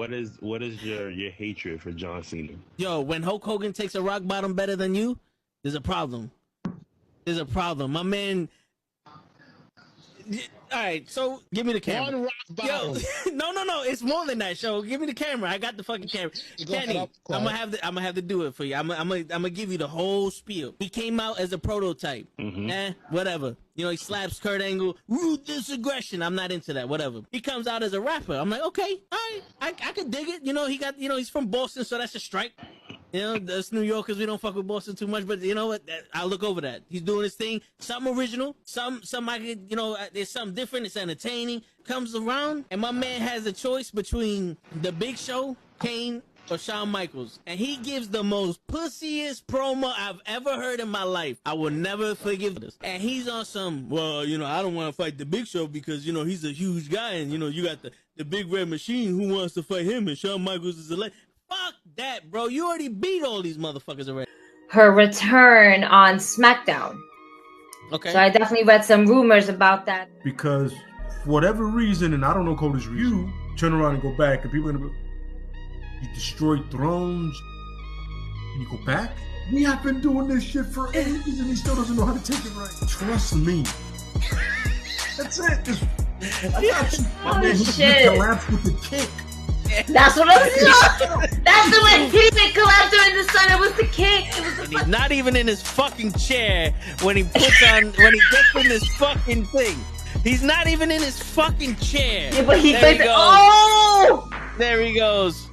what is your hatred for John Cena? Yo, when Hulk Hogan takes a rock bottom better than you, there's a problem. There's a problem. My man. All right, so give me the camera. One rock bottom. Yo, no, it's more than that. Show, give me the camera. I got the fucking camera. Kenny, I'm gonna have to do it for you. I'm gonna give you the whole spiel. He came out as a prototype. Whatever. You know, he slaps Kurt Angle. Ruthless aggression. I'm not into that. Whatever. He comes out as a rapper. I'm like, okay, all right, I could dig it. You know, he's from Boston, so that's a strike. You know, us New Yorkers, we don't fuck with Boston too much, but you know what? I'll look over that. He's doing his thing. Something original. Some I could, you know, there's something different. It's entertaining. Comes around, and my man has a choice between The Big Show, Kane, or Shawn Michaels. And he gives the most pussiest promo I've ever heard in my life. I will never forgive this. And he's on some, well, you know, I don't want to fight The Big Show because, you know, he's a huge guy, and, you know, you got the big red machine who wants to fight him, and Shawn Michaels is a legend. Fuck that, bro. You already beat all these motherfuckers already. Her return on SmackDown. Okay. So I definitely read some rumors about that. Because for whatever reason, and I don't know Cody's reason, you turn around and go back, and people are gonna be, you destroyed thrones, and you go back? We have been doing this shit for ages, and he still doesn't know how to take it right. Trust me. That's it. My man, he collapsed with the kick. That's what I'm saying. That's the way he didn't collapse during the sun. It was the kick. It was the He's not even in his fucking chair when he gets in this fucking thing. He's not even in his fucking chair. Yeah, but he goes. Oh! There he goes.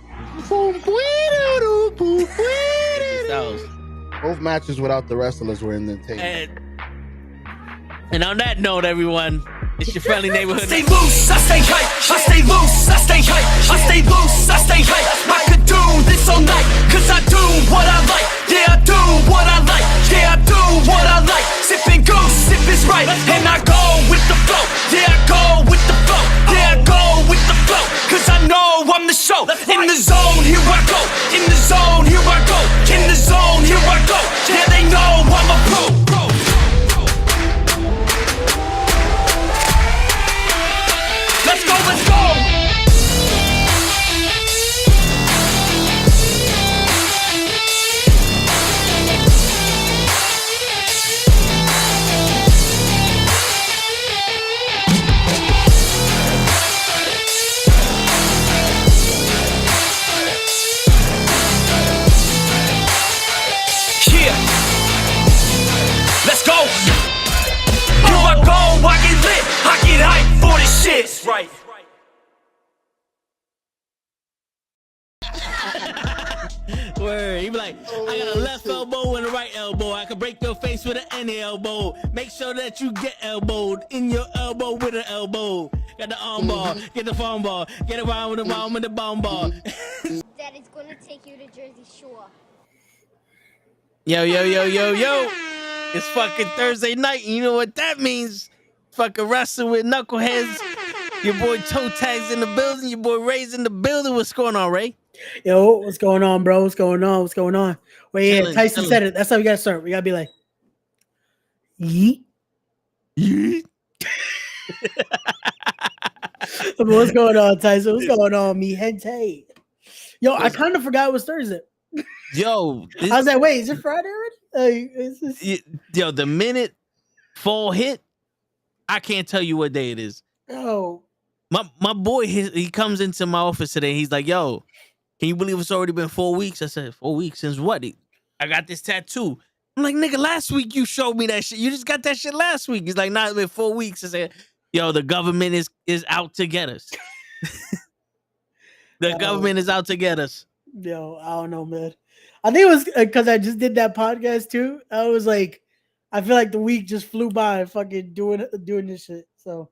Both matches without the wrestlers were in the tape. And on that note, everyone, it's your friendly neighborhood. I stay loose, I stay hype. I stay loose, I stay hype. I stay loose, I stay hype. I could do this all night, cause I do what I like. Yeah, I do what I like. Yeah, I do what I like. Sipping goose, sip is right. And I go with the flow. Yeah, I go with the flow. Yeah, I go with the flow. Cause I know I'm the show. In the zone, here I go. In the zone, here I go. In the zone, here I go. Yeah, they know I'm a pro. Let's go, let's go! Yeah! Let's go! Here I go, I get lit, I get hype for this shit! Right. Word. He be like, I got a left elbow and a right elbow. I can break your face with an any elbow. Make sure that you get elbowed in your elbow with an elbow. Got the arm bar, get the phone ball, get around with the bomb and the bomb ball. That is gonna take you to Jersey Shore. Yo. It's fucking Thursday night. And you know what that means? Fucking wrestling with knuckleheads. Your boy Toe Tag's in the building. Your boy Ray's in the building. What's going on, Ray? Yo, what's going on, bro? What's going on? Wait, yeah, Tyson said it. That's how we gotta start. We gotta be like, yeet. What's going on, Tyson? What's going on, me gente? Yo, I kind of forgot it was Thursday. Yo, I was like, wait, is it Friday already? Yo, the minute fall hit, I can't tell you what day it is. Oh, my boy, he comes into my office today. He's like, yo, can you believe it's already been 4 weeks? I said, 4 weeks since what? I got this tattoo. I'm like, nigga, last week you showed me that shit. You just got that shit last week. He's like, nah, it's been 4 weeks. I said, yo, the government is out to get us. The government is out to get us. Yo, I don't know, man. I think it was because I just did that podcast too. I was like, I feel like the week just flew by fucking doing this shit. So,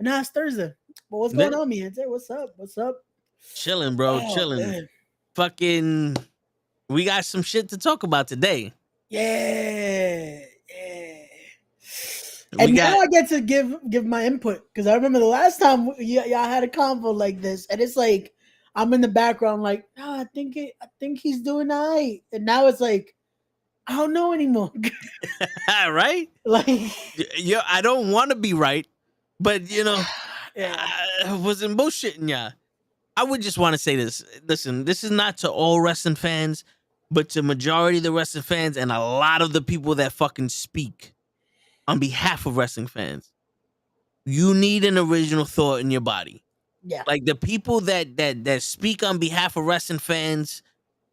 and now it's Thursday. But what's going on, me? What's up? Chilling, bro. Chilling. Man. Fucking, we got some shit to talk about today. Yeah. And now I get to give my input because I remember the last time y'all had a convo like this, and it's like I'm in the background, like, no, I think he's doing all right, and now it's like I don't know anymore. Right? Like, yeah, I don't want to be right, but you know, I wasn't bullshitting ya. I would just want to say this. Listen, this is not to all wrestling fans, but to majority of the wrestling fans and a lot of the people that fucking speak on behalf of wrestling fans. You need an original thought in your body. Yeah. Like the people that speak on behalf of wrestling fans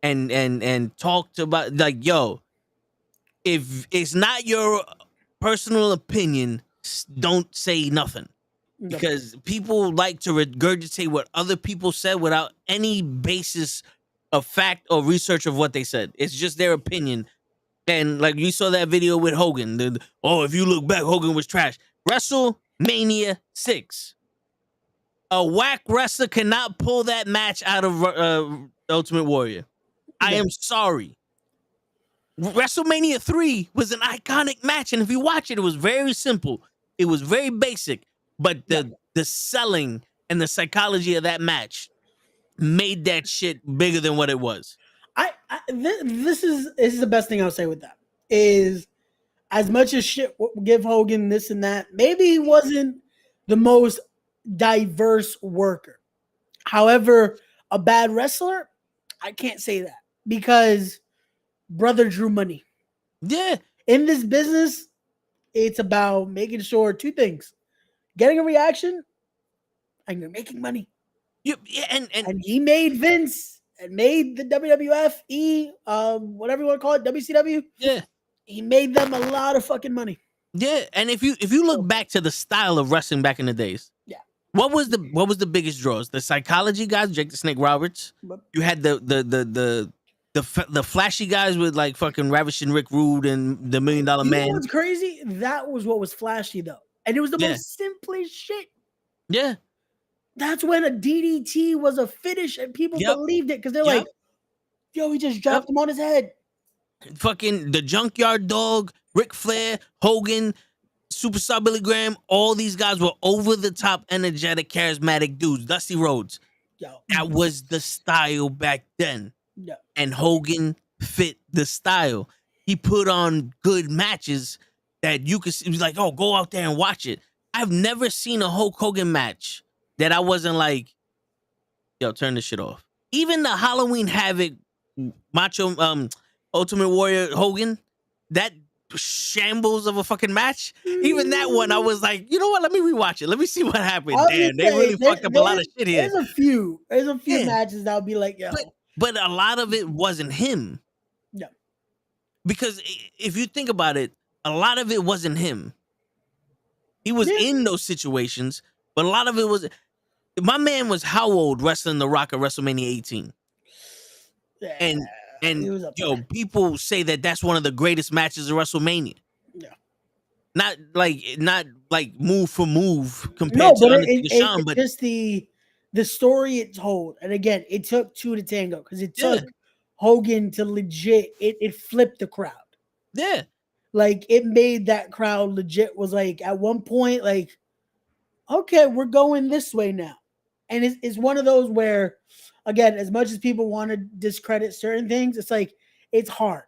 and talked about, like, yo, if it's not your personal opinion, don't say nothing. Because people like to regurgitate what other people said without any basis of fact or research of what they said. It's just their opinion. And like you saw that video with Hogan. If you look back, Hogan was trash. WrestleMania 6. A whack wrestler cannot pull that match out of Ultimate Warrior. I am sorry. WrestleMania 3 was an iconic match. And if you watch it, it was very simple. It was very basic. But the selling and the psychology of that match made that shit bigger than what it was. This is the best thing I'll say with that is, as much as shit give Hogan this and that, maybe he wasn't the most diverse worker. However, a bad wrestler, I can't say that because brother drew money. Yeah. In this business, it's about making sure two things: getting a reaction, and you're making money. Yeah, and he made Vince and made the WWF, whatever you want to call it, WCW. Yeah, he made them a lot of fucking money. Yeah, and if you look back to the style of wrestling back in the days, what was the biggest draws? The psychology guys, Jake the Snake Roberts. You had the flashy guys with like fucking Ravishing Rick Rude and the $1 Million Man. You know what's crazy? That was what was flashy though. And it was the most simplest shit. Yeah. That's when a DDT was a finish and people believed it because they're like, yo, he just dropped him on his head. Fucking the Junkyard Dog, Ric Flair, Hogan, Superstar Billy Graham, all these guys were over the top, energetic, charismatic dudes. Dusty Rhodes. That was the style back then. And Hogan fit the style. He put on good matches that you could see. He was like, oh, go out there and watch it. I've never seen a Hulk Hogan match that I wasn't like, yo, turn this shit off. Even the Halloween Havoc Macho Ultimate Warrior Hogan, that shambles of a fucking match, even that one, I was like, you know what? Let me rewatch it. Let me see what happened. Damn, they really fucked up a lot of shit here. There's a few matches that I'll be like, yo. But a lot of it wasn't him. No. Because if you think about it, a lot of it wasn't him. He was in those situations, but a lot of it was. My man was how old wrestling The Rock at WrestleMania 18? And yo, people say that that's one of the greatest matches of WrestleMania. Yeah. Not like move for move compared to Undertaker Shawn, but just the story it told. And again, it took two to tango because it took Hogan to legit. It flipped the crowd. Yeah. Like it made that crowd legit. Was like at one point like, okay, we're going this way now. And it's one of those where, again, as much as people want to discredit certain things, it's like it's hard.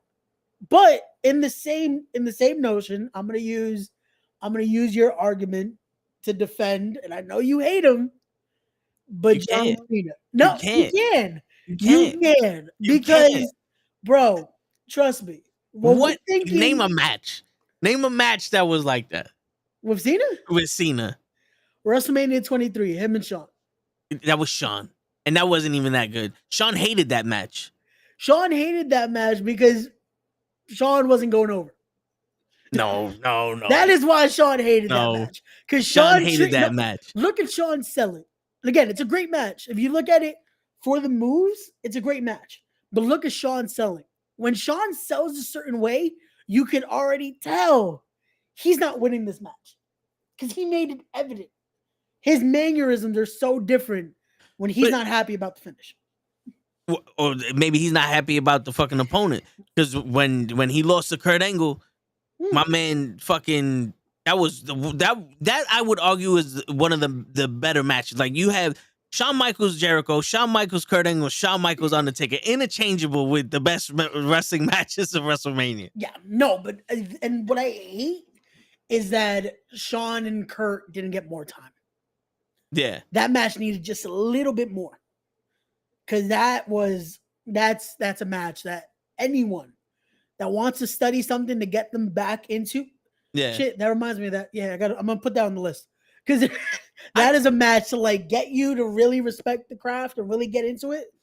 But in the same notion, I'm gonna use your argument to defend, and I know you hate him, but John Cena. No, you can. Because, bro, trust me. What? Name a match. Name a match that was like that. With Cena? With Cena. WrestleMania 23, him and Shawn. That was Shawn. And that wasn't even that good. Shawn hated that match. Shawn hated that match because Shawn wasn't going over. No. That is why Shawn hated that match. Because Shawn hated that match. Look at Shawn selling. Again, it's a great match. If you look at it for the moves, it's a great match. But look at Shawn selling. When Shawn sells a certain way, you can already tell he's not winning this match. Because he made it evident. His mannerisms are so different when he's not happy about the finish. Or maybe he's not happy about the fucking opponent. Because when he lost to Kurt Angle, my man fucking that I would argue is one of the better matches. Like you have Shawn Michaels Jericho, Shawn Michaels Kurt Angle, Shawn Michaels Undertaker, interchangeable with the best wrestling matches of WrestleMania. Yeah, no, but and what I hate is that Shawn and Kurt didn't get more time. Yeah. That match needed just a little bit more. because that's a match that anyone that wants to study something to get them back into. Yeah. Shit, that reminds me of that. Yeah, I'm gonna put that on the list because that is a match to like get you to really respect the craft and really get into it.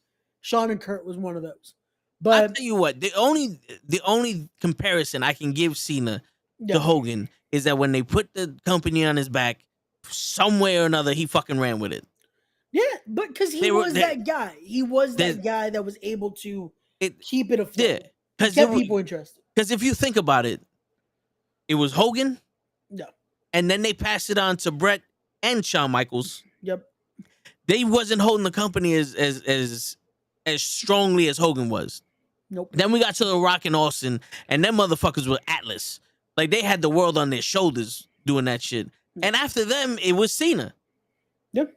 Sean and Kurt was one of those. But I'll tell you what, the only comparison I can give Cena to Hogan is that when they put the company on his back, some way or another, he fucking ran with it. Yeah, but because he was that guy. He was that guy that was able to keep it afloat. Yeah, because get people interested. Because if you think about it, it was Hogan. Yeah. And then they passed it on to Brett and Shawn Michaels. Yep. They wasn't holding the company as strongly as Hogan was. Nope. Then we got to The Rock and Austin, and them motherfuckers were Atlas. Like, they had the world on their shoulders doing that shit. And after them, it was Cena. Yep.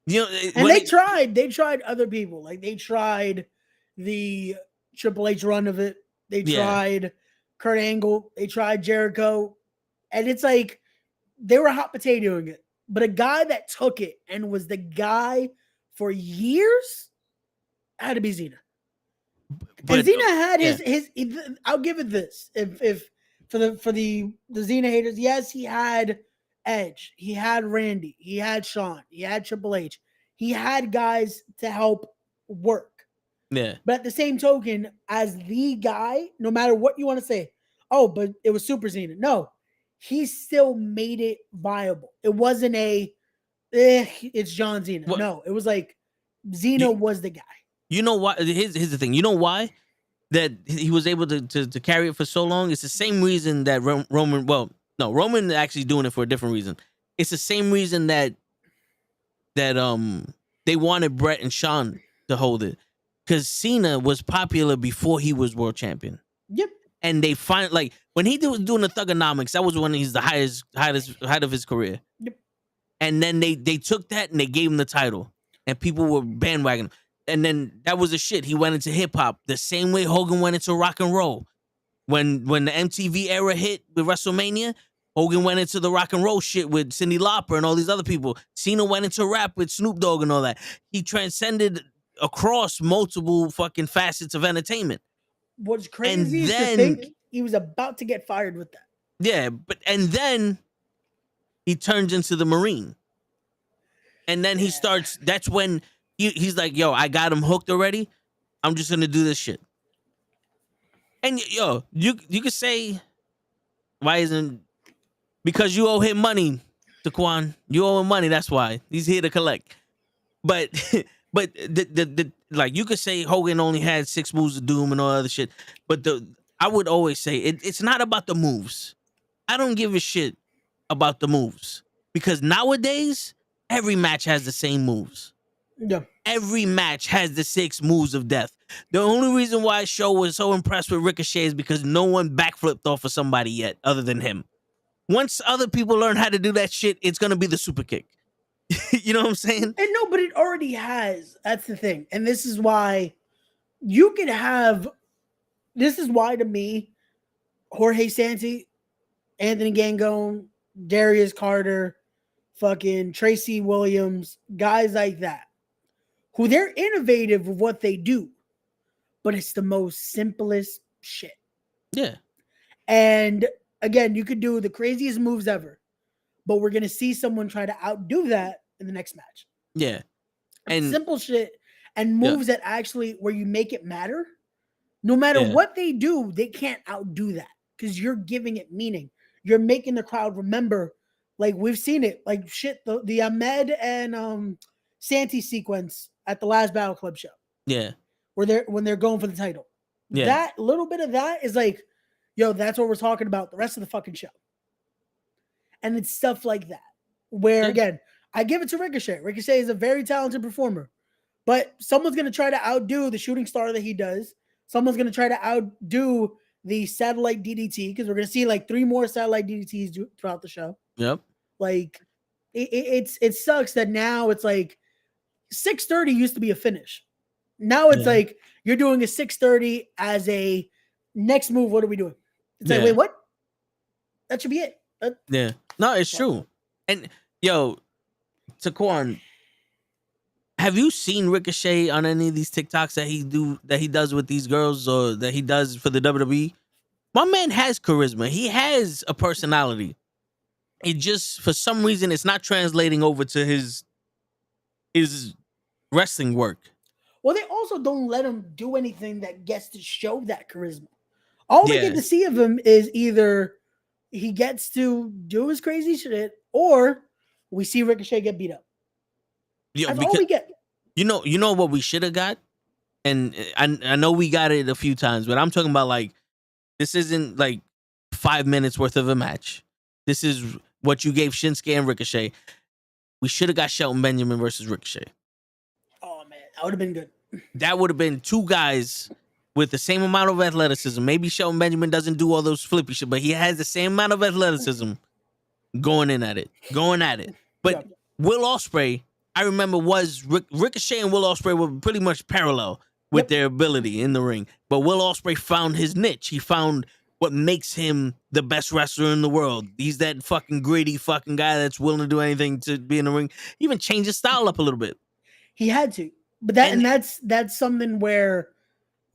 You know, and they tried other people. Like, they tried the Triple H run of it. They tried Kurt Angle. They tried Jericho. And it's like, they were hot potatoing it. But a guy that took it and was the guy for years had to be Cena. But Cena had his I'll give it this. If for the Cena haters, yes, he had Edge, he had Randy, he had Shawn, he had Triple H, he had guys to help work. Yeah. But at the same token, as the guy, no matter what you want to say, oh, but it was Super Cena. No, he still made it viable. It wasn't it's John Cena. What? No, it was like Cena was the guy. You know why? Here's the thing. You know why that he was able to carry it for so long? It's the same reason that Roman. Well, no, Roman actually doing it for a different reason. It's the same reason that they wanted Brett and Shawn to hold it, because Cena was popular before he was world champion. Yep. And they find, like, when he was doing the Thugonomics, that was when he's the height of his career. Yep. And then they took that and they gave him the title, and people were bandwagoning. And then that was the shit. He went into hip hop the same way Hogan went into rock and roll. When the MTV era hit with WrestleMania, Hogan went into the rock and roll shit with Cyndi Lauper and all these other people. Cena went into rap with Snoop Dogg and all that. He transcended across multiple fucking facets of entertainment. What's crazy is to think he was about to get fired with that. Yeah, and then he turns into the Marine. And then he starts, that's when he's like, yo, I got him hooked already. I'm just gonna do this shit. And yo, you could say, why isn't, because you owe him money, Daquan. You owe him money, that's why. He's here to collect. But the like, you could say Hogan only had 6 moves of doom and all other shit. But I would always say it's not about the moves. I don't give a shit about the moves. Because nowadays, every match has the same moves. Yeah. Every match has the 6 moves of death. The only reason why Show was so impressed with Ricochet is because no one backflipped off of somebody yet other than him. Once other people learn how to do that shit, it's going to be the super kick. You know what I'm saying? And no, but it already has. That's the thing. And this is why you could have, this is why to me, Jorge Santi, Anthony Gangone, Darius Carter, fucking Tracy Williams, guys like that, who they're innovative with what they do, but it's the most simplest shit. Yeah. And again, you could do the craziest moves ever, but we're going to see someone try to outdo that in the next match. Yeah. And simple shit and moves that actually, where you make it matter, no matter what they do, they can't outdo that because you're giving it meaning. You're making the crowd remember. Like, we've seen it, like shit, the Ahmed and Santi sequence at the last Battle Club show. Yeah. When they're going for the title. Yeah. That little bit of that is like, yo, that's what we're talking about the rest of the fucking show. And it's stuff like that. Where, again, I give it to Ricochet. Ricochet is a very talented performer. But someone's going to try to outdo the shooting star that he does. Someone's going to try to outdo the satellite DDT, because we're going to see like 3 more satellite DDTs throughout the show. Yep. Like, it sucks that now it's like 6:30 used to be a finish. Now it's like you're doing a 6:30 as a next move. What are we doing? It's like, wait, what? That should be it. Yeah. No, it's true. And yo, Taquan, Have you seen Ricochet on any of these TikToks that he does with these girls or that he does for the WWE? My man has charisma. He has a personality. It just for some reason it's not translating over to his wrestling work. Well, they also don't let him do anything that gets to show that charisma. All we get to see of him is either he gets to do his crazy shit or we see Ricochet get beat up. That's all we get. You know what we should have got? And I know we got it a few times, but I'm talking about like this isn't like 5 minutes worth of a match. This is what you gave Shinsuke and Ricochet. We should have got Shelton Benjamin versus Ricochet. Oh man, that would have been good. That would have been two guys with the same amount of athleticism. Maybe Shelton Benjamin doesn't do all those flippy shit, but he has the same amount of athleticism going at it. But Will Ospreay, I remember was Ricochet and Will Ospreay were pretty much parallel with their ability in the ring. But Will Ospreay found his niche. He found what makes him the best wrestler in the world. He's that fucking gritty fucking guy that's willing to do anything to be in the ring. He even changed his style up a little bit. He had to. But that's something where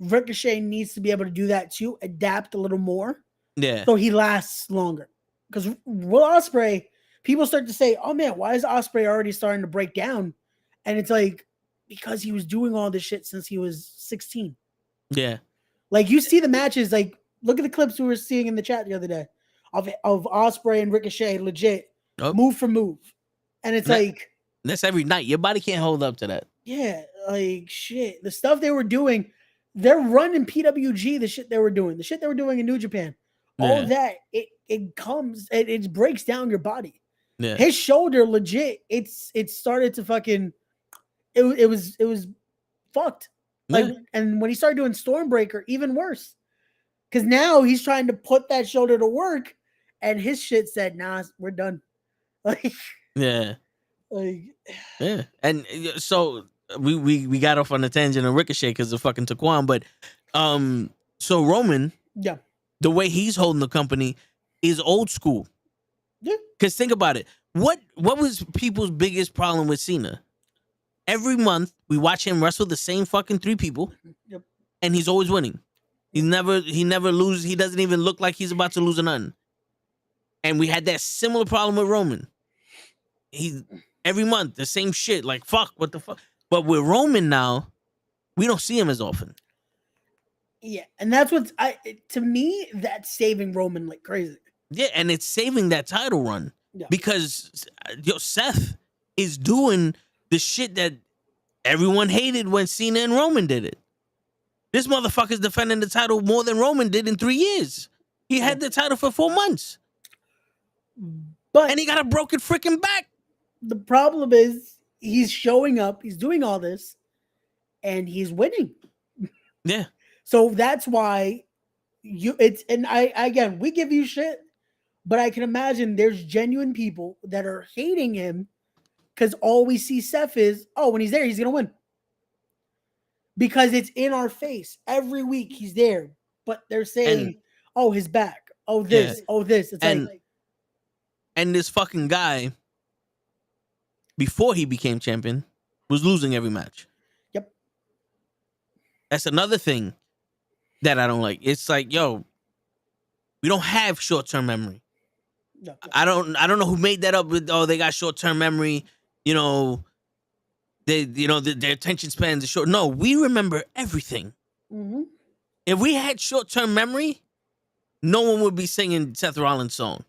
Ricochet needs to be able to do that too, adapt a little more. Yeah. So he lasts longer. Because Will Ospreay, people start to say, oh man, why is Ospreay already starting to break down? And it's like, because he was doing all this shit since he was 16. Yeah. Like you see the matches, like look at the clips we were seeing in the chat the other day of Ospreay and Ricochet legit move for move. And it's like that's every night. Your body can't hold up to that. Yeah, like shit. The stuff they were doing, they're running PWG, the shit they were doing in New Japan. All that, it breaks down your body. Yeah. His shoulder, legit, it started to fucking it was fucked. Like, and when he started doing Stormbreaker, even worse. Because now he's trying to put that shoulder to work, and his shit said, nah, we're done. Like, yeah. Like, yeah. And so we got off on the tangent of Ricochet because of fucking Taquan, but so Roman, yeah, the way he's holding the company is old school. Yeah. Because think about it. What was people's biggest problem with Cena? Every month we watch him wrestle the same fucking 3 people, and he's always winning. He never loses. He doesn't even look like he's about to lose a none. And we had that similar problem with Roman. He every month the same shit. Like fuck, what the fuck? But with Roman now, we don't see him as often. Yeah, and that's what's to me that's saving Roman like crazy. Yeah, and it's saving that title run because Seth is doing the shit that everyone hated when Cena and Roman did it. This motherfucker's defending the title more than Roman did in 3 years. He had the title for 4 months. And he got a broken freaking back. The problem is he's showing up, he's doing all this, and he's winning. Yeah. So that's why again, we give you shit, but I can imagine there's genuine people that are hating him because all we see Seth is, when he's there, he's gonna win. Because it's in our face every week he's there, but they're saying, his back, this. It's and this fucking guy, before he became champion, was losing every match. Yep. That's another thing that I don't like. It's like, we don't have short-term memory. No. I don't know who made that up with, they got short-term memory, their attention spans are short. No, we remember everything. Mm-hmm. If we had short-term memory, no one would be singing Seth Rollins' song.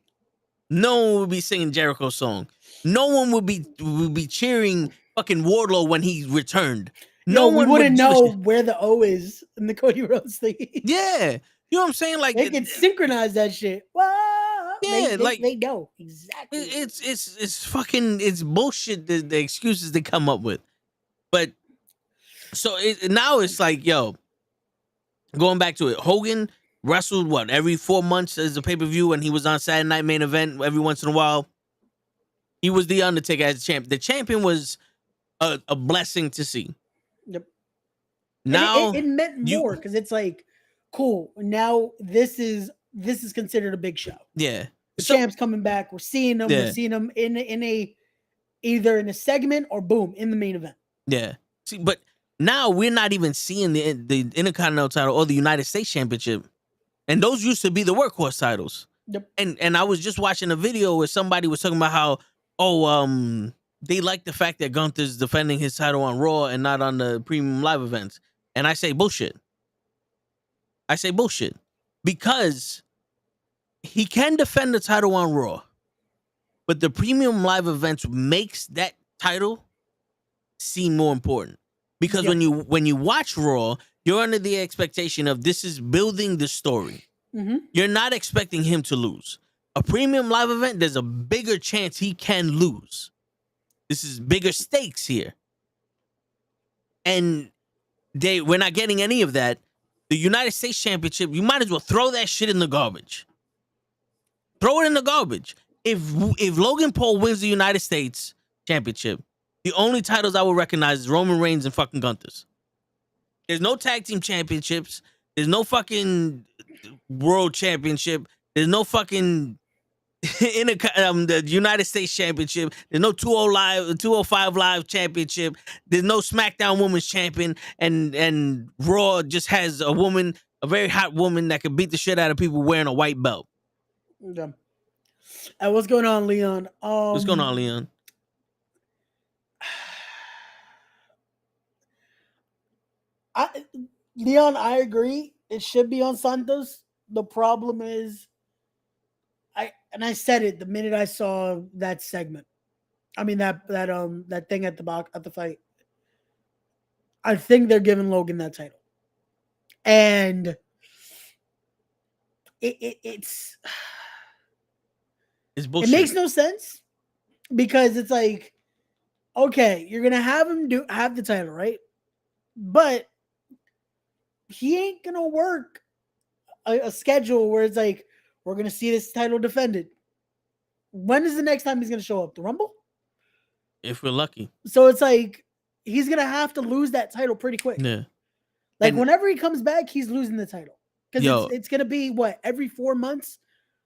No one would be singing Jericho's song. No one would be cheering fucking Wardlow when he returned. No one wouldn't know where the O is in the Cody Rhodes thing. Yeah. You know what I'm saying? Like they can synchronize that shit. Whoa! Yeah, they know exactly. It's fucking bullshit. The excuses they come up with. But so now it's like, going back to it, Hogan wrestled every 4 months as a pay-per-view, and he was on Saturday Night Main Event every once in a while. He was the Undertaker as a champion. The champion was a blessing to see. Yep. Now it meant more because it's like, cool. Now this is considered a big show. Yeah. The champ's coming back. We're seeing him. Yeah. We're seeing him in a either in a segment or boom in the main event. Yeah. See, but now we're not even seeing the Intercontinental title or the United States Championship, and those used to be the workhorse titles. Yep. And I was just watching a video where somebody was talking about how they like the fact that Gunther's defending his title on Raw and not on the premium live events, and I say bullshit. Because he can defend the title on Raw, but the premium live events makes that title seem more important. Because when you watch Raw, you're under the expectation of this is building the story. Mm-hmm. You're not expecting him to lose. A premium live event, there's a bigger chance he can lose. This is bigger stakes here. And we're not getting any of that. The United States Championship, you might as well throw that shit in the garbage. Throw it in the garbage. If Logan Paul wins the United States Championship, the only titles I will recognize is Roman Reigns and fucking Gunther's. There's no tag team championships. There's no fucking world championship. There's no fucking the United States Championship. There's no 205 Live Championship. There's no SmackDown Women's Champion. And Raw just has a woman, a very hot woman that can beat the shit out of people wearing a white belt. Yeah. What's going on, Leon? What's going on, Leon? Leon, I agree. It should be on Santos. The problem is, I said it the minute I saw that segment. I mean that thing at the fight. I think they're giving Logan that title, and it's bullshit. It makes no sense because it's like, okay, you're gonna have him have the title, right? But he ain't gonna work a schedule where it's like, we're gonna see this title defended. When is the next time he's gonna show up? The Rumble? If we're lucky. So it's like he's gonna have to lose that title pretty quick. Yeah. Like whenever he comes back, he's losing the title. Because it's gonna be what, every 4 months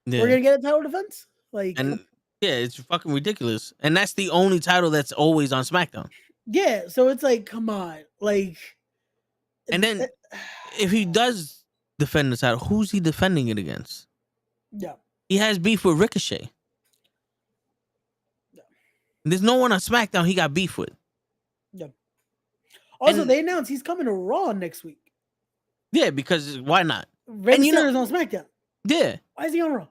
we're gonna get a title defense? Like, and yeah, it's fucking ridiculous. And that's the only title that's always on SmackDown. Yeah, so it's like, come on. Like, and then if he does defend the title, who's he defending it against? Yeah. He has beef with Ricochet. Yeah. There's no one on SmackDown he got beef with. Yeah. Also, they announced he's coming to Raw next week. Yeah, because why not? Rey Mysterio's on SmackDown. Yeah. Why is he on Raw?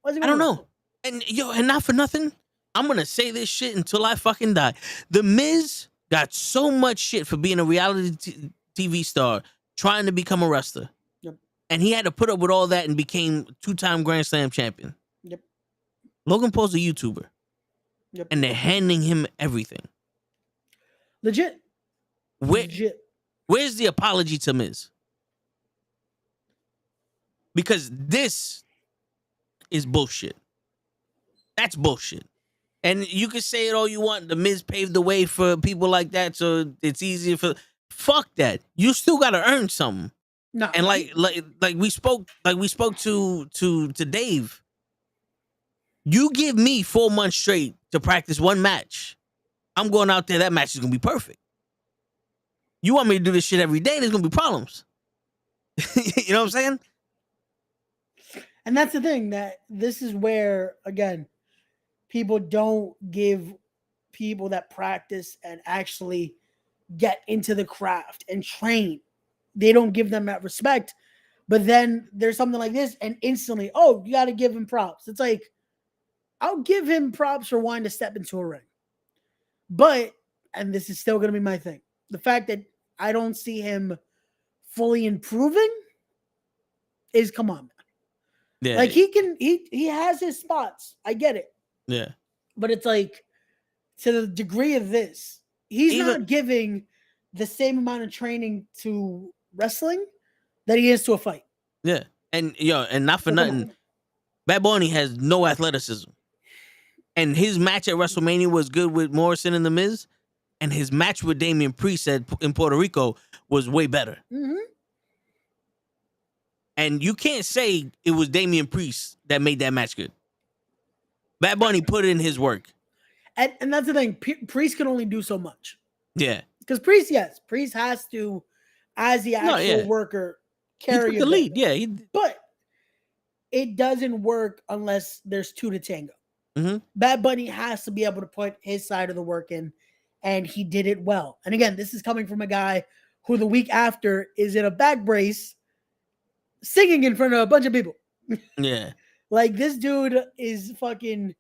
I don't know. And not for nothing, I'm gonna say this shit until I fucking die. The Miz got so much shit for being a reality TV star trying to become a wrestler. Yep. And he had to put up with all that and became 2-time Grand Slam champion. Yep. Logan Paul's a YouTuber. Yep. And they're handing him everything. Legit. Where's the apology to Miz? Because this is bullshit. That's bullshit. And you can say it all you want. The Miz paved the way for people like that, so it's easier for. Fuck that. You still gotta earn something. No. And like we spoke to Dave. You give me 4 months straight to practice one match. I'm going out there. That match is gonna be perfect. You want me to do this shit every day? There's gonna be problems. You know what I'm saying? And that's the thing, that this is where, again, people don't give people that practice and actually get into the craft and train. They don't give them that respect. But then there's something like this, and instantly, oh, you got to give him props. It's like, I'll give him props for wanting to step into a ring. But, and this is still going to be my thing, the fact that I don't see him fully improving is, come on, man. Yeah. Like, he has his spots. I get it. Yeah. But it's like, to the degree of this, he's not giving the same amount of training to wrestling that he is to a fight. Yeah. And not for nothing, Bad Bunny has no athleticism. And his match at WrestleMania was good with Morrison and The Miz. And his match with Damian Priest in Puerto Rico was way better. Mm-hmm. And you can't say it was Damian Priest that made that match good. Bad Bunny put in his work. And that's the thing. Priest can only do so much. Yeah. Because Priest has to, as the actual worker, carry he took the lead. Yeah, but it doesn't work unless there's two to tango. Mm-hmm. Bad Bunny has to be able to put his side of the work in, and he did it well. And again, this is coming from a guy who the week after is in a back brace singing in front of a bunch of people. Yeah. Like, this dude is fucking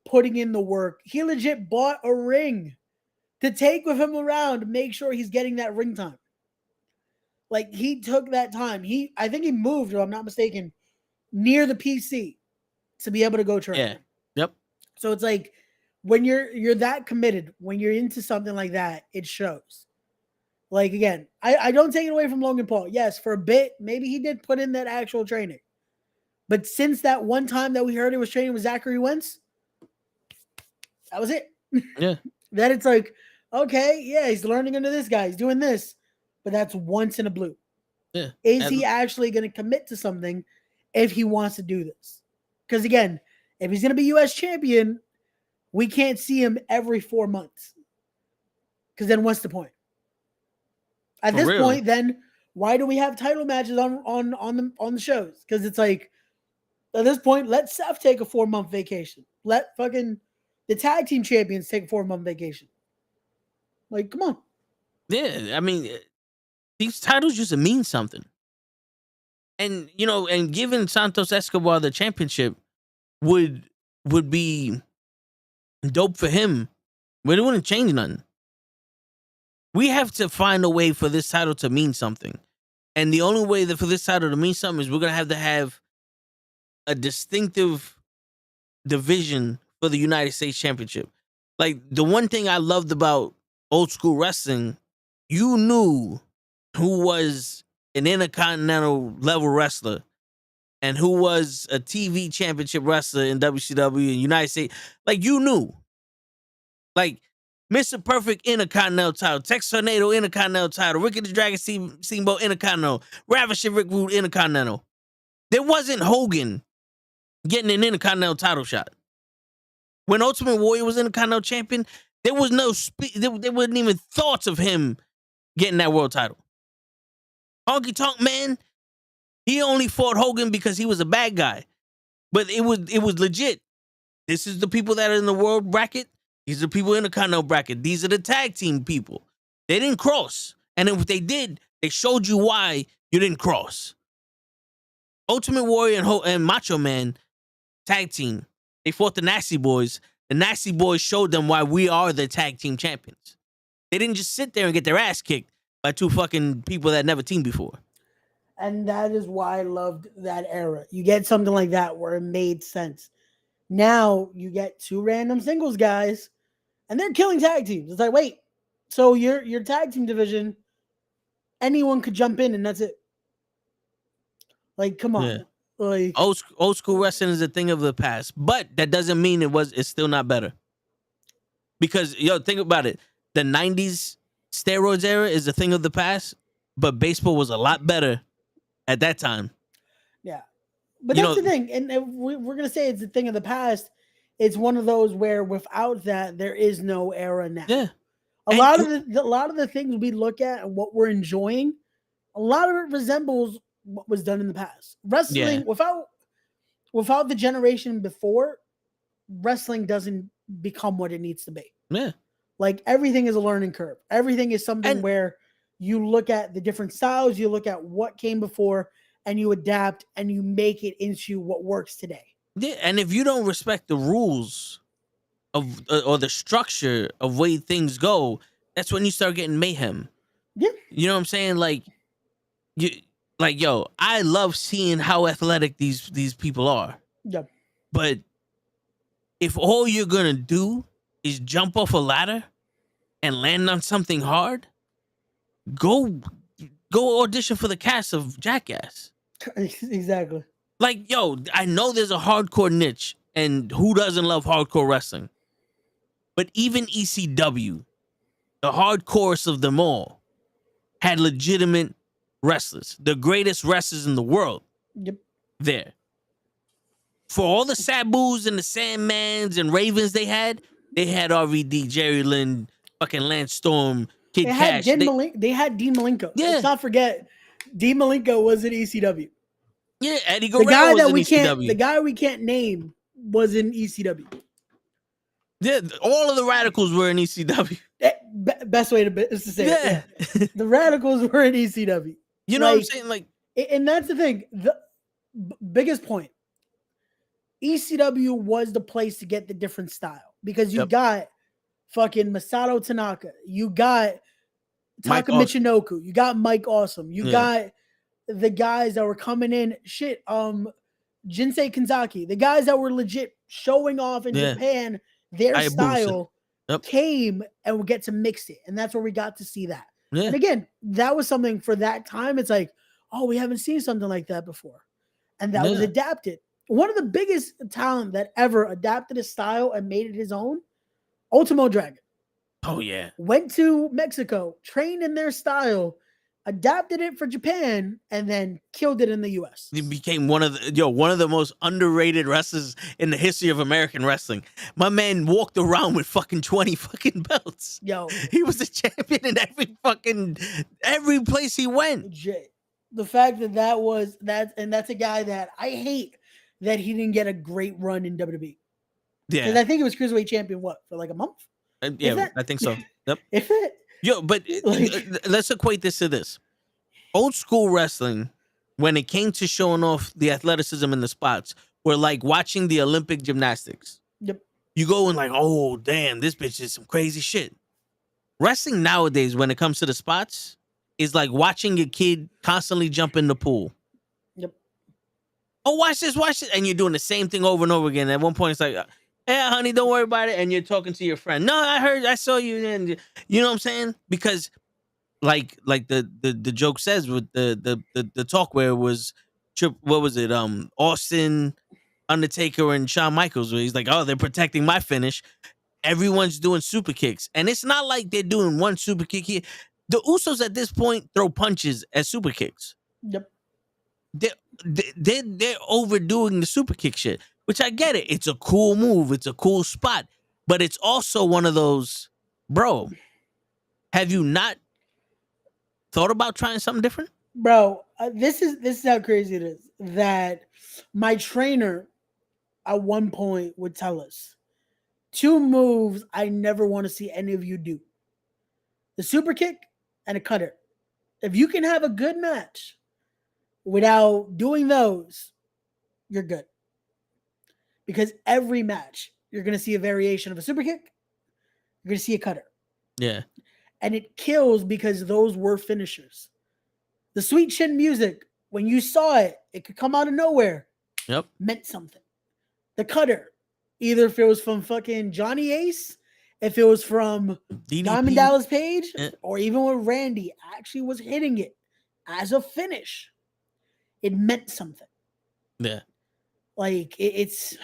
putting in the work. He legit bought a ring to take with him around to make sure he's getting that ring time. Like, he took that time. I think he moved, if I'm not mistaken, near the PC to be able to go train. Yeah. Yep. So it's like, when you're that committed, when you're into something like that, it shows. Like, again, I don't take it away from Logan Paul. Yes, for a bit, maybe he did put in that actual training. But since that one time that we heard he was training with Zachary Wentz, that was it. Yeah. Then it's like, okay, yeah, he's learning under this guy. He's doing this. But that's once in a blue. Yeah. Is he actually going to commit to something if he wants to do this? Because, again, if he's going to be U.S. champion, we can't see him every 4 months. Because then what's the point? At this point, then why do we have title matches on the shows? Because it's like, at this point, let Seth take a 4-month vacation. Let fucking the tag team champions take a 4-month vacation. Like, come on. Yeah, I mean, these titles used to mean something. And, you know, and giving Santos Escobar the championship would be dope for him, but it wouldn't change nothing. We have to find a way for this title to mean something. And the only way for this title to mean something is we're going to have a distinctive division for the United States Championship. Like, the one thing I loved about old school wrestling, you knew who was an intercontinental level wrestler and who was a TV championship wrestler in WCW and United States. Like, you knew. Like, Mr. Perfect Intercontinental title, Tex Tornado Intercontinental title, Ricky the Dragon Steamboat Intercontinental, Ravishing Rick Rude Intercontinental. There wasn't Hogan getting an Intercontinental title shot. When Ultimate Warrior was Intercontinental champion, there was no there wasn't even thoughts of him getting that world title. Honky Tonk Man, he only fought Hogan because he was a bad guy. But it was legit. This is the people that are in the world bracket. These are the people in the Continental bracket. These are the tag team people. They didn't cross. And if they did, they showed you why you didn't cross. Ultimate Warrior and Macho Man tag team. They fought the Nasty Boys. The Nasty Boys showed them why we are the tag team champions. They didn't just sit there and get their ass kicked by two fucking people that never teamed before. And that is why I loved that era. You get something like that where it made sense. Now you get two random singles guys and they're killing tag teams. It's like, wait, so your tag team division, anyone could jump in and that's it. Like, come on. Yeah. Like, old school wrestling is a thing of the past, but that doesn't mean it's still not better. Because, think about it. The 90s steroids era is a thing of the past, but baseball was a lot better at that time. Yeah. But that's the thing. And we're going to say it's a thing of the past. It's one of those where without that, there is no era now. Yeah. A lot of the things we look at and what we're enjoying, a lot of it resembles what was done in the past. Wrestling, without the generation before, wrestling doesn't become what it needs to be. Yeah. Like, everything is a learning curve. Everything is something where you look at the different styles, you look at what came before, and you adapt and you make it into what works today. Yeah, and if you don't respect the rules of or the structure of way things go, that's when you start getting mayhem. Yeah. You know what I'm saying? I love seeing how athletic these people are. Yeah. But if all you're gonna do is jump off a ladder and land on something hard, go audition for the cast of Jackass. Exactly. Like, I know there's a hardcore niche, and who doesn't love hardcore wrestling? But even ECW, the hardcorest of them all, had legitimate wrestlers, the greatest wrestlers in the world. Yep. There. For all the Sabus and the Sandmans and Ravens they had RVD, Jerry Lynn, fucking Lance Storm, Kid Cash. They had Dean Malenko. Yeah. Let's not forget, Dean Malenko was in ECW. Yeah, Eddie Guerrero was in ECW. The guy we can't name was in ECW. Yeah, all of the Radicals were in ECW. Best way is to say it. Yeah. The Radicals were in ECW. You know what I'm saying? Like, and that's the thing. The biggest point. ECW was the place to get the different style because you got fucking Masato Tanaka, you got Taka Michinoku, you got Mike Awesome, you got the guys that were coming in. Jinsei Kanzaki, the guys that were legit showing off in Japan. Their style came and we get to mix it. And that's where we got to see that. Yeah. And again, that was something for that time. It's like, oh, we haven't seen something like that before. And that was adapted. One of the biggest talent that ever adapted his style and made it his own, Ultimo Dragon. Oh, yeah. Went to Mexico, trained in their style, adapted it for Japan, and then killed it in the US. He became one of the most underrated wrestlers in the history of American wrestling. My man walked around with fucking 20 fucking belts. Yo. He was a champion in every place he went. Legit. The fact that's a guy that I hate that he didn't get a great run in WWE. Yeah. Because I think it was Cruiserweight champion, for like a month? Yeah, I think so. Yep. If it? Yo, but let's equate this to this. Old school wrestling, when it came to showing off the athleticism in the spots, were like watching the Olympic gymnastics. Yep. You go and like, oh, damn, this bitch is some crazy shit. Wrestling nowadays, when it comes to the spots, is like watching your kid constantly jump in the pool. Yep. Oh, watch this. And you're doing the same thing over and over again. At one point, it's like, hey, honey, don't worry about it. And you're talking to your friend. No, I saw you. And you know what I'm saying? Because like the joke says with the talk where it was, what was it? Austin, Undertaker, and Shawn Michaels, where he's like, oh, they're protecting my finish. Everyone's doing super kicks. And it's not like they're doing one super kick here. The Usos at this point throw punches as super kicks. Yep. They're overdoing the super kick shit, which I get it. It's a cool move. It's a cool spot. But it's also one of those, bro, have you not thought about trying something different? Bro, this is how crazy it is. That my trainer at one point would tell us 2 moves I never want to see any of you do. The super kick and a cutter. If you can have a good match without doing those, you're good. Because every match, you're going to see a variation of a super kick. You're going to see a cutter. Yeah. And it kills because those were finishers. The sweet chin music, when you saw it, it could come out of nowhere. Yep. Meant something. The cutter, either if it was from fucking Johnny Ace, if it was from DDP. Diamond Dallas Page, or even when Randy actually was hitting it as a finish, it meant something. Yeah. Like it's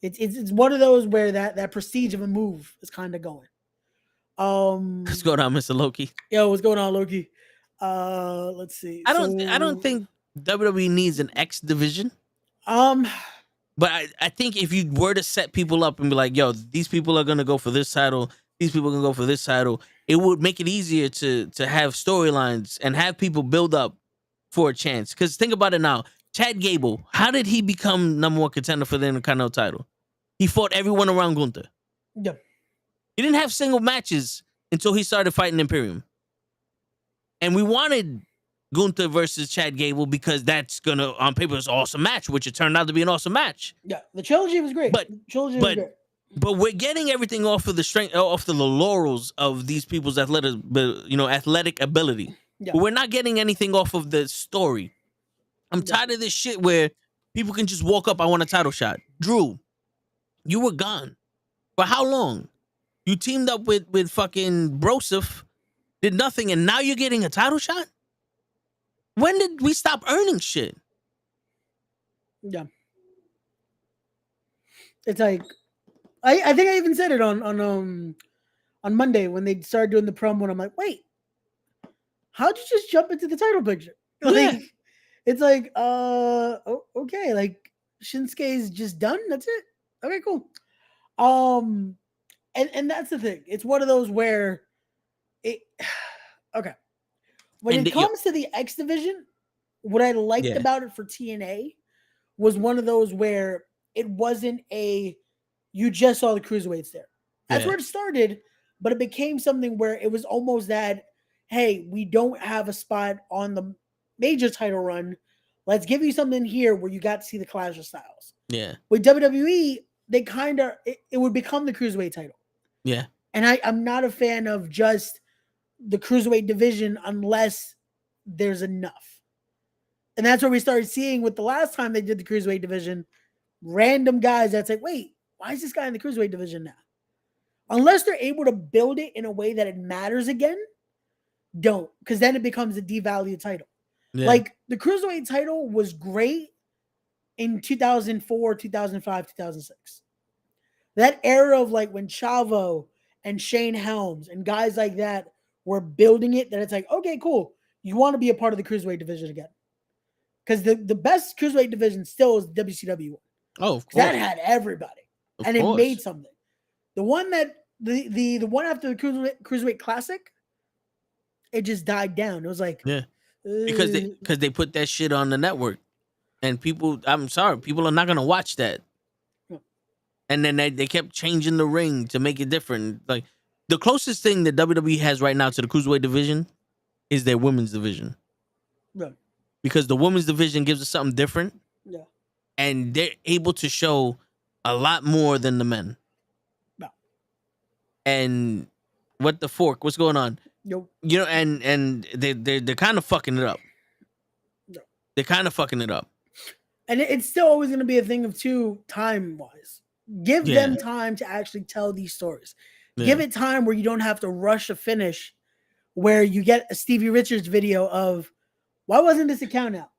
one of those where that prestige of a move is kind of going. What's going on, Mr. Loki? Yo, what's going on, Loki? Let's see. I don't think WWE needs an X division. But I think if you were to set people up and be like, yo, these people are gonna go for this title, these people are gonna go for this title, it would make it easier to have storylines and have people build up for a chance. Because think about it now. Chad Gable, how did he become number 1 contender for the Intercontinental title? He fought everyone around Gunther. Yep. He didn't have single matches until he started fighting Imperium. And we wanted Gunther versus Chad Gable because that's gonna, on paper, it's an awesome match, which it turned out to be an awesome match. Yeah, the trilogy was great. But we're getting everything off of the strength, off the laurels of these people's athletic ability. Yeah. But we're not getting anything off of the story. I'm tired of this shit where people can just walk up, I want a title shot. Drew, you were gone. For how long? You teamed up with fucking Broseph, did nothing, and now you're getting a title shot? When did we stop earning shit? Yeah. It's like, I think I even said it on Monday when they started doing the promo, and I'm like, wait, how'd you just jump into the title picture? Like, it's like, okay, like Shinsuke's just done. That's it. Okay, cool. And that's the thing. It's one of those where Okay. When it comes to the X division, what I liked about it for TNA was one of those where it wasn't you just saw the cruiserweights there. That's where it started, but it became something where it was almost that, hey, we don't have a spot on the major title run. Let's give you something here where you got to see the Clash of Styles. Yeah. With WWE, they kind of, it would become the cruiserweight title. Yeah. And I'm not a fan of just the cruiserweight division unless there's enough. And that's what we started seeing with the last time they did the cruiserweight division. Random guys that's like, wait, why is this guy in the cruiserweight division now? Unless they're able to build it in a way that it matters again, don't. Because then it becomes a devalued title. Yeah. Like, the cruiserweight title was great in 2004, 2005, 2006. That era of, like, when Chavo and Shane Helms and guys like that were building it, that it's like, okay, cool. You want to be a part of the cruiserweight division again. Because the best cruiserweight division still is the WCW one. Oh, of course. That had everybody. It made something. The one that the one after the cruiserweight classic, it just died down. It was like, because they put that shit on the network, and people, I'm sorry, people are not gonna watch that. And then they kept changing the ring to make it different. Like, the closest thing that WWE has right now to the cruiserweight division is their women's division. Right. Because the women's division gives us something different. Yeah. And they're able to show a lot more than the men. No. And what the fork? What's going on? Yo. You know, and they're kind of fucking it up. No. They're kind of fucking it up. And it's still always going to be a thing of two time-wise. Give them time to actually tell these stories. Yeah. Give it time where you don't have to rush a finish, where you get a Stevie Richards video of, why wasn't this account out?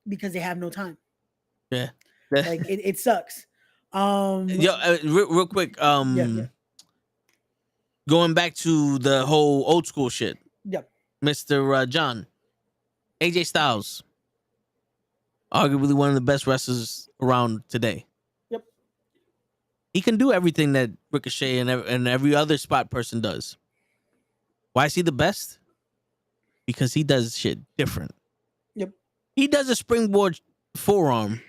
Because they have no time. Yeah. Like, it sucks. Real quick. Going back to the whole old school shit. Yep. Mr. John. AJ Styles. Arguably one of the best wrestlers around today. Yep. He can do everything that Ricochet and every other spot person does. Why is he the best? Because he does shit different. Yep. He does a springboard forearm,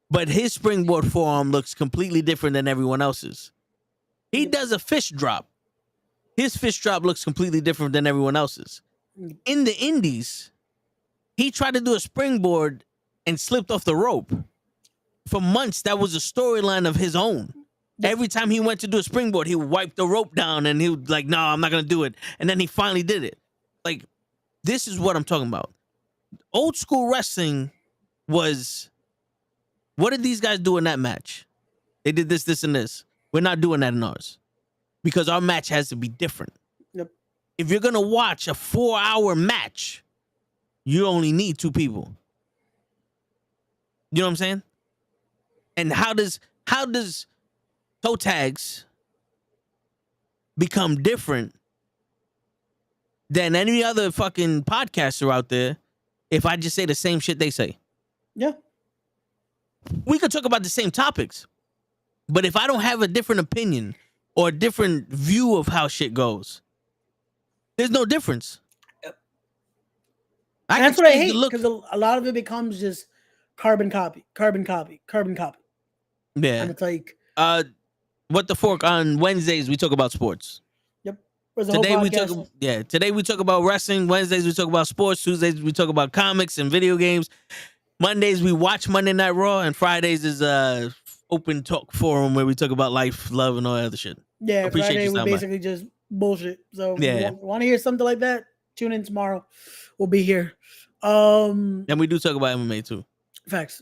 but his springboard forearm looks completely different than everyone else's. He does a fish drop. His fish drop looks completely different than everyone else's. In the indies, he tried to do a springboard and slipped off the rope. For months, that was a storyline of his own. Every time he went to do a springboard, he would wipe the rope down and he would like, no, I'm not going to do it. And then he finally did it. Like, this is what I'm talking about. Old school wrestling was, what did these guys do in that match? They did this, this, and this. We're not doing that in ours. Because our match has to be different. Yep. If you're going to watch a 4-hour match, you only need 2 people. You know what I'm saying? And how does toe tags become different than any other fucking podcaster out there if I just say the same shit they say? Yeah. We could talk about the same topics, but if I don't have a different opinion or a different view of how shit goes, there's no difference. That's what I hate, because a lot of it becomes just carbon copy. Yeah. And it's like, what the fork on Wednesdays we talk about sports. Yep. Today we talk about wrestling. Wednesdays we talk about sports. Tuesdays we talk about comics and video games. Mondays we watch Monday Night Raw, and Fridays is open talk forum where we talk about life, love, and all that other shit. Yeah, Friday we basically just bullshit. So if you want to hear something like that, tune in tomorrow. We'll be here. And we do talk about MMA too. Facts.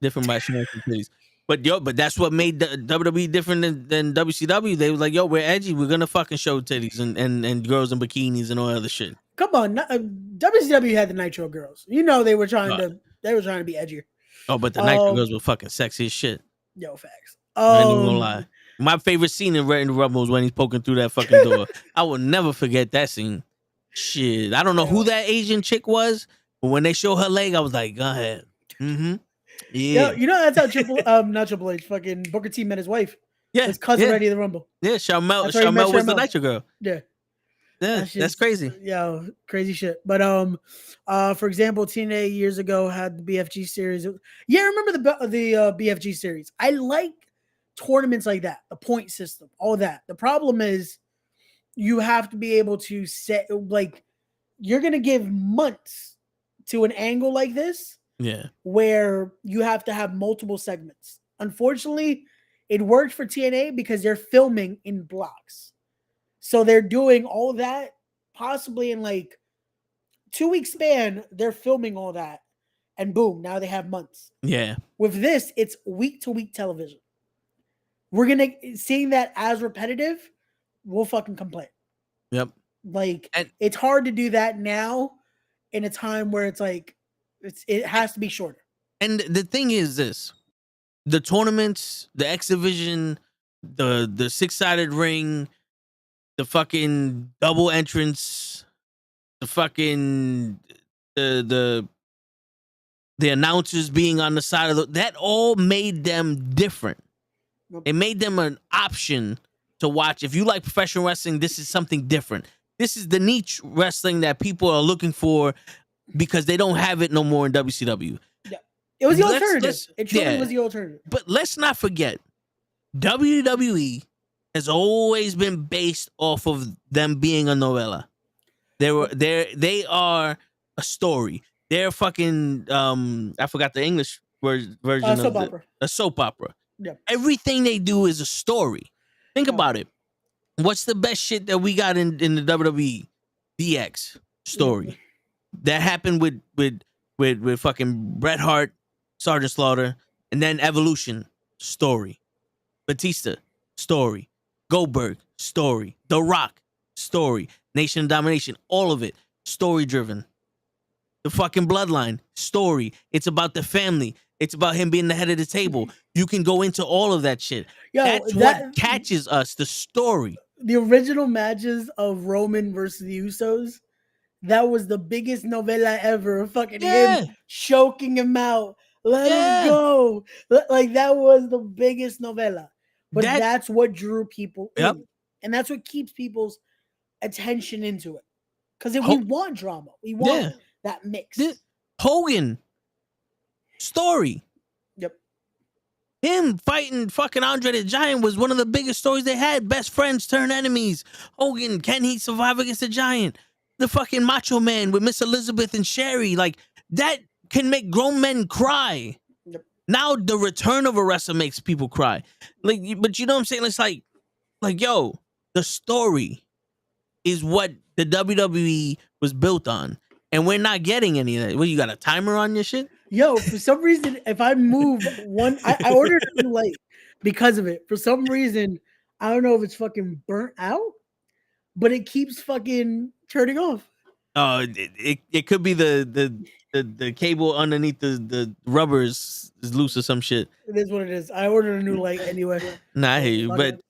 Different by please. But that's what made the WWE different than WCW. They was like, yo, we're edgy. We're gonna fucking show titties and girls in bikinis and all other shit. Come on, WCW had the Nitro girls. You know they were trying to be edgier. Oh, but the Nitro girls were fucking sexy as shit. Yo, facts. I ain't even gonna lie. My favorite scene in Red and Rumble was when he's poking through that fucking door. I will never forget that scene. Shit, I don't know who that Asian chick was, but when they show her leg, I was like, go ahead. Mm-hmm. Yeah. You know that's how not Triple H, fucking Booker T met his wife. Yeah, His cousin yeah. Ready to Rumble. Yeah, Sharmell That's where he met was the Sharmell. Nitro Girl. Yeah. Yeah, that's crazy. Yeah, crazy shit. But for example, TNA years ago had the BFG series. Yeah, I remember the BFG series. I like tournaments like that, the point system, all that. The problem is you have to be able to set, like, you're gonna give months to an angle like this. Yeah, where you have to have multiple segments. Unfortunately, it worked for TNA because they're filming in blocks. So they're doing all that possibly in like 2 week span. They're filming all that, and boom, now they have months. yeah. With this, it's week to week television. We're gonna seeing that as repetitive. We'll fucking complain. Yep. Like, And it's hard to do that now in a time where it's like it has to be shorter. And the thing is this: the tournaments, the X Division, the 6-sided ring, the fucking double entrance, the fucking the announcers being on the side of that all made them different. It made them an option to watch. If you like professional wrestling, this is something different. This is the niche wrestling that people are looking for because they don't have it no more in WCW. Yeah. It was the alternative. It truly yeah. was the alternative. But let's not forget, WWE has always been based off of them being a novella. They are a story. They're fucking I forgot the English version of soap opera. A soap opera. Yeah. Everything they do is a story. Think about it. What's the best shit that we got in the WWE? DX story. That happened with fucking Bret Hart, Sergeant Slaughter, and then Evolution story. Batista story. Goldberg story. The Rock story. Nation of Domination, all of it story driven. The fucking Bloodline story. It's about the family. It's about him being the head of the table. You can go into all of that shit. That's what catches us, the story. The original matches of Roman versus the Usos, that was the biggest novella ever. Fucking him choking him out. Let him go. Like, that was the biggest novella. But that's what drew people in. And that's what keeps people's attention into it. Because we want drama. We want that mix. Hogan story. Yep. Him fighting fucking Andre the Giant was one of the biggest stories they had. Best friends turn enemies. Hogan, can he survive against the Giant? The fucking Macho Man with Miss Elizabeth and Sherry. Like, that can make grown men cry. Yep. Now the return of a wrestler makes people cry. Like, but you know what I'm saying? It's like yo, the story is what the WWE was built on. And we're not getting any of that. Well, you got a timer on your shit? Yo, for some reason, if I move one, I ordered a new light because of it. For some reason, I don't know if it's fucking burnt out, but it keeps fucking turning off. Oh, it could be the cable underneath the rubber is loose or some shit. It is what it is. I ordered a new light anyway. Nah, I hear you, but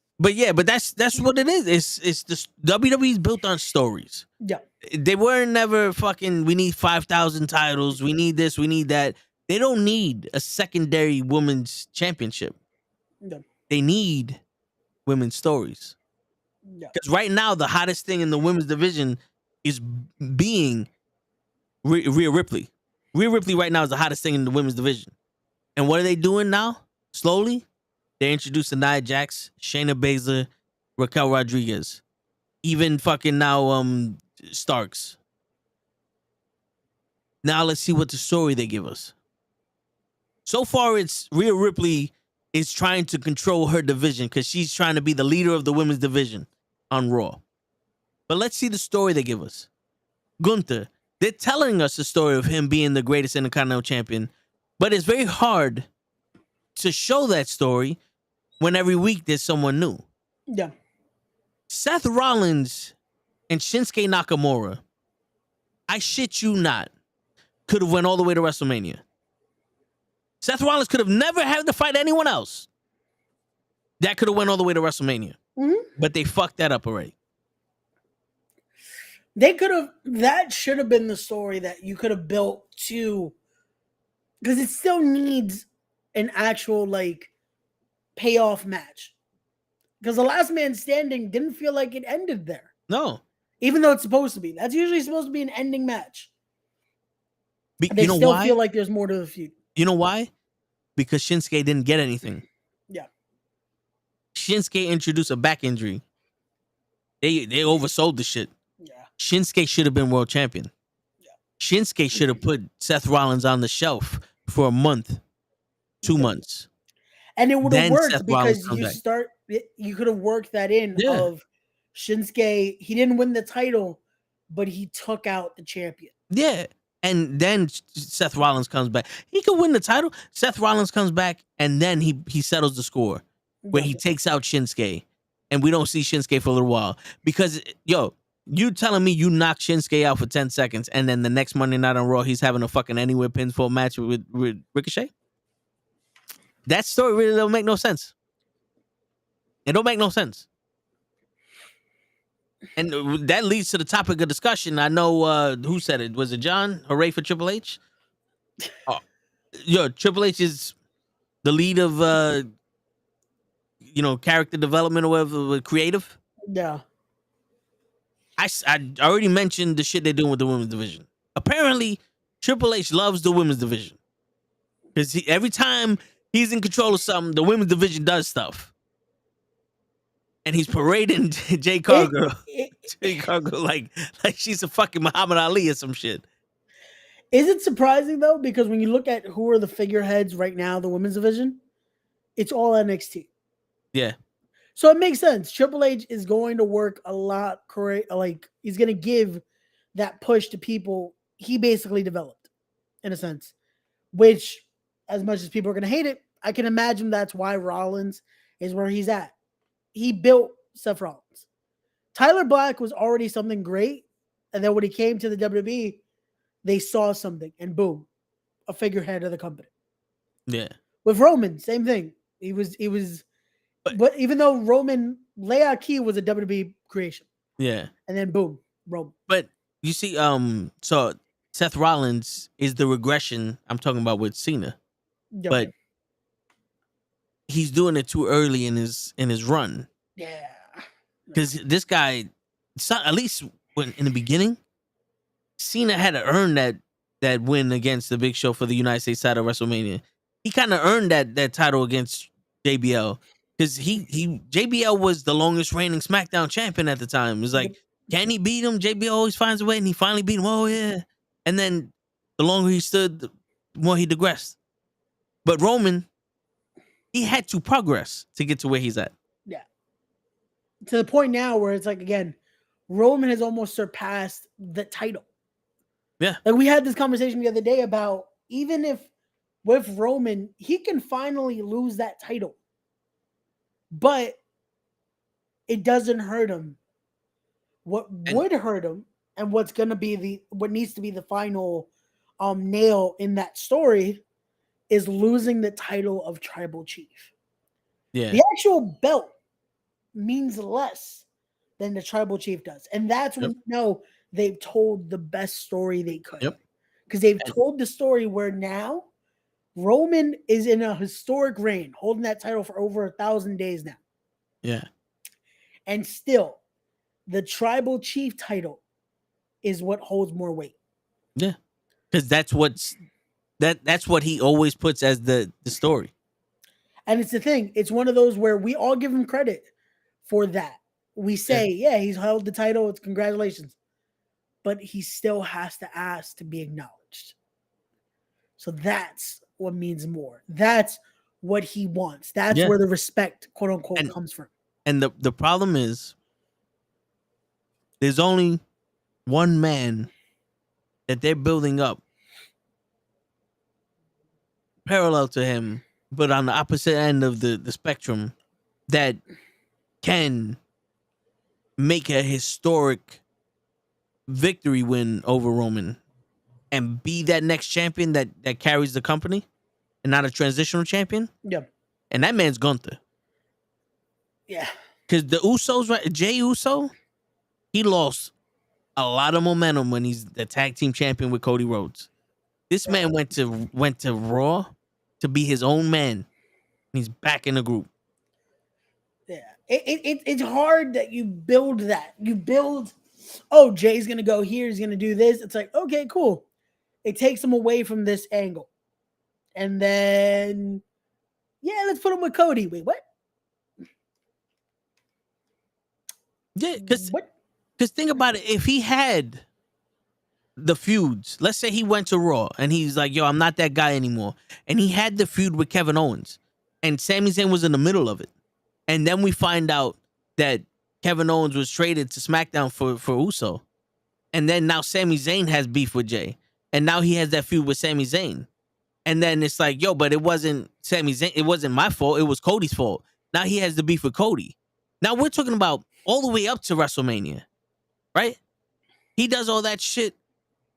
that's what it is. It's the WWE's built on stories. Yeah. They were never fucking, we need 5,000 titles. We need this. We need that. They don't need a secondary women's championship. No. They need women's stories. Because right now, the hottest thing in the women's division is being Rhea Ripley. Rhea Ripley right now is the hottest thing in the women's division. And what are they doing now? Slowly, they introduced Nia Jax, Shayna Baszler, Raquel Rodriguez. Even fucking now, Starks. Now let's see what the story they give us. So far, it's Rhea Ripley is trying to control her division because she's trying to be the leader of the women's division on Raw. But let's see the story they give us. Gunther, they're telling us the story of him being the greatest Intercontinental Champion, but it's very hard to show that story when every week there's someone new. Yeah. Seth Rollins and Shinsuke Nakamura, I shit you not, could have went all the way to WrestleMania. Seth Rollins could have never had to fight anyone else. That could have went all the way to WrestleMania. Mm-hmm. But they fucked that up already. They could have, that should have been the story that you could have built to, because it still needs an actual, like, payoff match. because the last man standing didn't feel like it ended there. No. Even though it's supposed to be. That's usually supposed to be an ending match. They You know still why? feel like there's more to the feud. You know why? Because Shinsuke didn't get anything. Yeah. Shinsuke introduced a back injury. They oversold the shit. Yeah. Shinsuke should have been world champion. Yeah. Shinsuke should have put Seth Rollins on the shelf for a month, 2 months. And it would have Then worked Seth Rollins because comes you could have worked that in Yeah. of Shinsuke. He didn't win the title, but he took out the champion. Yeah. And then Seth Rollins comes back. He could win the title. Seth Rollins comes back, and then he settles the score where he takes out Shinsuke, and we don't see Shinsuke for a little while. Because, yo, you telling me you knock Shinsuke out for 10 seconds, and then the next Monday Night on Raw, he's having a fucking anywhere pinfall match with Ricochet? That story really don't make no sense. It don't make no sense. And that leads to the topic of discussion. I know who said it. Was it John? Hooray for Triple H? Oh, yo, Triple H is the lead of character development or whatever, creative. Yeah. I already mentioned the shit they're doing with the women's division. Apparently, Triple H loves the women's division because every time he's in control of something, the women's division does stuff. And he's parading Jay Cargill like she's a fucking Muhammad Ali or some shit. Is it surprising though? Because when you look at who are the figureheads right now, the women's division, it's all NXT. Yeah. So it makes sense. Triple H is going to work a lot. Like he's going to give that push to people he basically developed, in a sense. Which, as much as people are going to hate it, I can imagine that's why Rollins is where he's at. He built Seth Rollins. Tyler Black was already something great. And then when he came to the WWE, they saw something and boom, a figurehead of the company. Yeah. With Roman, same thing. He was, but even though Roman Leakey was a WWE creation. Yeah. And then boom, Roman. But you see, so Seth Rollins is the regression I'm talking about with Cena. Yeah. But he's doing it too early in his run. Yeah. Because this guy, at least in the beginning, Cena had to earn that win against the Big Show for the United States title at WrestleMania. He kind of earned that title against JBL because JBL was the longest reigning SmackDown champion at the time. It was like, can he beat him? JBL always finds a way, and he finally beat him. Oh yeah. And then the longer he stood, the more he digressed. But Roman, he had to progress to get to where he's at. Yeah. To the point now where it's like, again, Roman has almost surpassed the title. Yeah. Like we had this conversation the other day about even if with Roman, he can finally lose that title. But it doesn't hurt him. What would hurt him and what's going to be what needs to be the final nail in that story is losing the title of tribal chief. Yeah. The actual belt means less than the tribal chief does. And that's when you know they've told the best story they could. Yep. Because they've told the story where now Roman is in a historic reign, holding that title for over 1,000 days now. Yeah. And still, the tribal chief title is what holds more weight. Yeah. Because that's what he always puts as the story. And it's the thing. It's one of those where we all give him credit for that. We say, yeah, he's held the title. It's congratulations. But he still has to ask to be acknowledged. So that's what means more. That's what he wants. That's where the respect, quote unquote, comes from. And the problem is there's only one man that they're building up parallel to him, but on the opposite end of the spectrum, that can make a historic victory win over Roman and be that next champion that carries the company and not a transitional champion. Yeah. And that man's Gunther. Yeah. Because the Usos, right? Jey Uso, he lost a lot of momentum when he's the tag team champion with Cody Rhodes. This man went to Raw to be his own man. He's back in the group. Yeah. It's hard that you build that. You build, oh, Jay's gonna go here, he's gonna do this. It's like, okay, cool. It takes him away from this angle. And then, yeah, let's put him with Cody. Wait, what? Yeah, because think about it. If he had the feuds, let's say he went to Raw and he's like, yo, I'm not that guy anymore. And he had the feud with Kevin Owens and Sami Zayn was in the middle of it. And then we find out that Kevin Owens was traded to SmackDown for Uso. And then now Sami Zayn has beef with Jay. And now he has that feud with Sami Zayn. And then it's like, yo, but it wasn't Sami Zayn. It wasn't my fault. It was Cody's fault. Now he has the beef with Cody. Now we're talking about all the way up to WrestleMania, right? He does all that shit.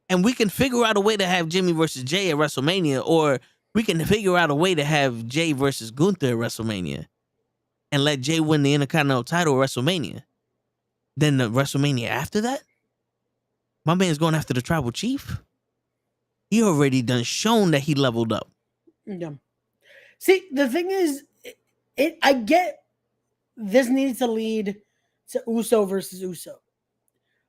And we can figure out a way to have Jimmy versus Jay at WrestleMania. Or we can figure out a way to have Jay versus Gunther at WrestleMania. And let Jay win the Intercontinental title at WrestleMania. Then the WrestleMania after that, my man's going after the Tribal Chief. He already done shown that he leveled up. Yeah. See, the thing is, I get this needs to lead to Uso versus Uso.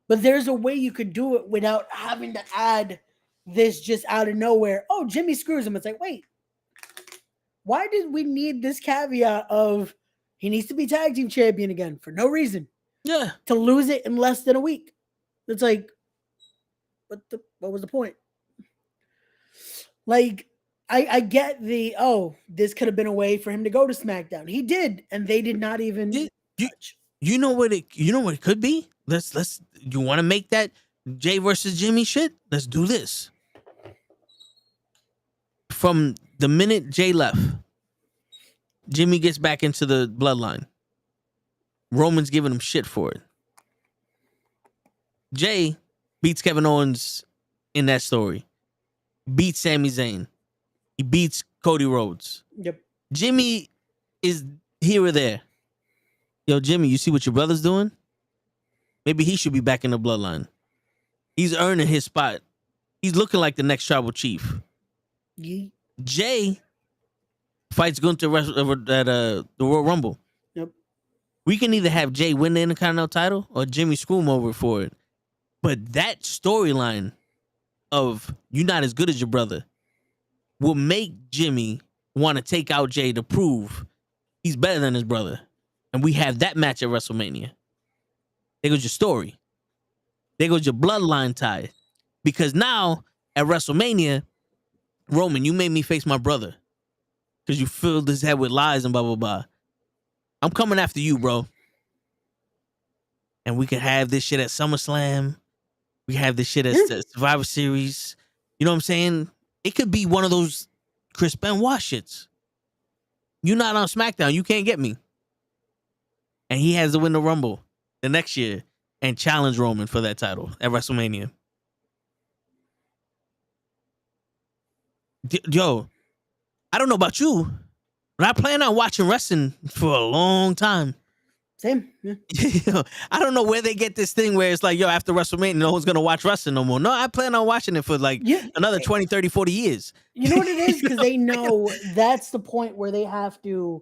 But there's a way you could do it without having to add this just out of nowhere. Oh, Jimmy screws him. It's like, wait, why did we need this caveat of he needs to be tag team champion again for no reason? Yeah. To lose it in less than a week. It's like, what was the point? Like, I get this could have been a way for him to go to SmackDown. He did, and they did not even touch. You know what it could be? You want to make that Jay versus Jimmy shit? Let's do this. From the minute Jay left, Jimmy gets back into the bloodline. Roman's giving him shit for it. Jay beats Kevin Owens in that story. Beats Sami Zayn. He beats Cody Rhodes. Yep. Jimmy is here or there. Yo, Jimmy, you see what your brother's doing? Maybe he should be back in the bloodline. He's earning his spot. He's looking like the next Tribal Chief. Yeah. Jay fights Gunther at the Royal Rumble. Yep. We can either have Jay win the Intercontinental title or Jimmy screw him over for it. But that storyline of you not as good as your brother will make Jimmy want to take out Jay to prove he's better than his brother. And we have that match at WrestleMania. There goes your story. There goes your bloodline tie. Because now at WrestleMania, Roman, you made me face my brother. Because you filled his head with lies and blah, blah, blah. I'm coming after you, bro. And we can have this shit at SummerSlam. We have this shit at Survivor Series. You know what I'm saying? It could be one of those Chris Benoit shits. You're not on SmackDown. You can't get me. And he has to win the Rumble the next year and challenge Roman for that title at WrestleMania. Yo, I don't know about you, but I plan on watching wrestling for a long time. Same. Yeah. I don't know where they get this thing where it's like, yo, after WrestleMania, no one's going to watch wrestling no more. No, I plan on watching it for another 20, 30, 40 years. You know what it is? Because they know that's the point where they have to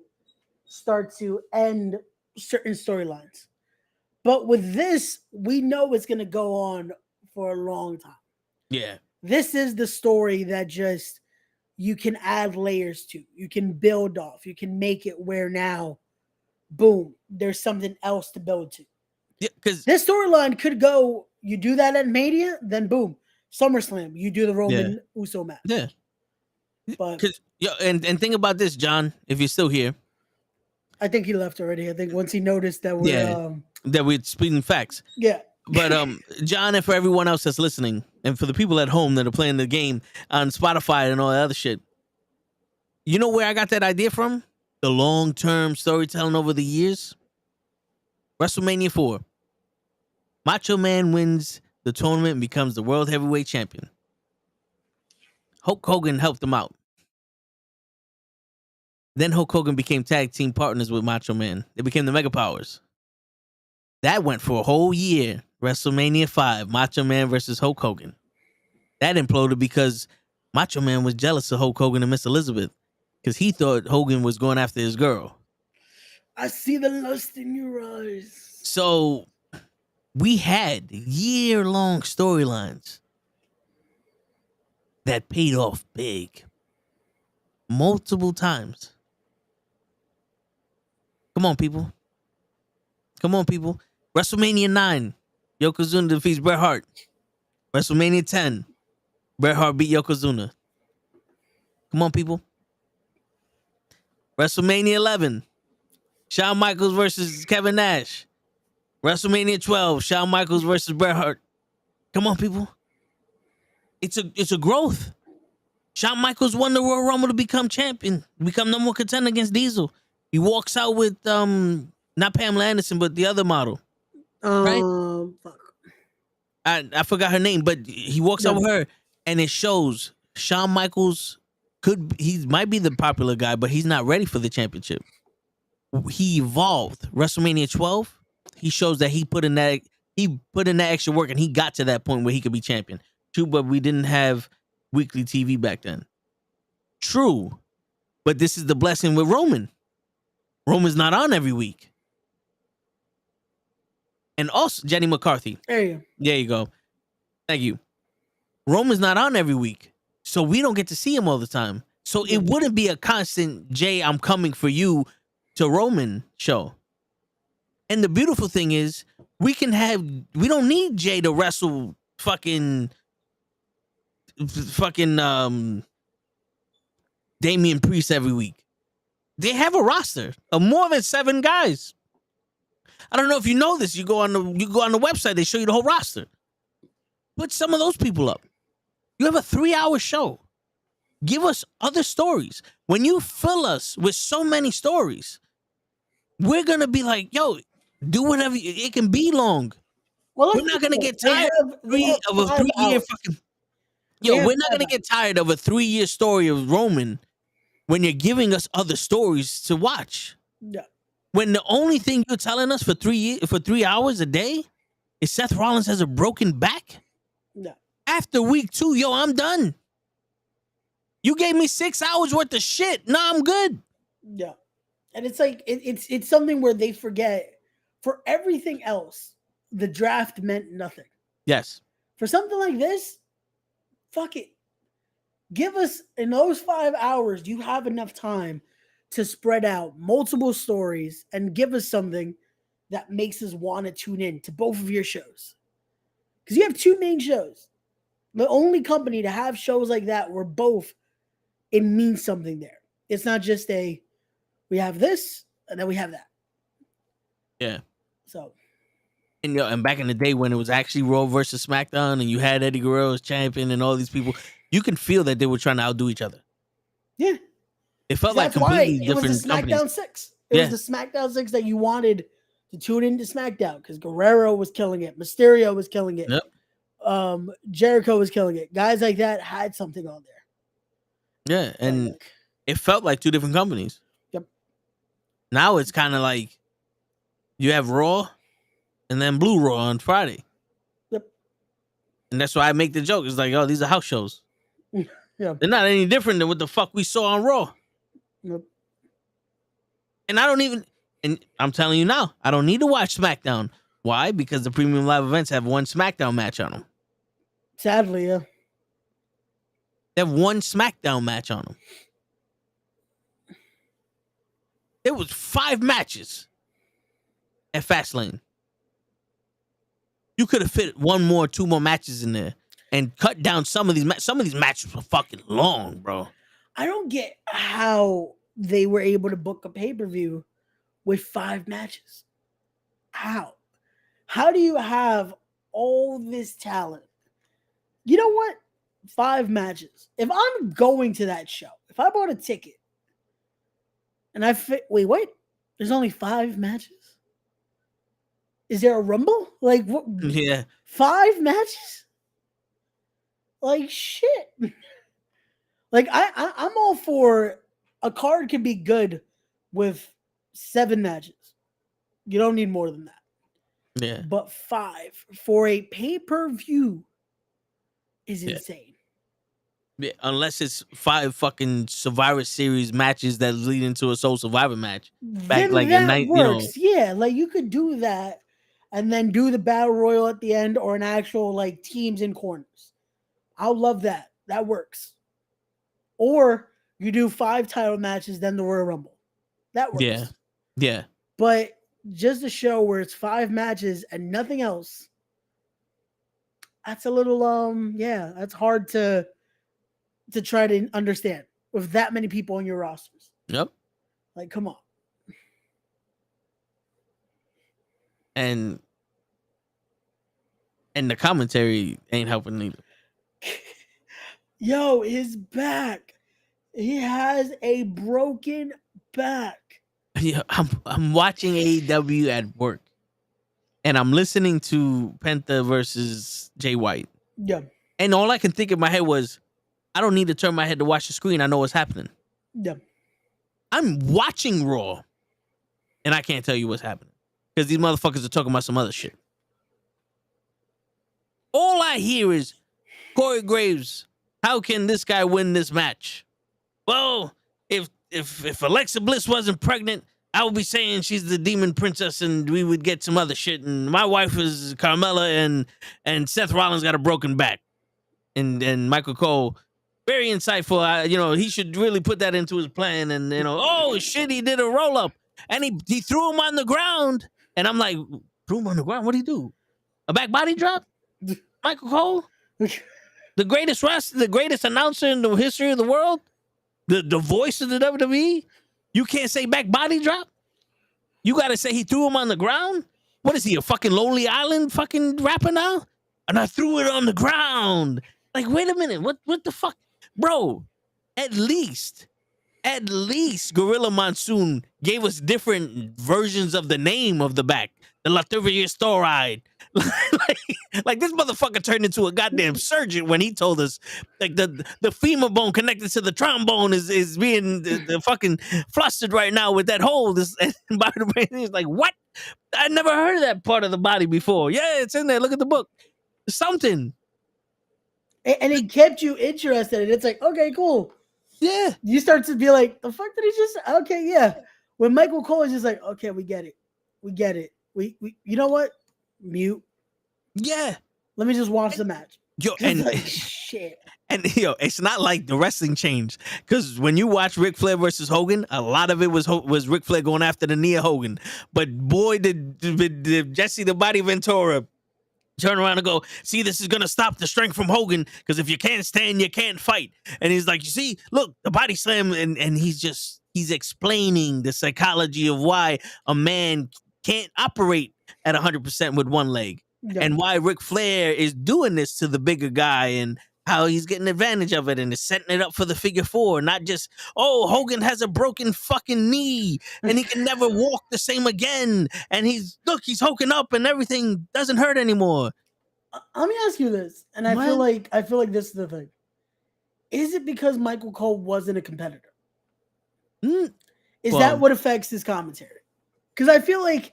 start to end certain storylines. But with this, we know it's going to go on for a long time. Yeah. This is the story that just you can add layers to. You can build off. You can make it where now, boom, there's something else to build to. Yeah, because this storyline could go, you do that at Mania, then boom, SummerSlam, you do the Roman Uso match. Yeah. But and think about this, John, if you're still here. I think he left already. I think once he noticed that we're speaking facts. Yeah. But John, and for everyone else that's listening, and for the people at home that are playing the game on Spotify and all that other shit, you know where I got that idea from? The long-term storytelling over the years. WrestleMania 4. Macho Man wins the tournament and becomes the World Heavyweight Champion. Hulk Hogan helped him out. Then Hulk Hogan became tag team partners with Macho Man. They became the Mega Powers. That went for a whole year. WrestleMania 5, Macho Man versus Hulk Hogan. That imploded because Macho Man was jealous of Hulk Hogan and Miss Elizabeth because he thought Hogan was going after his girl. I see the lust in your eyes. So we had year-long storylines that paid off big multiple times. Come on, people. Come on, people. WrestleMania 9, Yokozuna defeats Bret Hart. WrestleMania 10, Bret Hart beat Yokozuna. Come on, people. WrestleMania 11, Shawn Michaels versus Kevin Nash. WrestleMania 12, Shawn Michaels versus Bret Hart. Come on, people. It's a growth. Shawn Michaels won the Royal Rumble to become champion, become number one contender against Diesel. He walks out with not Pamela Anderson, but the other model. Right? Fuck. I forgot her name, but he walks out with her, and it shows Shawn Michaels he might be the popular guy, but he's not ready for the championship. He evolved. WrestleMania 12, he shows that he put in that extra work, and he got to that point where he could be champion. True, but we didn't have weekly TV back then. True, but this is the blessing with Roman. Roman's not on every week. And also, Jenny McCarthy. There you go. Thank you. Roman's not on every week, so we don't get to see him all the time. So it wouldn't be a constant, Jay, I'm coming for you to Roman show. And the beautiful thing is, we don't need Jay to wrestle fucking Damian Priest every week. They have a roster of more than 7 guys. I don't know if you know this. You go on the website, they show you the whole roster. Put some of those people up. You have a 3-hour show. Give us other stories. When you fill us with so many stories, we're gonna be like, yo, do whatever. It can be long. Well, we're not gonna get tired of a 3-year fucking. Yo, we're not gonna get tired of a 3-year story of Roman when you're giving us other stories to watch. Yeah. When the only thing you're telling us for 3 hours a day is Seth Rollins has a broken back. Yeah. After week 2, yo, I'm done. You gave me 6 hours worth of shit. Nah, I'm good. Yeah. And it's like it's something where they forget for everything else, the draft meant nothing. Yes. For something like this, fuck it. Give us, in those 5 hours, you have enough time to spread out multiple stories and give us something that makes us want to tune in to both of your shows. Because you have 2 main shows. The only company to have shows like that where both, it means something there. It's not just we have this and then we have that. Yeah. So. And back in the day when it was actually Raw versus SmackDown and you had Eddie Guerrero as champion and all these people, you can feel that they were trying to outdo each other. Yeah. It felt like completely different companies. It was the SmackDown companies. 6. It was the SmackDown 6 that you wanted to tune into SmackDown because Guerrero was killing it. Mysterio was killing it. Yep. Jericho was killing it. Guys like that had something on there. Yeah, and it felt like 2 different companies. Yep. Now it's kind of like you have Raw and then Blue Raw on Friday. Yep. And that's why I make the joke. It's like, oh, these are house shows. Yeah. They're not any different than what the fuck we saw on Raw. Yep. And I'm telling you now, I don't need to watch SmackDown. Why? Because the premium live events have 1 SmackDown match on them. Sadly, yeah. They have 1 SmackDown match on them. There was 5 matches at Fastlane. You could have fit 1 more, 2 more matches in there and cut down some of these matches. Some of these matches were fucking long, bro. I don't get how they were able to book a pay-per-view with 5 matches. How? How do you have all this talent? You know what? 5 matches. If I'm going to that show, if I bought a ticket and wait, what? There's only 5 matches? Is there a Rumble? Like what? Yeah. 5 matches? Like shit. Like I'm all for a card can be good with 7 matches. You don't need more than that. Yeah. But 5 for a pay-per-view is insane. Unless it's 5 fucking Survivor Series matches that lead into a Soul Survivor match. Back Then like that in night, works. Yeah, like you could do that and then do the battle royal at the end or an actual like teams in corners. I'll love that. That works. Or you do 5 title matches, then the Royal Rumble. That works. Yeah. Yeah. But just a show where it's 5 matches and nothing else. That's a little that's hard to try to understand with that many people on your rosters. Yep. Like, come on. And the commentary ain't helping either. Yo, his back. He has a broken back. Yeah, I'm watching AEW at work, and I'm listening to Penta versus Jay White. Yeah. And all I can think in my head was, I don't need to turn my head to watch the screen. I know what's happening. Yeah. I'm watching Raw, and I can't tell you what's happening because these motherfuckers are talking about some other shit. All I hear is, Corey Graves, how can this guy win this match? Well, if Alexa Bliss wasn't pregnant, I would be saying she's the demon princess and we would get some other shit. And my wife is Carmella and Seth Rollins got a broken back. And Michael Cole, very insightful. He should really put that into his plan. And, oh shit, he did a roll up and he threw him on the ground. And I'm like, threw him on the ground? What'd he do? A back body drop? Michael Cole? The greatest wrestler, the greatest announcer in the history of the world? The voice of the WWE? You can't say back body drop? You got to say he threw him on the ground? What is he, a fucking Lonely Island fucking rapper now? And I threw it on the ground. Like, wait a minute. What the fuck? Bro, at least Gorilla Monsoon gave us different versions of the name of the back. The Latavius Storide. like this motherfucker turned into a goddamn surgeon when he told us like the femur bone connected to the trombone is being the fucking flustered right now with that hole. He's like, what? I never heard of that part of the body before. Yeah, it's in there. Look at the book. Something. And it kept you interested. And it's like, okay, cool. Yeah. You start to be like, the fuck did he just? Okay, yeah. When Michael Cole is just like, okay, we get it. We get it. We you know what? Mute. Yeah. Let me just watch the match. Yo, and like, shit. And it's not like the wrestling changed because when you watch Ric Flair versus Hogan, a lot of it was Ric Flair going after the knee of Hogan. But boy, did Jesse the Body Ventura turn around and go, see, this is going to stop the strength from Hogan because if you can't stand, you can't fight. And he's like, you see, look, the body slam. And he's explaining the psychology of why a man can't operate at 100% with one leg. Yeah. And why Ric Flair is doing this to the bigger guy and how he's getting advantage of it and is setting it up for the figure 4, not just, oh, Hogan has a broken fucking knee and he can never walk the same again. And he's hulking up and everything doesn't hurt anymore. Let me ask you this. And I feel like this is the thing. Is it because Michael Cole wasn't a competitor? Is that what affects his commentary? Because I feel like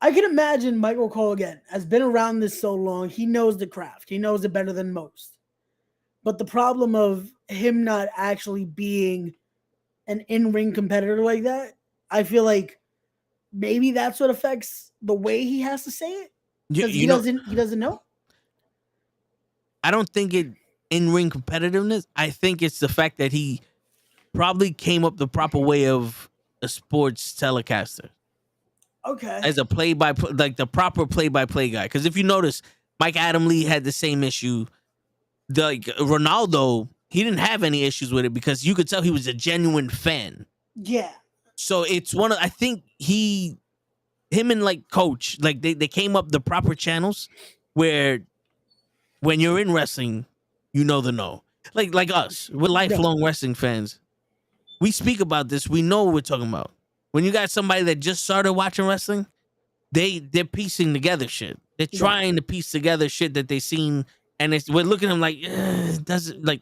I can imagine Michael Cole, again, has been around this so long. He knows the craft. He knows it better than most. But the problem of him not actually being an in-ring competitor like that, I feel like maybe that's what affects the way he has to say it. Because he doesn't know. I don't think it in-ring competitiveness. I think it's the fact that he probably came up the proper way of a sports telecaster. Okay. As a play-by-play, like the proper play-by-play guy. Because if you notice, Mike Adam Lee had the same issue. Ronaldo, he didn't have any issues with it because you could tell he was a genuine fan. Yeah. So it's I think him and like Coach, like they came up the proper channels where when you're in wrestling, you know the no. Like us, we're lifelong wrestling fans. We speak about this. We know what we're talking about. When you got somebody that just started watching wrestling, they're piecing together shit. They're trying to piece together shit that they seen, and we're looking at them like, doesn't like.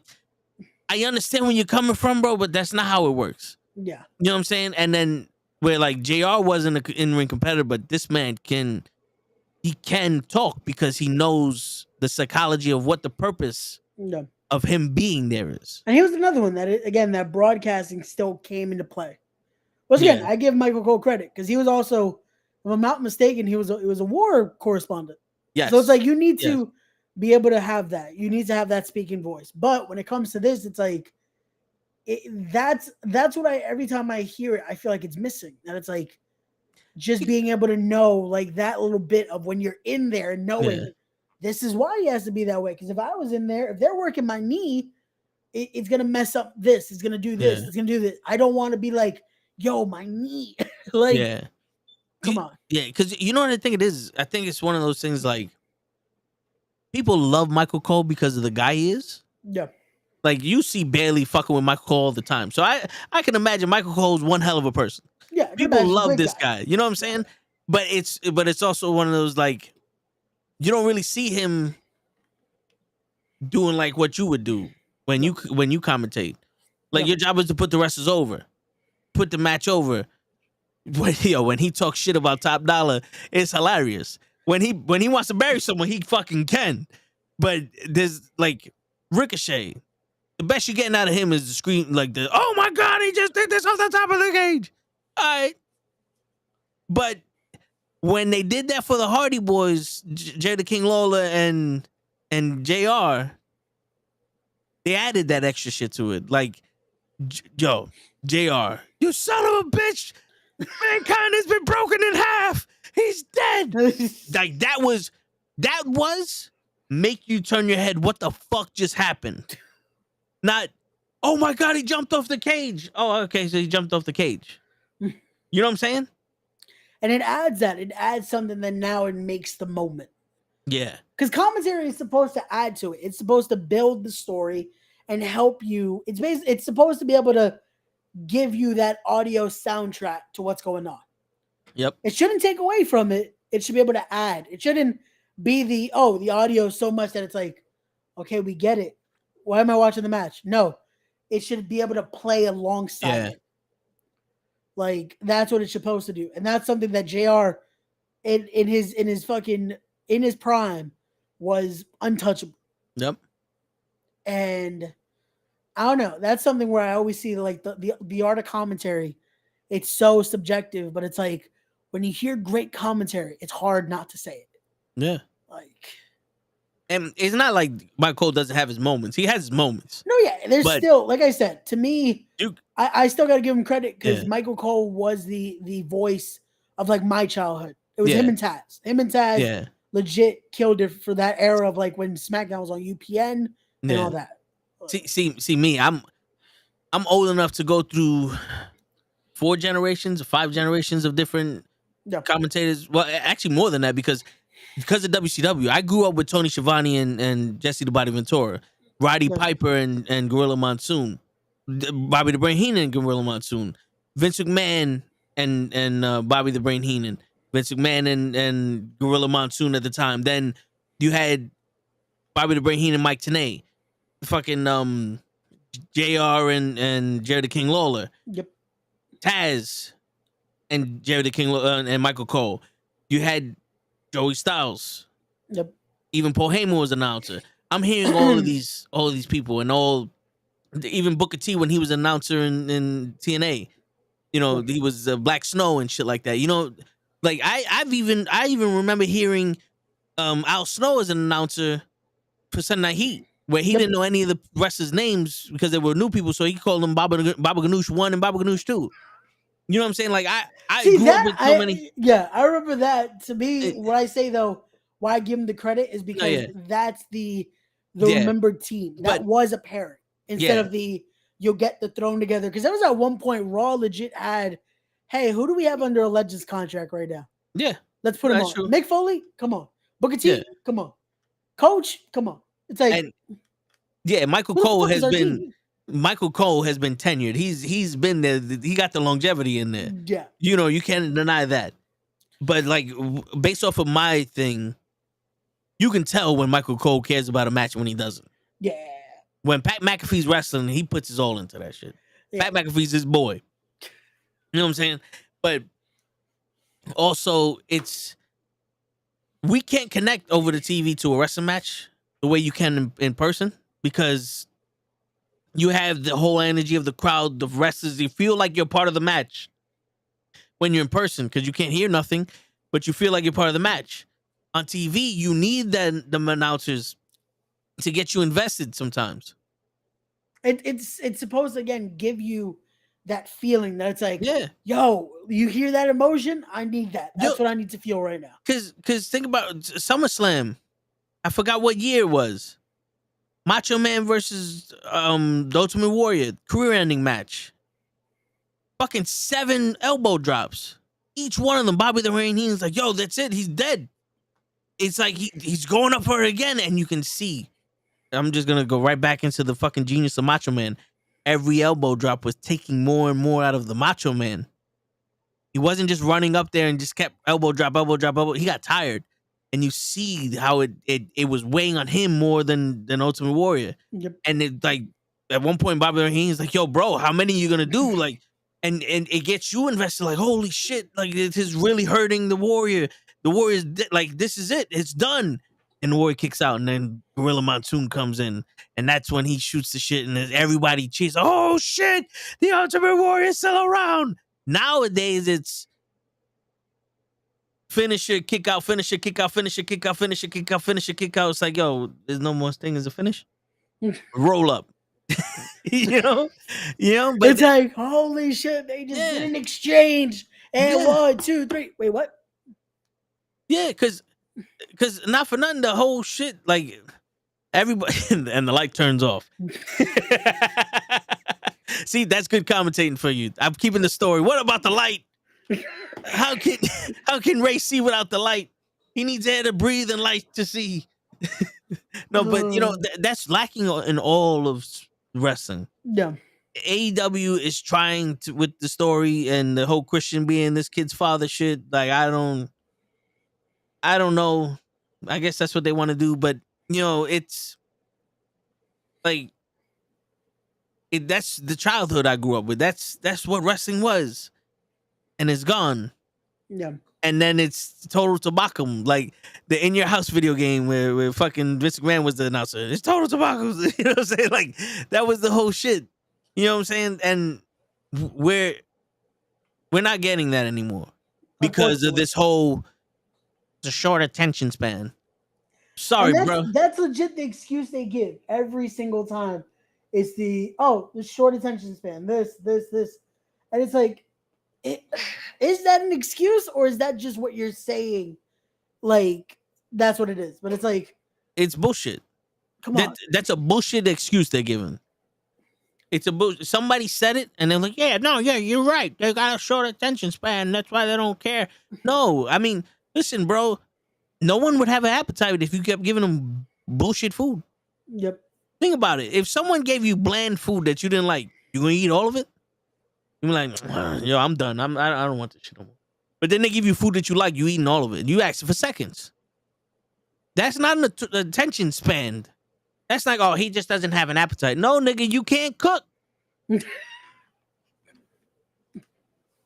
I understand where you're coming from, bro, but that's not how it works. Yeah, you know what I'm saying. And then where like JR wasn't an in-ring competitor, but this man can talk because he knows the psychology of what the purpose of him being there is. And he was another one that, again, that broadcasting still came into play. Once again, I give Michael Cole credit because he was also, if I'm not mistaken, he was a war correspondent. Yes. So it's like you need to be able to have that. You need to have that speaking voice. But when it comes to this, it's like that's what every time I hear it, I feel like it's missing. And it's like just being able to know like that little bit of when you're in there and knowing this is why he has to be that way. Because if I was in there, if they're working my knee, it's gonna mess up this. It's gonna do this. It's gonna do this. I don't want to be like, yo, my knee. Like, come on. Yeah, because you know what I think it is? I think it's one of those things like people love Michael Cole because of the guy he is. Yeah. Like you see Bailey fucking with Michael Cole all the time. So I can imagine Michael Cole's one hell of a person. Yeah. People love this guy. You know what I'm saying? But it's also one of those like you don't really see him doing like what you would do when you commentate. Like your job is to put the wrestlers over. Put the match over. When he talks shit about Top Dollar, it's hilarious. When he wants to bury someone, he fucking can. But there's like Ricochet. The best you're getting out of him is the scream, like the oh my god, he just did this off the top of the cage. All right. But when they did that for the Hardy Boys, Jerry the King Lawler and JR, they added that extra shit to it. Like, yo, JR, you son of a bitch. Mankind has been broken in half. He's dead. Like that was make you turn your head. What the fuck just happened? Not, oh my god, he jumped off the cage. Oh, okay, so he jumped off the cage. You know what I'm saying? And it adds that. It adds something that now it makes the moment. Yeah. Because commentary is supposed to add to it. It's supposed to build the story and help you. It's supposed to be able to give you that audio soundtrack to what's going on. Yep. It shouldn't take away from it. It should be able to add. It shouldn't be the audio so much that it's like, okay, we get it. Why am I watching the match? No. It should be able to play alongside it. Like that's what it's supposed to do. And that's something that JR in his prime was untouchable. Yep. And I don't know. That's something where I always see like the art of commentary. It's so subjective, but it's like when you hear great commentary, it's hard not to say it. Yeah. Like, and it's not like Michael Cole doesn't have his moments. He has his moments. No, yeah. There's still, like I said, to me, I still got to give him credit because Michael Cole was the voice of like my childhood. It was him and Taz. Him and Taz legit killed it for that era of like when SmackDown was on UPN and all that. See me. I'm old enough to go through 5 generations of different commentators. Well, actually more than that because of WCW. I grew up with Tony Schiavone and Jesse the Body Ventura, Roddy Piper and Gorilla Monsoon, Bobby the Brain Heenan and Gorilla Monsoon, Vince McMahon and Bobby the Brain Heenan, Vince McMahon and Gorilla Monsoon at the time. Then you had Bobby the Brain Heenan, Mike Tenay, fucking JR and Jerry the King Lawler. Yep. Taz and Jerry the King and Michael Cole. You had Joey Styles. Yep. Even Paul Heyman was announcer. I'm hearing all of these people and even Booker T when he was announcer in TNA. You know, he was Black Snow and shit like that. You know, like I even remember hearing Al Snow as an announcer for Sunday Night Heat, where he didn't know any of the wrestlers' names because they were new people, so he called them Baba Ganoush 1 and Baba Ganoush 2. You know what I'm saying? Like I grew up with so many. Yeah, I remember that. To me, what I say though, why I give him the credit is because that's the remembered team that was apparent instead of you'll get the thrown together. Because there was at one point Raw legit had, hey, who do we have under a Legends contract right now? Yeah, let's put him on. True. Mick Foley, come on. Booker T, come on. Coach, come on. It's like, Michael Cole has been. Michael Cole has been tenured. He's been there. He got the longevity in there. Yeah. You know, you can't deny that. But like based off of my thing, you can tell when Michael Cole cares about a match and when he doesn't. Yeah. When Pat McAfee's wrestling, he puts his all into that shit. Yeah. Pat McAfee's his boy. You know what I'm saying? But also we can't connect over the TV to a wrestling match the way you can in person. because you have the whole energy of the crowd, the wrestlers. You feel like you're part of the match when you're in person because you can't hear nothing, but you feel like you're part of the match. On TV, you need the announcers to get you invested sometimes. It's supposed to, again, give you that feeling that it's like, Yeah, yo, you hear that emotion? I need that. That's Yo, what I need to feel right now. Because think about SummerSlam. I forgot what year it was. Macho Man versus the Ultimate Warrior, career-ending match. Fucking 7 elbow drops. Each one of them, Bobby the Brain Heenan's like, yo, that's it. He's dead. It's like he's going up for it again, and you can see. I'm just gonna go right back into the fucking genius of Macho Man. Every elbow drop was taking more and more out of the Macho Man. He wasn't just running up there and just kept elbow drop, elbow drop, elbow. He got tired, and you see how it was weighing on him more than Ultimate Warrior. Yep. And it, like, at one point, Bobby Heenan's like, "Yo, bro, how many are you gonna do?" Like, and it gets you invested. Like, holy shit! Like, it is really hurting the Warrior. The Warrior's like, this is it. It's done. And the Warrior kicks out, and then Gorilla Monsoon comes in, and that's when he shoots the shit, and everybody cheers. Oh shit! The Ultimate Warrior is still around. Nowadays, it's finisher, kick out, finisher, kick out, finisher, kick out, finisher, kick out, finisher, kick out. It's like, yo, there's no more thing as a finish. Roll up. you know, but it's like, holy shit, they just did an exchange. And 1, 2, 3. Wait, what? Yeah, because not for nothing, the whole shit, like, everybody, and the light turns off. See, that's good commentating for you. I'm keeping the story. What about the light? How can Ray see without the light? He needs air to breathe and light to see. No, but you know that's lacking in all of wrestling. Yeah. AEW is trying to, with the story and the whole Christian being this kid's father shit. Like, I don't know. I guess that's what they want to do, but you know, it's like that's the childhood I grew up with. That's what wrestling was, and it's gone. Yeah. And then it's total tobacco, like the In Your House video game where fucking Vince McMahon was the announcer. It's total tobacco. You know what I'm saying? Like, that was the whole shit. You know what I'm saying? And we're not getting that anymore because of this whole the short attention span. Sorry, bro. That's legit the excuse they give every single time. It's the short attention span. This, and it's like, is that an excuse or is that just what you're saying? Like, that's what it is. But it's like, it's bullshit. Come on. That's a bullshit excuse they're giving. It's a bullshit. Somebody said it and they're like, yeah, you're right. They got a short attention span. That's why they don't care. No, I mean, listen, bro. No one would have an appetite if you kept giving them bullshit food. Yep. Think about it. If someone gave you bland food that you didn't like, you gonna eat all of it? You're like, yo, I'm done. I don't want this shit no more. But then they give you food that you like, you eating all of it. You ask for seconds. That's not an attention span. That's like, oh, he just doesn't have an appetite. No, nigga, you can't cook.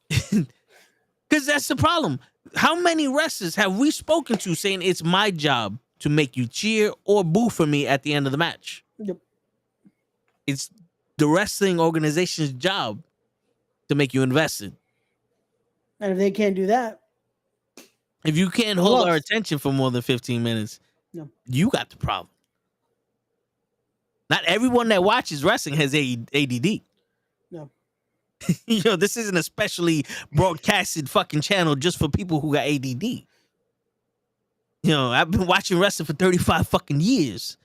Because that's the problem. How many wrestlers have we spoken to saying it's my job to make you cheer or boo for me at the end of the match? Yep. It's the wrestling organization's job to make you invested. And if they can't do that, if you can't hold our attention for more than 15 minutes, you got the problem. Not everyone that watches wrestling has ADD. No. You know, this isn't a specially broadcasted fucking channel just for people who got ADD. You know, I've been watching wrestling for 35 fucking years.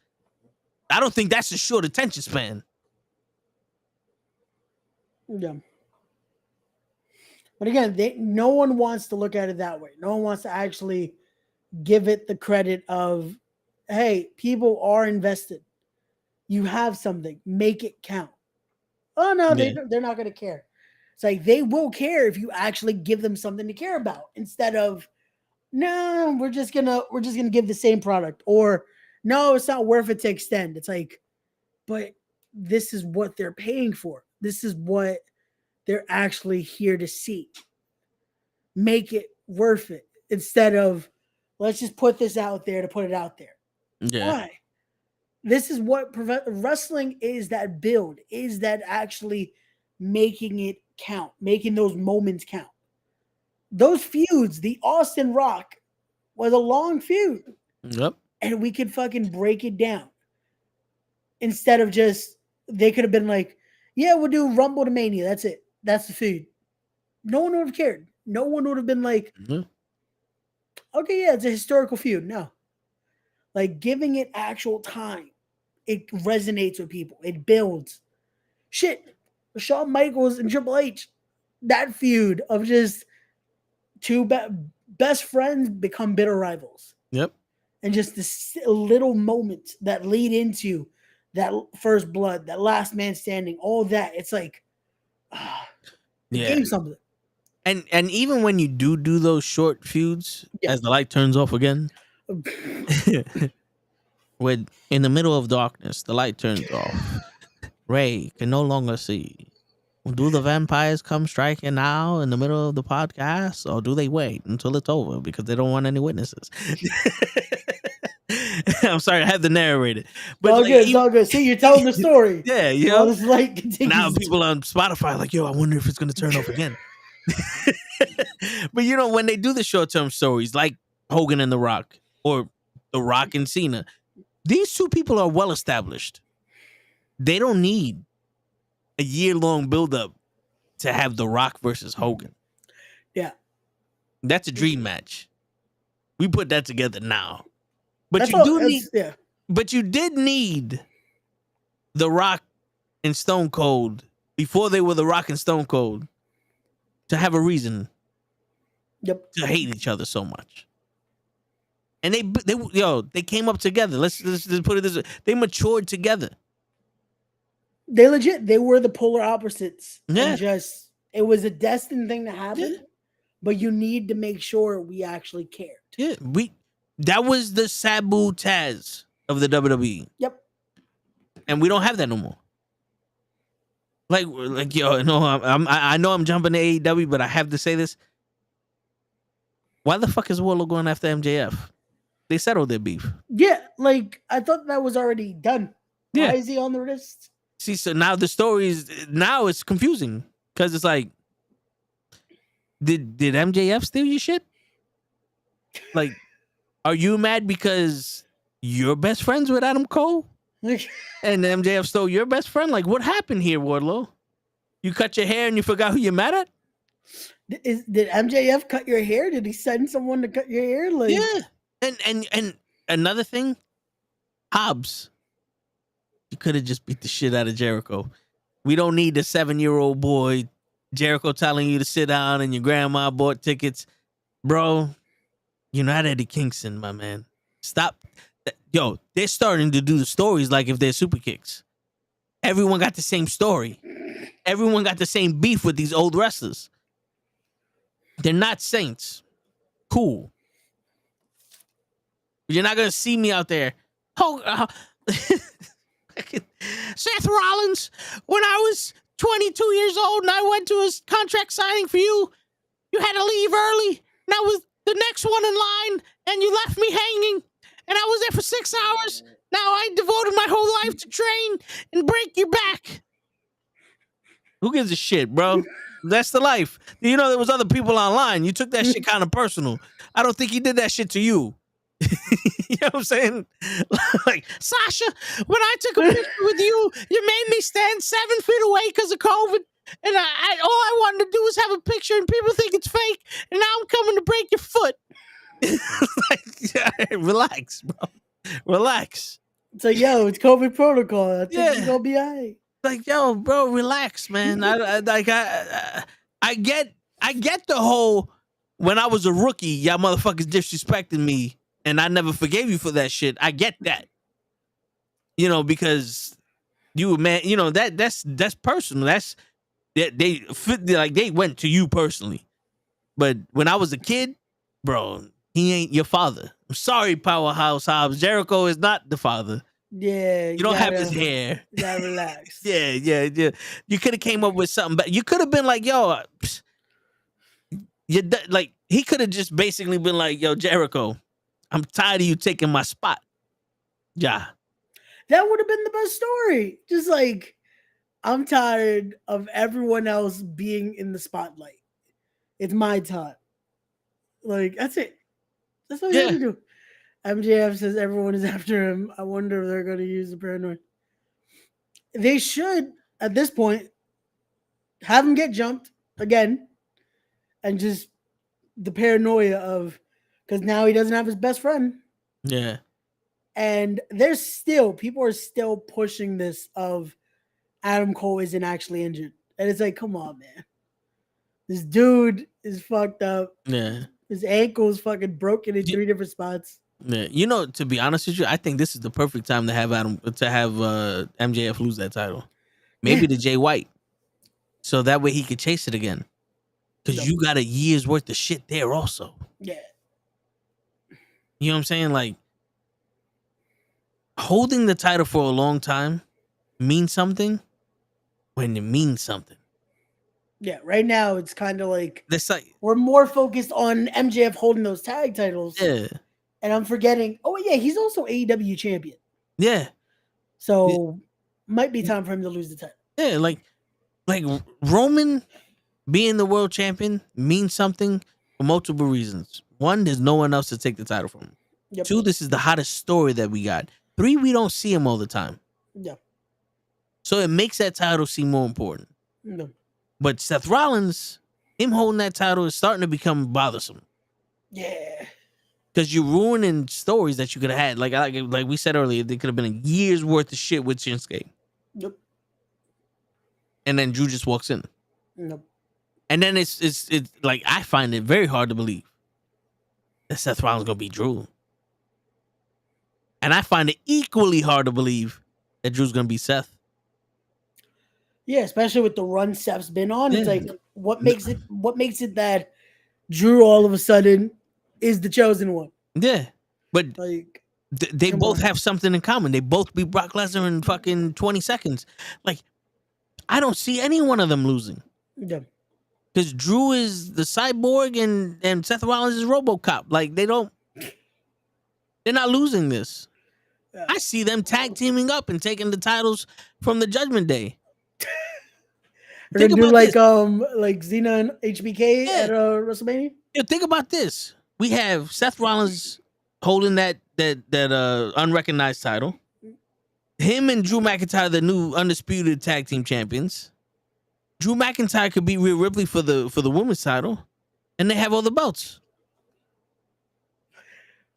I don't think that's a short attention span. Yeah. But again, no one wants to look at it that way. No one wants to actually give it the credit of, hey, people are invested. You have something. Make it count. Oh, no, they're not going to care. It's like they will care if you actually give them something to care about instead of, no, we're just gonna give the same product, or no, it's not worth it to extend. It's like, but this is what they're paying for. This is what they're actually here to see. Make it worth it instead of let's just put this out there to put it out there. Yeah. Why? This is what wrestling is, that build, is that actually making it count, making those moments count. Those feuds, the Austin Rock was a long feud. Yep. And we could fucking break it down. Instead of just, they could have been like, yeah, we'll do Rumble to Mania. That's it. That's the feud. No one would have cared. No one would have been like, okay, yeah, it's a historical feud. No. Like, giving it actual time, it resonates with people. It builds. Shit. Shawn Michaels and Triple H, that feud of just two best friends become bitter rivals. Yep. And just the little moments that lead into that first blood, that last man standing, all that. It's like, gave something. And even when you do those short feuds, as the light turns off again, when in the middle of darkness, the light turns off. Ray can no longer see. Do the vampires come striking now in the middle of the podcast, or do they wait until it's over because they don't want any witnesses? I'm sorry, I had to narrate it. But all good, it's all good. See, you're telling the story. Yeah, you know. This light continues. Now people on Spotify are like, yo, I wonder if it's going to turn off again. But you know, when they do the short-term stories like Hogan and The Rock, or The Rock and Cena, these two people are well established. They don't need a year-long build-up to have The Rock versus Hogan. Yeah. That's a dream match. We put that together now. But but you did need The Rock and Stone Cold before they were The Rock and Stone Cold to have a reason to hate each other so much. And they came up together. Let's put it this way. They matured together. They were the polar opposites. Yeah. And it was a destined thing to happen, but you need to make sure we actually cared. Yeah, that was the Sabu Taz of the WWE. Yep. And we don't have that no more. Like yo, no, I know I'm jumping to AEW, but I have to say this. Why the fuck is Wardlow going after MJF? They settled their beef. Yeah, like I thought that was already done. Yeah. Why is he on the wrist? See, so now the story it's confusing because it's like, did MJF steal your shit? Like, are you mad because you're best friends with Adam Cole and MJF stole your best friend? Like, what happened here, Wardlow? You cut your hair and you forgot who you're mad at? Did MJF cut your hair? Did he send someone to cut your hair? Like, yeah. And another thing, Hobbs. You could have just beat the shit out of Jericho. We don't need the 7-year-old boy Jericho telling you to sit down and your grandma bought tickets. Bro, you're not Eddie Kingston, my man. Stop. Yo, they're starting to do the stories like if they're super kicks. Everyone got the same story. Everyone got the same beef with these old wrestlers. They're not saints. Cool. You're not going to see me out there. Seth Rollins, when I was 22 years old and I went to his contract signing for you, you had to leave early. And I was the next one in line and you left me hanging. And I was there for 6 hours. Now I devoted my whole life to train and break your back. Who gives a shit, bro? That's the life. You know, there was other people online. You took that shit kind of personal. I don't think he did that shit to you. You know what I'm saying? Like, Sasha, when I took a picture with you, you made me stand 7 feet away because of COVID. And all I wanted to do was have a picture and people think it's fake. And now I'm coming to break your foot. Like, relax, bro. Relax. It's like, yo, it's COVID protocol. I think it's gonna be all right. Like, yo, bro, relax, man. I get the whole, when I was a rookie, y'all motherfuckers disrespecting me and I never forgave you for that shit. I get that. You know, because you, man, you know, that's personal. They went to you personally. But when I was a kid, bro, he ain't your father. I'm sorry, Powerhouse Hobbs. Jericho is not the father. Yeah, you don't have his hair. You gotta relax. Yeah. You could have came up with something better. You could have been like, yo, like he could have just basically been like, yo, Jericho, I'm tired of you taking my spot. Yeah. That would have been the best story. Just like, I'm tired of everyone else being in the spotlight. It's my time. Like, that's it. That's all you have to do. MJF says everyone is after him. I wonder if they're going to use the paranoid. They should, at this point, have him get jumped again. And just the paranoia of, because now he doesn't have his best friend. Yeah. And people are still pushing this of Adam Cole isn't actually injured. And it's like, come on, man. This dude is fucked up. Yeah. His ankle is fucking broken in 3 different spots. Yeah. You know, to be honest with you, I think this is the perfect time to have MJF lose that title. Maybe to Jay White. So that way he could chase it again. Because you got a year's worth of shit there also. Yeah. You know what I'm saying? Like, holding the title for a long time means something when it means something. Yeah, right now it's kind of like, like we're more focused on MJF holding those tag titles. Yeah. And I'm forgetting, he's also AEW champion. Yeah. So might be time for him to lose the title. Yeah, like Roman being the world champion means something for multiple reasons. 1, there's no one else to take the title from him. Yep. 2, this is the hottest story that we got. 3, we don't see him all the time. Yeah. So it makes that title seem more important. No. But Seth Rollins, him holding that title is starting to become bothersome. Yeah. Because you're ruining stories that you could have had. Like we said earlier, there could have been a year's worth of shit with Shinsuke. Yep. And then Drew just walks in. Nope. And then it's like, I find it very hard to believe that Seth Rollins gonna beat Drew. And I find it equally hard to believe that Drew's gonna beat Seth. Yeah, especially with the run Seth's been on. It's like, what makes it that Drew all of a sudden is the chosen one? Yeah. But like, they both have something in common. They both beat Brock Lesnar in fucking 20 seconds. Like, I don't see any one of them losing. Yeah. Because Drew is the cyborg and Seth Rollins is RoboCop. Like, they're not losing this. Yeah. I see them tag teaming up and taking the titles from the Judgment Day. They're gonna do like Xena and HBK at WrestleMania. Yeah, think about this. We have Seth Rollins holding that unrecognized title. Him and Drew McIntyre, the new undisputed tag team champions. Drew McIntyre could beat Rhea Ripley for the women's title, and they have all the belts.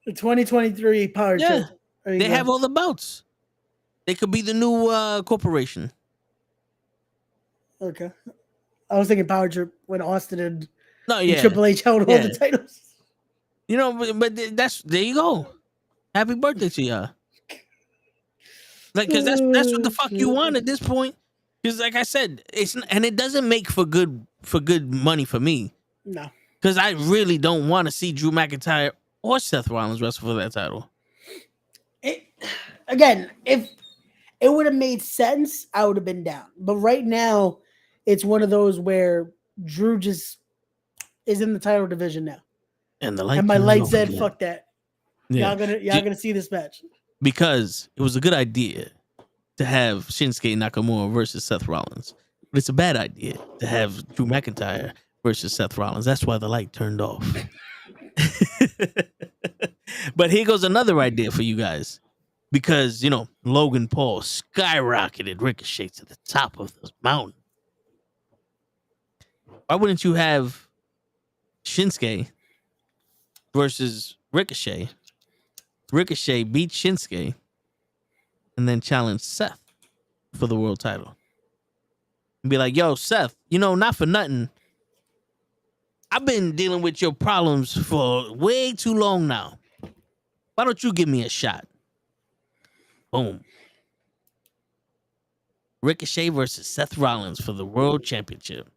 The 2023 Power Trip. They have all the belts. They could be the new corporation. Okay. I was thinking Power Trip when Austin and and Triple H held all the titles. You know, but there you go. Happy birthday to y'all. Like, because that's what the fuck you want at this point. Because, like I said, it doesn't make for good money for me. No. Because I really don't want to see Drew McIntyre or Seth Rollins wrestle for that title. Again, if it would have made sense, I would have been down. But right now, it's one of those where Drew just is in the title division now. And my light said, "Fuck that." Yeah. Y'all gonna see this match. Because it was a good idea to have Shinsuke Nakamura versus Seth Rollins. But it's a bad idea to have Drew McIntyre versus Seth Rollins. That's why the light turned off. But here goes another idea for you guys. Because, you know, Logan Paul skyrocketed Ricochet to the top of the mountain. Why wouldn't you have Shinsuke versus Ricochet? Ricochet beat Shinsuke and then challenge Seth for the world title. And be like, yo, Seth, you know, not for nothing, I've been dealing with your problems for way too long now. Why don't you give me a shot? Boom. Ricochet versus Seth Rollins for the world championship.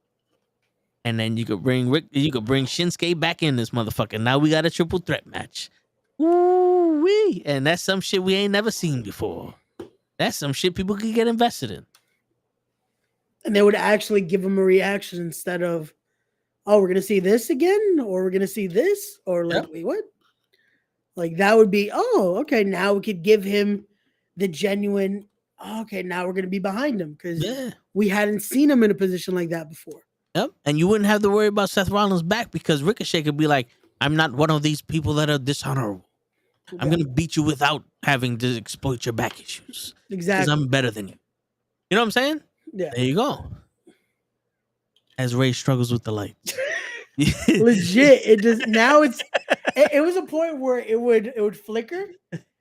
And then you could bring Shinsuke back in this motherfucker. Now we got a triple threat match. Woo-wee. And that's some shit we ain't never seen before. That's some shit people could get invested in. And they would actually give him a reaction instead of, oh, we're going to see this again? Or we're going to see this? Or like, wait, what? Like, that would be, oh, okay, now we could give him the genuine, okay, now we're going to be behind him because we hadn't seen him in a position like that before. Yep. And you wouldn't have to worry about Seth Rollins' back because Ricochet could be like, I'm not one of these people that are dishonorable. I'm going to beat you without having to exploit your back issues. Exactly. Because I'm better than you. You know what I'm saying? Yeah. There you go. As Ray struggles with the light. Legit. It just now it was a point where it would flicker.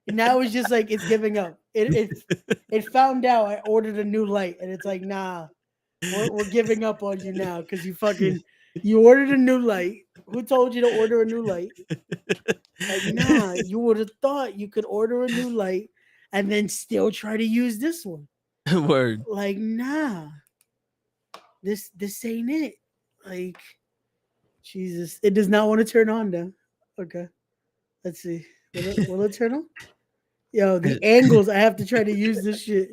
And now it's just like it's giving up. It found out I ordered a new light and it's like, nah, we're giving up on you now because you ordered a new light. Who told you to order a new light? Like, nah, you would have thought you could order a new light and then still try to use this one. Word. Like, nah. This ain't it. Like, Jesus. It does not want to turn on though. Okay. Let's see. Will it turn on? Yo, the angles, I have to try to use this shit.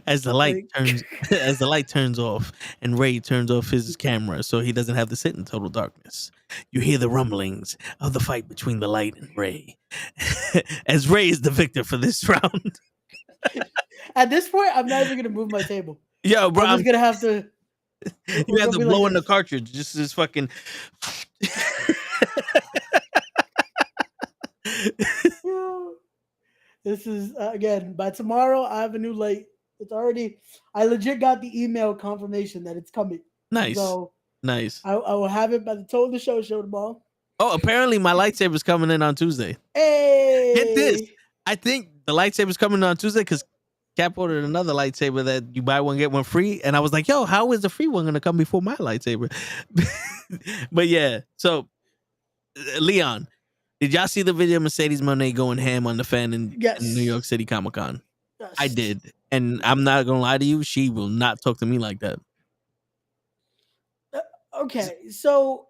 As the light turns off and Ray turns off his camera so he doesn't have to sit in total darkness. You hear the rumblings of the fight between the light and Ray. As Ray is the victor for this round. At this point, I'm not even gonna move my table. Yo, bro, I'm just gonna have to. You have to blow in the cartridge. Just this fucking. This is again by tomorrow. I have a new light. It's already. I legit got the email confirmation that it's coming. Nice. So nice. I will have it by the toe of the show tomorrow. Oh, apparently my lightsaber's coming in on Tuesday. Hey, get this. I think the lightsaber's coming on Tuesday because Cap ordered another lightsaber that you buy one get one free, and I was like, "Yo, how is the free one gonna come before my lightsaber?" But yeah, so Leon. Did y'all see the video of Mercedes Moné going ham on the fan in New York City Comic Con? Yes. I did. And I'm not going to lie to you. She will not talk to me like that. Okay. So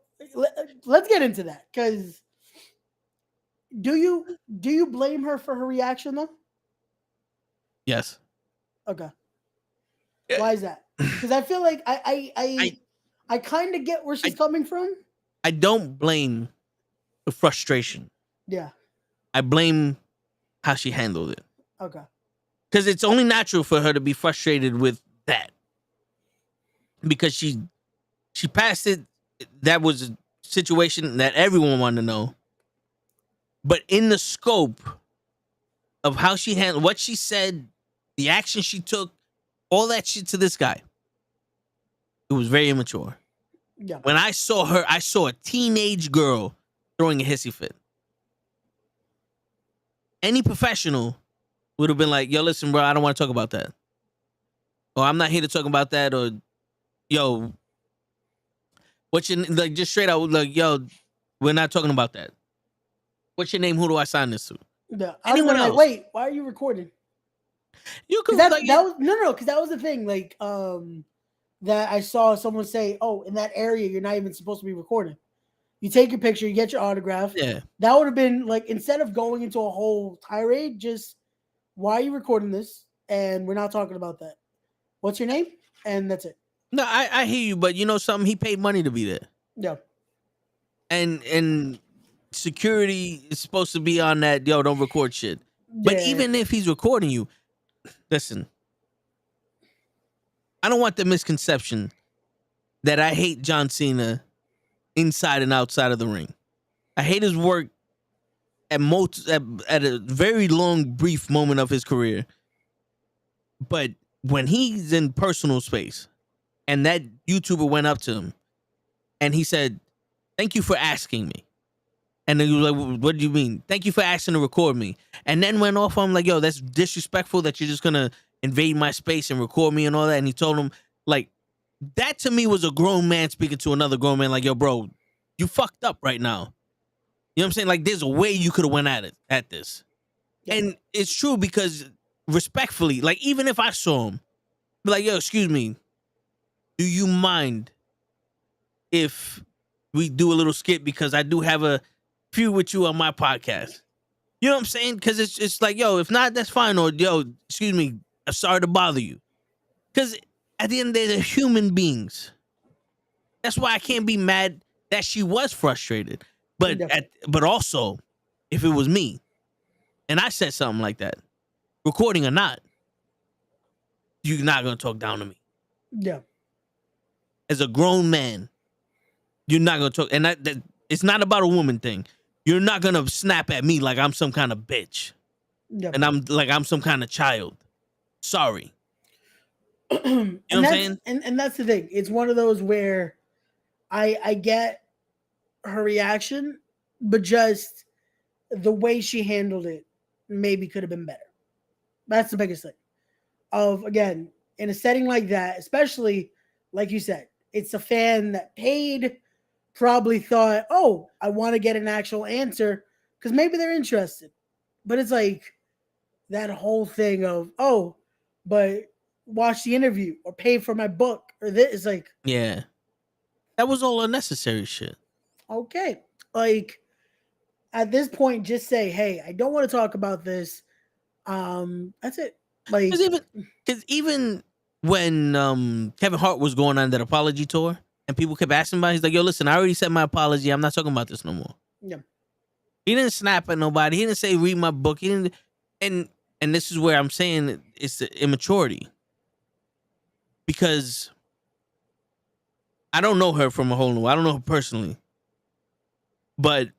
let's get into that. Because do you blame her for her reaction though? Yes. Okay. Why is that? Because I feel like I kind of get where she's coming from. I don't blame the frustration. Yeah. I blame how she handled it. Okay. Because it's only natural for her to be frustrated with that. Because she passed it. That was a situation that everyone wanted to know. But in the scope of how she handled, what she said, the action she took, all that shit to this guy, it was very immature. Yeah. When I saw her, I saw a teenage girl throwing a hissy fit. Any professional would have been like, yo, listen, bro, I don't want to talk about that. Or I'm not here to talk about that. Or, yo, what's your, like, just straight out, like, yo, we're not talking about that. What's your name? Who do I sign this to? Yeah. Anyone else? Like, wait, why are you recording? You could that was no, because that was the thing. Like, that I saw someone say, oh, in that area, you're not even supposed to be recording. You take your picture, you get your autograph. Yeah. That would have been like, instead of going into a whole tirade, just, why are you recording this? And we're not talking about that. What's your name? And that's it. No, I hear you, but you know something? He paid money to be there. Yeah. And security is supposed to be on that, yo, don't record shit. But even if he's recording you, listen, I don't want the misconception that I hate John Cena inside and outside of the ring. I hate his work at a very long, brief moment of his career. But when he's in personal space and that YouTuber went up to him and he said, thank you for asking me. And then he was like, what do you mean? Thank you for asking to record me. And then went off on him like, yo, that's disrespectful that you're just going to invade my space and record me and all that. And he told him, like, that to me was a grown man speaking to another grown man like, yo, bro, you fucked up right now. You know what I'm saying? Like, there's a way you could have went at this. Yeah. And it's true because respectfully, like, even if I saw him, be like, yo, excuse me, do you mind if we do a little skit because I do have a few with you on my podcast? You know what I'm saying? Because it's like, yo, if not, that's fine. Or, yo, excuse me, I'm sorry to bother you. Because at the end of the day, they're human beings. That's why I can't be mad that she was frustrated. But also, if it was me and I said something like that, recording or not, you're not gonna talk down to me. Yeah. As a grown man, you're not gonna talk, and that it's not about a woman thing. You're not gonna snap at me like I'm some kind of bitch, Yeah. and I'm some kind of child. Sorry. You know what I'm saying? And that's the thing. It's one of those where I get her reaction, but just the way she handled it maybe could have been better. That's the biggest thing. Of again, in a setting like that, especially like you said, it's a fan that paid, probably thought, oh, I want to get an actual answer because maybe they're interested. But it's like that whole thing of, oh, but watch the interview or pay for my book or this. It's like, Yeah. That was all unnecessary shit. okay. Like at this point, just say, hey, I don't want to talk about this. That's it. Like Because even when Kevin Hart was going on that apology tour and people kept asking about it, he's like, yo, listen, I already said my apology. I'm not talking about this no more. Yeah. He didn't snap at nobody. He didn't say read my book. He didn't, and this is where I'm saying it's the immaturity. Because I don't know her from a hole in the wall. I don't know her personally. But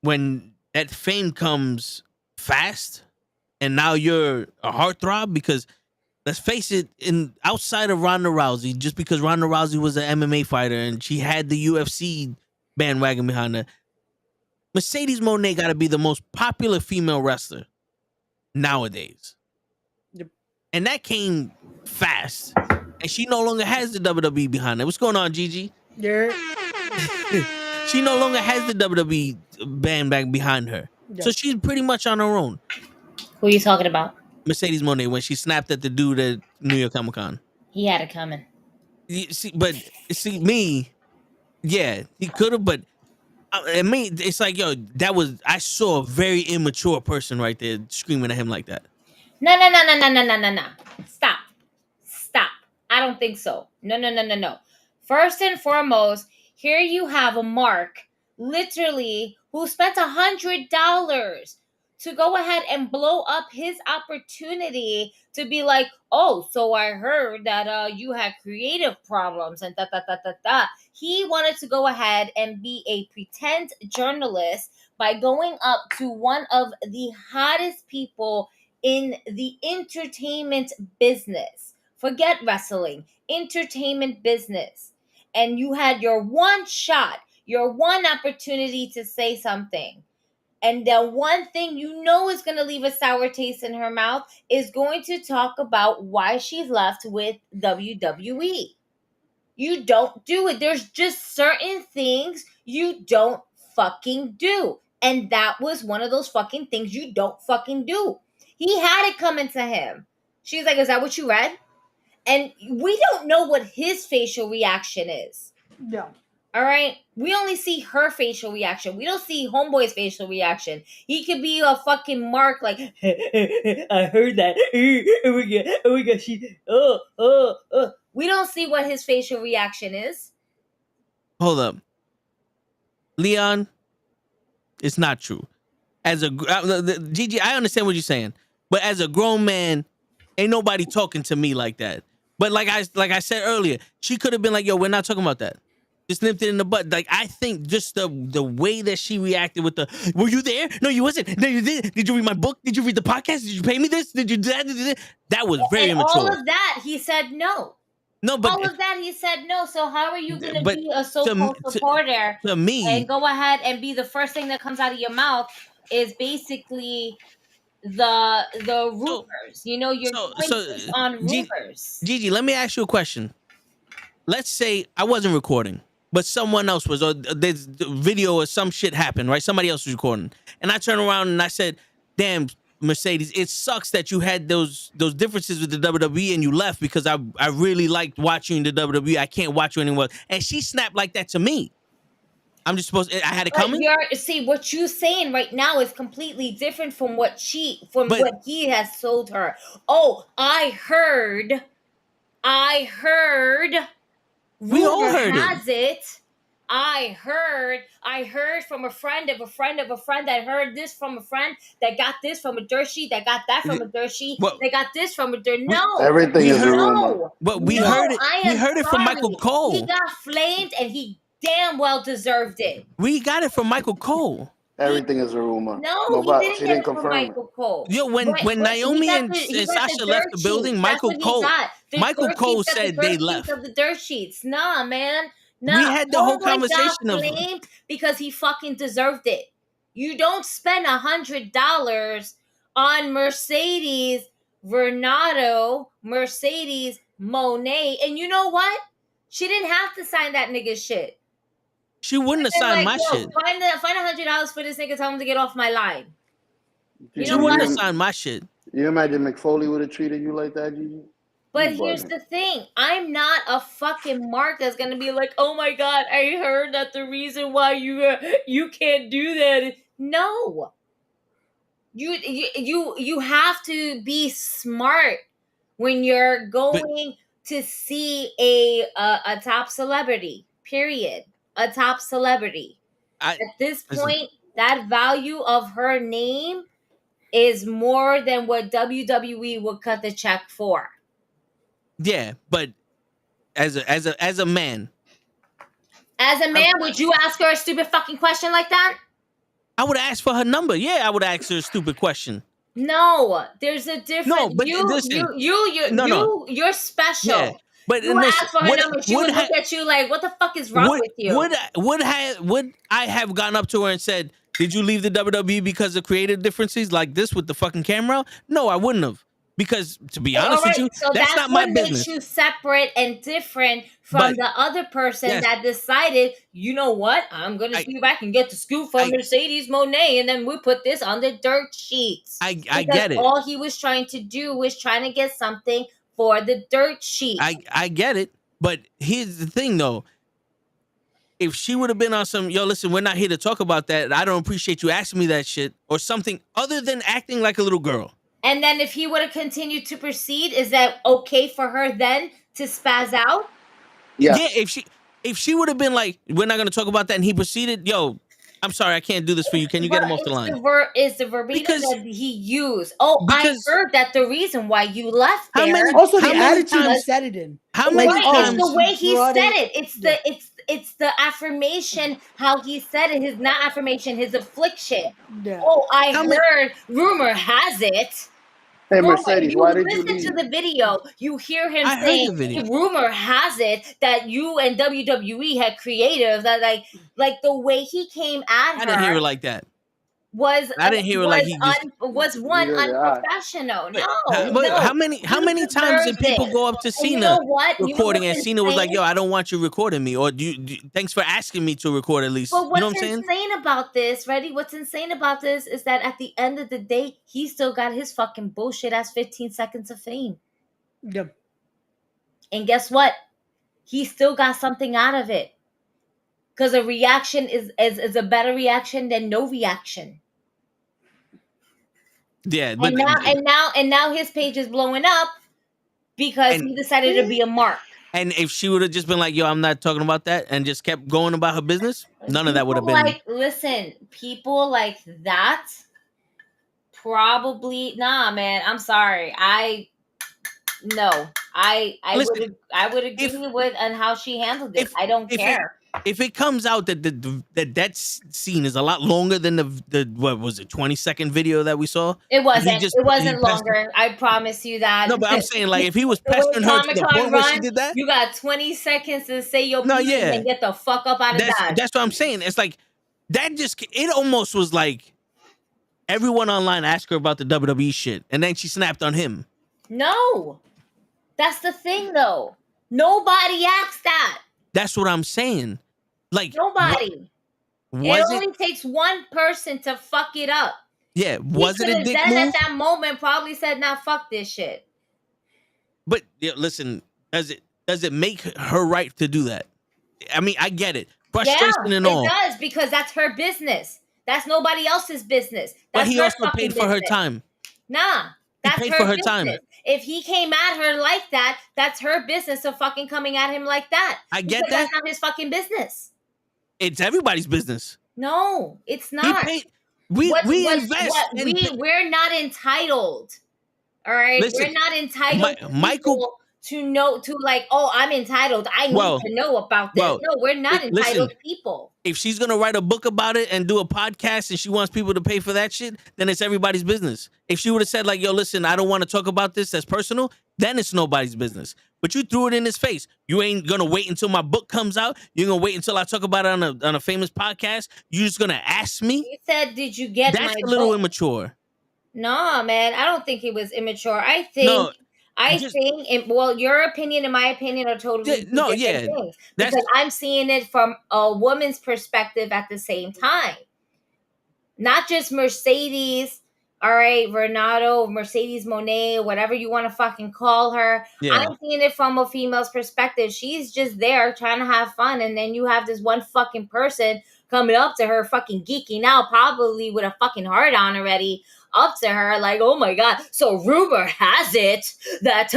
when that fame comes fast and now you're a heartthrob, because let's face it, outside of Ronda Rousey, just because Ronda Rousey was an MMA fighter and she had the UFC bandwagon behind her, Mercedes Moné got to be the most popular female wrestler nowadays. Yep. And that came fast. And she no longer has the WWE behind her. What's going on, Gigi? Yeah. She no longer has the WWE bandwagon behind her. Yep. So she's pretty much on her own. Who are you talking about? Mercedes Moné, when she snapped at the dude at New York Comic Con. He had it coming. See, me, yeah, he could have, but I mean, it's like, yo, I saw a very immature person right there screaming at him like that. No. Stop. I don't think so. No. First and foremost, here you have a Mark, literally, who spent $100 to go ahead and blow up his opportunity to be like, oh, so I heard that you had creative problems and da. He wanted to go ahead and be a pretend journalist by going up to one of the hottest people in the entertainment business. Forget wrestling, entertainment business. And you had your one shot, your one opportunity to say something. And the one thing you know is going to leave a sour taste in her mouth is going to talk about why she's left with WWE. You don't do it. There's just certain things you don't fucking do. And that was one of those fucking things you don't fucking do. He had it coming to him. She's like, is that what you read? And we don't know what his facial reaction is. Yeah. All right? We only see her facial reaction. We don't see Homeboy's facial reaction. He could be a fucking Mark like, I heard that. Oh my God, she, We don't see what his facial reaction is. Hold up. Leon, it's not true. As a Gigi, I understand what you're saying, but as a grown man, ain't nobody talking to me like that. But like I said earlier, she could have been like, yo, we're not talking about that. Just nipped it in the butt. Like, I think just the way that she reacted with the, were you there? No, you wasn't. No, you did. Did you read my book? Did you read the podcast? Did you pay me this? Did you do that? That was very and immature. All of that, he said no. No, but all of that, he said no. So how are you going to be a so-called supporter to me and go ahead and be the first thing that comes out of your mouth is basically the rumors? You know, you're going on rumors. Gigi, let me ask you a question. Let's say I wasn't recording, but someone else was, or there's video or some shit happened, right? Somebody else was recording. And I turned around and I said, damn, Mercedes, it sucks that you had those differences with the WWE and you left because I really liked watching the WWE. I can't watch you anymore. And she snapped like that to me. I'm just supposed I had it coming? See, what you're saying right now is completely different from what what he has told her. Oh, I heard. We all heard it. I heard from a friend of a friend of a friend that heard this from a friend that got this from a dirt sheet, that got that from a dirt sheet, Well, they got this from a dirt. No, Everything is a heard- rumor. no, But we no, heard it. I We am heard it from Michael sorry. Cole. He got flamed, and he damn well deserved it. We got it from Michael Cole. Everything is a rumor. No, Nobody, he she didn't get didn't it from confirm it. Michael Cole. Yo, when He Naomi got and he got Sasha the left dirt the building, sheets. Michael That's what he Cole, got. The Michael dirt Cole sheets are the said dirt they sheets left. of the dirt sheets. Nah, man. Nah. We had the whole Homeboy got conversation of flamed because he fucking deserved it. You don't spend $100 on Mercedes Vernado, Mercedes Monet, and you know what? She didn't have to sign that nigga shit. She wouldn't have They're signed like, my yo, shit. Find $100 for this nigga. Tell him to get off my line. You She know wouldn't what? have signed my shit. You imagine McFoley would have treated you like that, Gigi? But You here's bugging. the thing. I'm not a fucking mark that's gonna be like, oh my god, I heard that the reason why you can't do that is-" No. You have to be smart when you're going to see a top celebrity. Period. A top celebrity. At this point, that value of her name is more than what WWE would cut the check for. Yeah, but as a man, would you ask her a stupid fucking question like that? I would ask for her number. Yeah, I would ask her a stupid question. No, there's a difference. No, but listen. You're special. Yeah, but you listen, ask for her number, she would look at you like, "What the fuck is wrong with you?" Would I have gone up to her and said, "Did you leave the WWE because of creative differences like this with the fucking camera?" No, I wouldn't have. Because to be honest with you, so that's not my what business. makes you separate and different from the other person that decided, you know what, I'm gonna see if I can get the scoop from Mercedes Monet, and then we put this on the dirt sheets. I get it. All he was trying to do was trying to get something for the dirt sheet. I get it, but here's the thing though. If she would have been on some, yo, listen, we're not here to talk about that. I don't appreciate you asking me that shit, or something other than acting like a little girl. And then if he would have continued to proceed, is that okay for her then to spaz out? Yeah, if she would have been like, we're not going to talk about that, and he proceeded, yo, I'm sorry, I can't do this for you. Can you get him off the line? Is the verbatim that he used? Oh, I heard that the reason why you left there. Also, the attitude he said it in. How many times? It's the way he said it. It's the affirmation, how he said it. His not affirmation, his affliction. Yeah. Oh, I heard. Rumor has it. Hey, Mercedes, why did you listen leave? to the video? You hear him I heard saying, the video. "Rumor has it that you and WWE had creative that like the way he came at her." I didn't hear it like that. I didn't hear it like he just was unprofessional. No, how many times did people go up to Cena recording and Cena was like, "Yo, I don't want you recording me," or thanks for asking me to record at least. But You know what I'm what's saying? insane about this, ready? What's insane about this is that at the end of the day, he still got his fucking bullshit ass 15 seconds of fame. Yep. And guess what? He still got something out of it. Because a reaction is a better reaction than no reaction. Yeah, but and now his page is blowing up because he decided to be a mark. And if she would have just been like, "Yo, I'm not talking about that," and just kept going about her business, none of that would have been. Like, listen, people like that probably man. I'm sorry. I would agree with on how she handled it. I don't care. If it comes out that that scene is a lot longer than the what was it 20-second video that we saw, it wasn't longer. I promise you that. No, but I'm saying like if he was pestering her to the point where she did that, you got 20 seconds to say your piece and get the fuck up out of that. That's what I'm saying. It's like that it almost was like everyone online asked her about the WWE shit, and then she snapped on him. No, that's the thing though. Nobody asked that. That's what I'm saying. Like nobody. It only takes one person to fuck it up. Yeah, was it a dick move? At that moment, probably said, "Now fuck this shit." But listen, does it make her right to do that? I mean, I get it, frustration and all. It does because that's her business. That's nobody else's business. But he also paid for her time. Nah, that's he paid for her time. If he came at her like that, that's her business of fucking coming at him like that. I get that. That's not his fucking business. It's everybody's business. No, it's He not. paid. We invest. We're not entitled. All right, Listen, we're not entitled. Michael to know to like, oh, I'm entitled. I need to know about this. No, we're not entitled people. If she's gonna write a book about it and do a podcast and she wants people to pay for that shit, then it's everybody's business. If she would have said like, yo, listen, I don't want to talk about this, that's personal, then it's nobody's business. But you threw it in his face. You ain't gonna wait until my book comes out. You're gonna wait until I talk about it on a famous podcast. You're just gonna ask me? He said, did you get that's a little immature. No, man, I don't think it was immature. I think well, your opinion and my opinion are totally different things. Because I'm seeing it from a woman's perspective at the same time. Not just Mercedes, all right, Renato, Mercedes Monet, whatever you want to fucking call her. Yeah. I'm seeing it from a female's perspective. She's just there trying to have fun, and then you have this one fucking person coming up to her fucking geeking out, probably with a fucking heart on already, up to her like, oh my God, so rumor has it that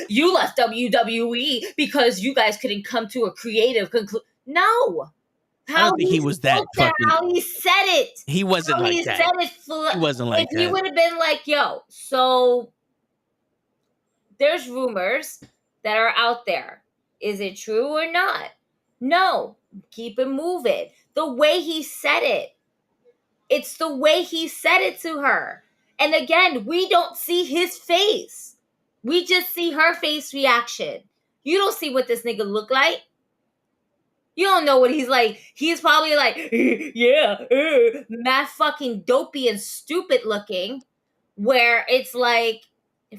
you left WWE because you guys couldn't come to a creative conclusion. No. I don't think he was that fucking... How he said it. He wasn't like that. He wasn't like that. If he would have been like, yo, so there's rumors that are out there. Is it true or not? No. Keep it moving. The way he said it. It's the way he said it to her. And again, we don't see his face. We just see her face reaction. You don't see what this nigga look like. You don't know what he's like. He's probably like, mad fucking dopey and stupid looking. Where it's like,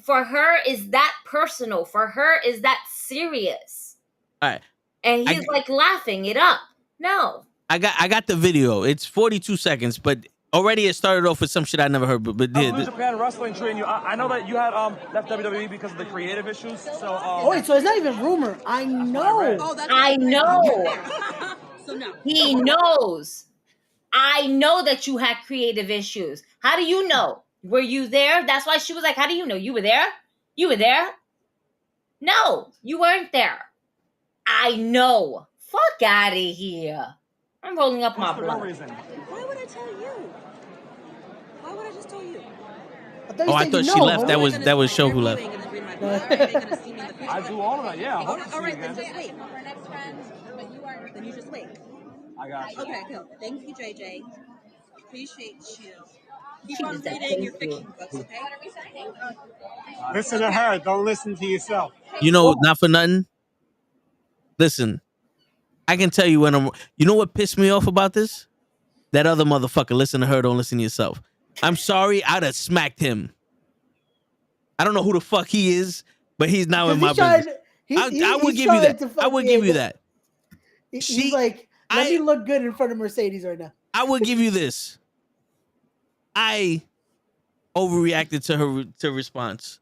for her, is that personal? For her, is that serious? All right. And he's like laughing it up. No. I got the video. It's 42 seconds, but already it started off with some shit I never heard. But New Japan Wrestling train you. I know that you had left WWE because of the creative issues. So wait, so it's not even rumor. I know. I know. So no. He knows. I know that you had creative issues. How do you know? Were you there? That's why she was like, how do you know? You were there? You were there? No, you weren't there. I know. Fuck out of here. I'm rolling up my blood. Why would I tell you? Why would I just tell you? I thought she left. That was Show who left. I do all of that, yeah. All right, then just wait. Then you just wait. I got you. Okay, cool. Thank you, JJ. Appreciate you. Keep on reading your fiction books, okay? Listen to her. Don't listen to yourself. You know, not for nothing. Listen. I can tell you you know what pissed me off about this? That other motherfucker, listen to her, don't listen to yourself. I'm sorry, I'd have smacked him. I don't know who the fuck he is, but he's now in my business. I would give you that. I would give you that. He's like, let me look good in front of Mercedes right now. I would give you this. I overreacted to her response.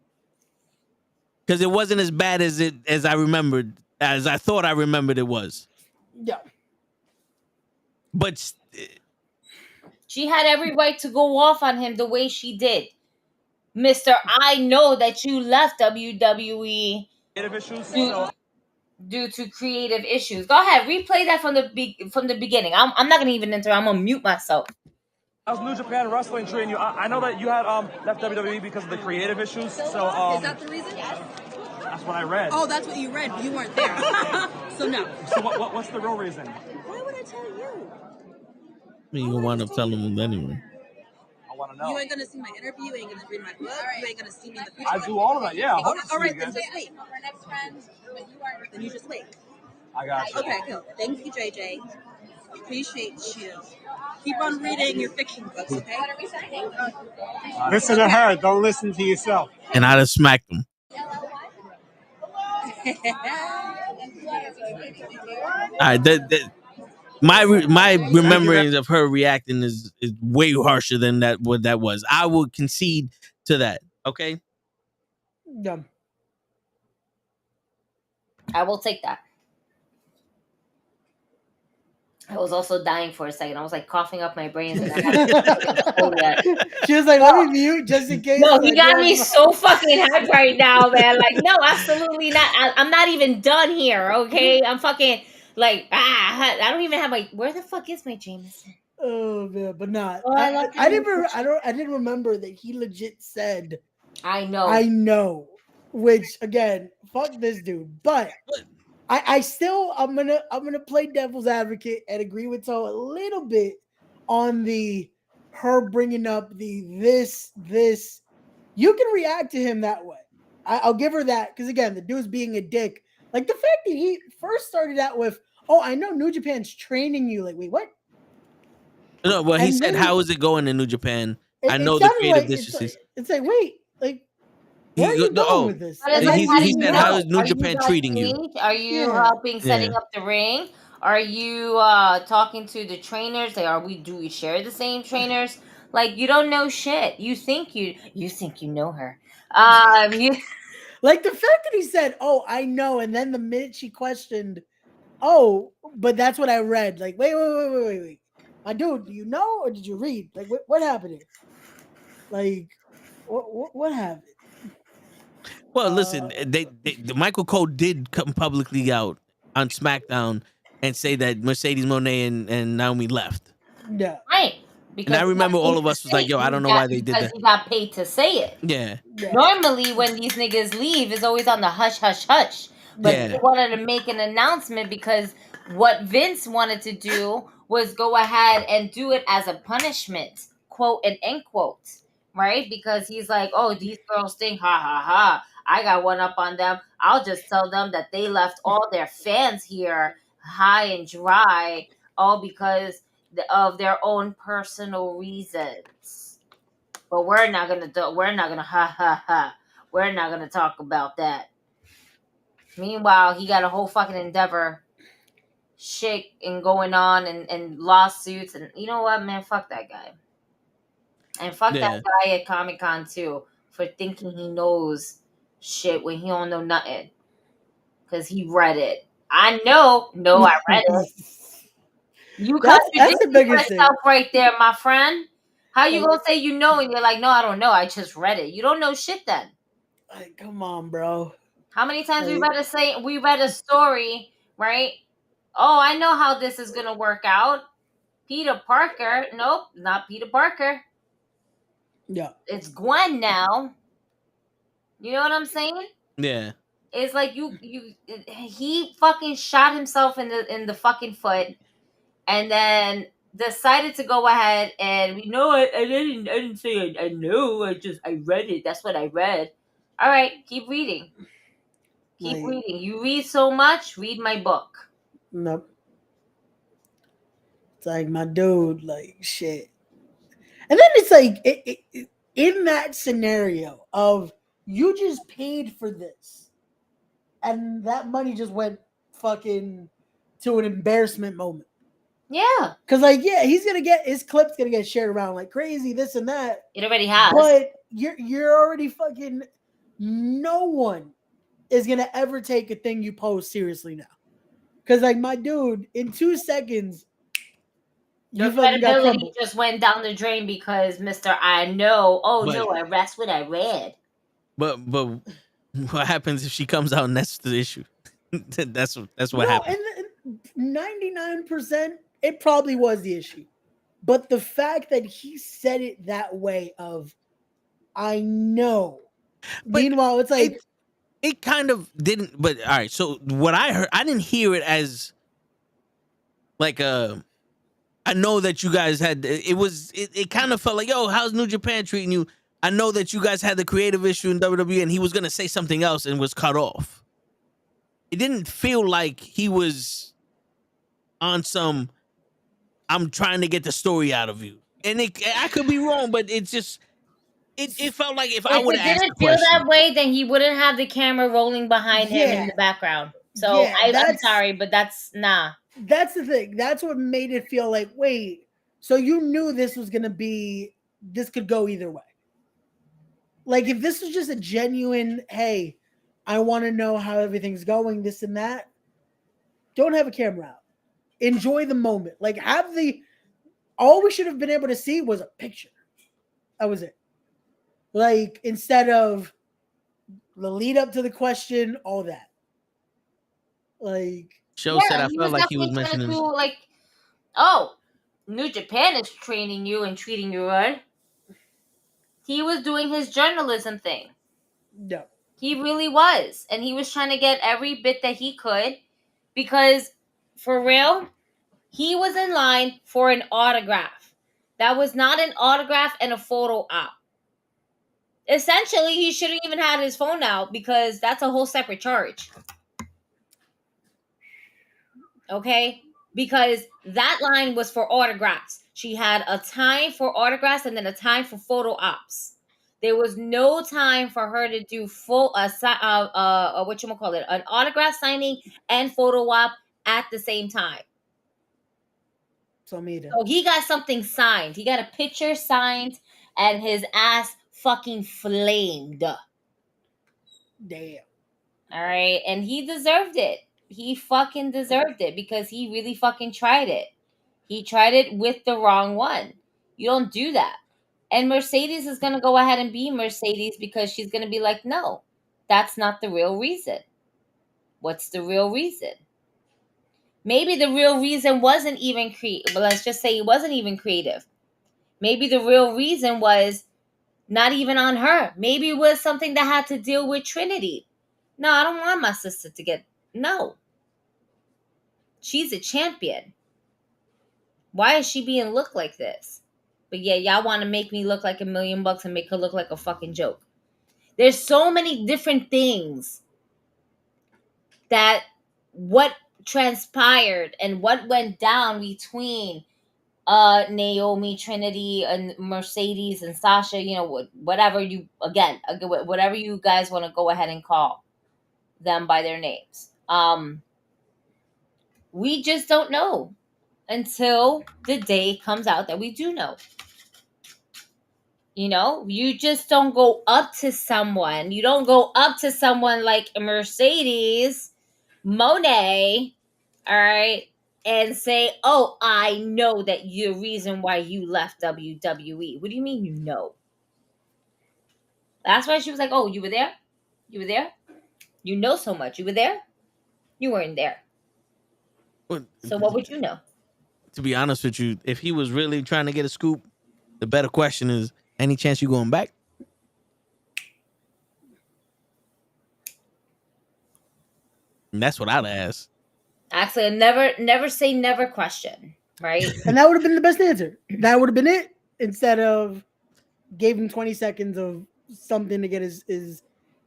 Because it wasn't as bad as I thought I remembered it was. Yeah. But she had every right to go off on him the way she did. Mr. I know that you left WWE due to creative issues. Go ahead, replay that from the beginning. I'm not gonna even enter. I'm gonna mute myself. I was New Japan Wrestling train you. I know that you had left WWE because of the creative issues. So is that the reason? That's what I read. Oh, that's what you read. You weren't there. So no. So what's the real reason? Why would I tell you? I mean, you're gonna wind up telling him anyway. I want to know. You ain't gonna see my interview. You ain't gonna read my book. You ain't gonna see me in the future. I do all of that. Yeah. All right, then just wait. Then you just wait. I got you. Okay, cool. Thank you, JJ. Appreciate you. Keep on reading your fiction books, okay? Listen to her. Don't listen to yourself. And I'd have smacked him. All right, my remembrance of her reacting is way harsher than what that was. I will concede to that. Okay. Yeah. I will take that. I was also dying for a second. I was like coughing up my brains. And she was like, let me mute just in case. No, he got me so fucking hyped right now, man. Like, no, absolutely not. I'm not even done here, okay? I'm fucking Like, I don't even have my. Where the fuck is my Jameson? Oh man, but not. Oh, I didn't remember that he legit said, I know. I know. Which again, fuck this dude. But I still I'm gonna play devil's advocate and agree with Toe a little bit on the her bringing up the this. You can react to him that way. I'll give her that because again, the dude's being a dick. Like the fact that he first started out with, "Oh, I know New Japan's training you." Like, wait, what? No, well, he And said, then "How is it going in New Japan?" I it know the sounded creative like deficiencies. it's like wait, like where are you going with this? But it's Like, like, how do he you said, know? "How is New Are you Japan guys treating you?" engaged? Are you Yeah. helping setting Yeah. up the ring? Are you talking to the trainers? Like, do we share the same trainers? Like, you don't know shit. You think you know her. You Like the fact that he said, "Oh, I know," and then the minute she questioned, "Oh, but that's what I read." Like, wait. My dude, do you know or did you read? Like, what happened here? Like, what happened? Well, listen, the Michael Cole did come publicly out on SmackDown and say that Mercedes Moné and Naomi left. Yeah. right. And Because I he remember got all paid of to us was say like, "Yo, I it. don't know why they did Because that." he got paid to say it. Yeah. Normally, when these niggas leave, it's always on the hush, hush, hush. But Yeah. they wanted to make an announcement because what Vince wanted to do was go ahead and do it as a punishment, quote and end quote, right? Because he's like, oh, these girls think, ha ha ha, I got one up on them. I'll just tell them that they left all their fans here high and dry, all because of their own personal reasons. But we're not gonna ha ha ha. We're not gonna talk about that. Meanwhile, he got a whole fucking Endeavor shit and going on and lawsuits and you know what, man, fuck that guy. And fuck that guy at Comic Con too for thinking he knows shit when he don't know nothing. Cause he read it. I know, no, I read it. You That's the contradicting biggest yourself thing. right there, my friend. How you Like- gonna say you know and you're like, no, I don't know. I just read it. You don't know shit then. Like, come on, bro. How many times Like- we read a story, right? Oh, I know how this is gonna work out. Peter Parker. Nope, not Peter Parker. Yeah. It's Gwen now. You know what I'm saying? Yeah. It's like he fucking shot himself in the fucking foot and then decided to go ahead and I didn't say I know, I read it. That's what I read. All right, keep reading. Keep Like- reading. You read so much, read my book. Nope. It's like my dude, like shit. And then it's like in that scenario of you just paid for this, and that money just went fucking to an embarrassment moment. Yeah. Cause like, yeah, he's gonna get his clip's gonna get shared around like crazy, this and that. It already has. But you're already fucking no one is gonna ever take a thing you post seriously now. Cause like my dude, in 2 seconds, Your you fucking got credibility crumbled. just went down the drain because Mr. I know. Oh But- no, that's what I read. But what happens if she comes out and that's the issue? that's what happens. And 99%, it probably was the issue. But the fact that he said it that way of, I know. But meanwhile, it's like it kind of didn't. But all right, so what I heard, I didn't hear it as like I know that you guys had. It kind of felt like, yo, how's New Japan treating you? I know that you guys had the creative issue in WWE, and he was gonna say something else and was cut off. It didn't feel like he was on some, I'm trying to get the story out of you. And I could be wrong, but it just it felt like if I would have asked the If it didn't feel question. that way, then he wouldn't have the camera rolling behind him in Yeah. the background. So Yeah, I'm that's- sorry, but that's nah. that's the thing. That's what made it feel like, wait, so you knew this was gonna be, this could go either way. Like if this was just a genuine, hey, I want to know how everything's going, this and that, don't have a camera out. Enjoy the moment. Like all we should have been able to see was a picture. That was it. Like instead of the lead up to the question, all that. Like Show said I he felt was like he was definitely trying to mentioning. do like, oh, New Japan is training you and treating you right. He was doing his journalism thing. Yeah. He really was. And he was trying to get every bit that he could because, for real, he was in line for an autograph. That was not an autograph and a photo op. Essentially, he shouldn't even had his phone out because that's a whole separate charge. Okay? Because that line was for autographs. She had a time for autographs and then a time for photo ops. There was no time for her to do full an autograph signing and photo op at the same time. So he got something signed. He got a picture signed, and his ass fucking flamed. Damn. All right, and he deserved it. He fucking deserved it because he really fucking tried it. He tried it with the wrong one. You don't do that. And Mercedes is going to go ahead and be Mercedes because she's going to be like, no, that's not the real reason. What's the real reason? Maybe the real reason wasn't even creative. But let's just say it wasn't even creative. Maybe the real reason was not even on her. Maybe it was something that had to deal with Trinity. No, I don't want my sister to get... No. She's a champion. Why is she being looked like this? But yeah, y'all want to make me look like $1 million and make her look like a fucking joke. There's so many different things that what transpired and what went down between Naomi, Trinity, and Mercedes and Sasha, whatever you guys want to go ahead and call them by their names. We just don't know until the day comes out that we do know. You just don't go up to someone. You don't go up to someone like Mercedes Monet, all right, and say, oh, I know that you're the reason why you left WWE. What do you mean you know? That's why she was like, oh, you were there? You were there? You know so much. You were there? You weren't there. So what would you know? To be honest with you, if he was really trying to get a scoop, the better question is, any chance you going back? And that's what I'd ask. Actually, a never say never question, right? And that would have been the best answer. That would have been it. Instead of gave him 20 seconds of something to get his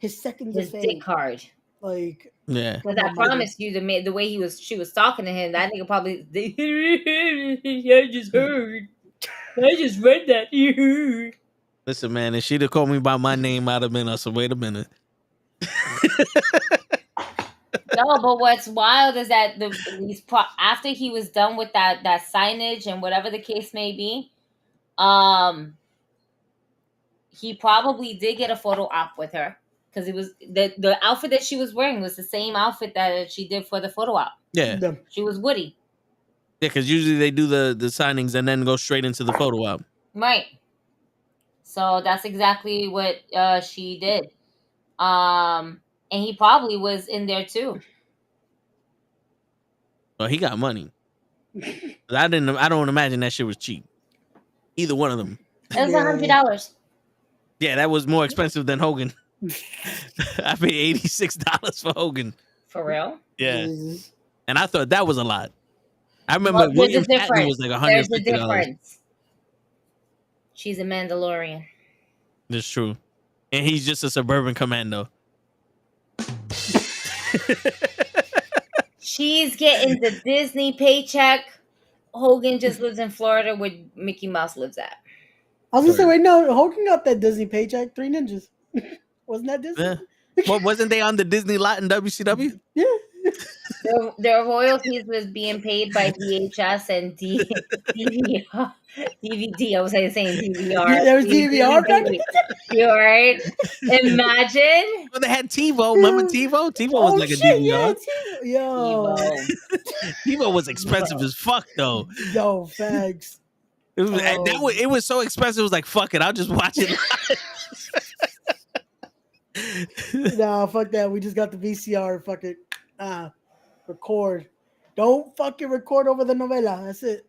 seconds his of fame. dick hard. Like, yeah. Because I promise you, the way she was talking to him, that nigga probably I just heard. I just read that. Listen, man, if she'd have called me by my name, I'd have been us. So wait a minute. No, but what's wild is that after he was done with that signage and whatever the case may be, he probably did get a photo op with her because it was the outfit that she was wearing was the same outfit that she did for the photo op. Yeah, she was Woody. Yeah, because usually they do the signings and then go straight into the photo op. Right. So that's exactly what she did. And he probably was in there too. Well, he got money. I don't imagine that shit was cheap. Either one of them. It was $100. Yeah, that was more expensive than Hogan. I paid $86 for Hogan. For real? Yeah. And I thought that was a lot. I remember William Shatner was like $150. There's a difference. She's a Mandalorian. That's true. And he's just a suburban commando. She's getting the Disney paycheck. Hogan just lives in Florida where Mickey Mouse lives at. I was gonna say, wait, no, Hogan got that Disney paycheck. 3 Ninjas. Wasn't that Disney? Yeah. Well, wasn't they on the Disney lot in WCW? Yeah. Their royalties was being paid by VHS and DVR. DVD. I was saying DVR. There was DVR. You're right. Imagine. Well, they had TiVo. Remember TiVo? TiVo was like a DVR. Yeah, yo, TiVo was expensive as fuck, though. Yo, facts. It was so expensive. It was like, fuck it, I'll just watch it live. Nah, fuck that. We just got the VCR. Fuck it. Record. Don't fucking record over the novela. That's it.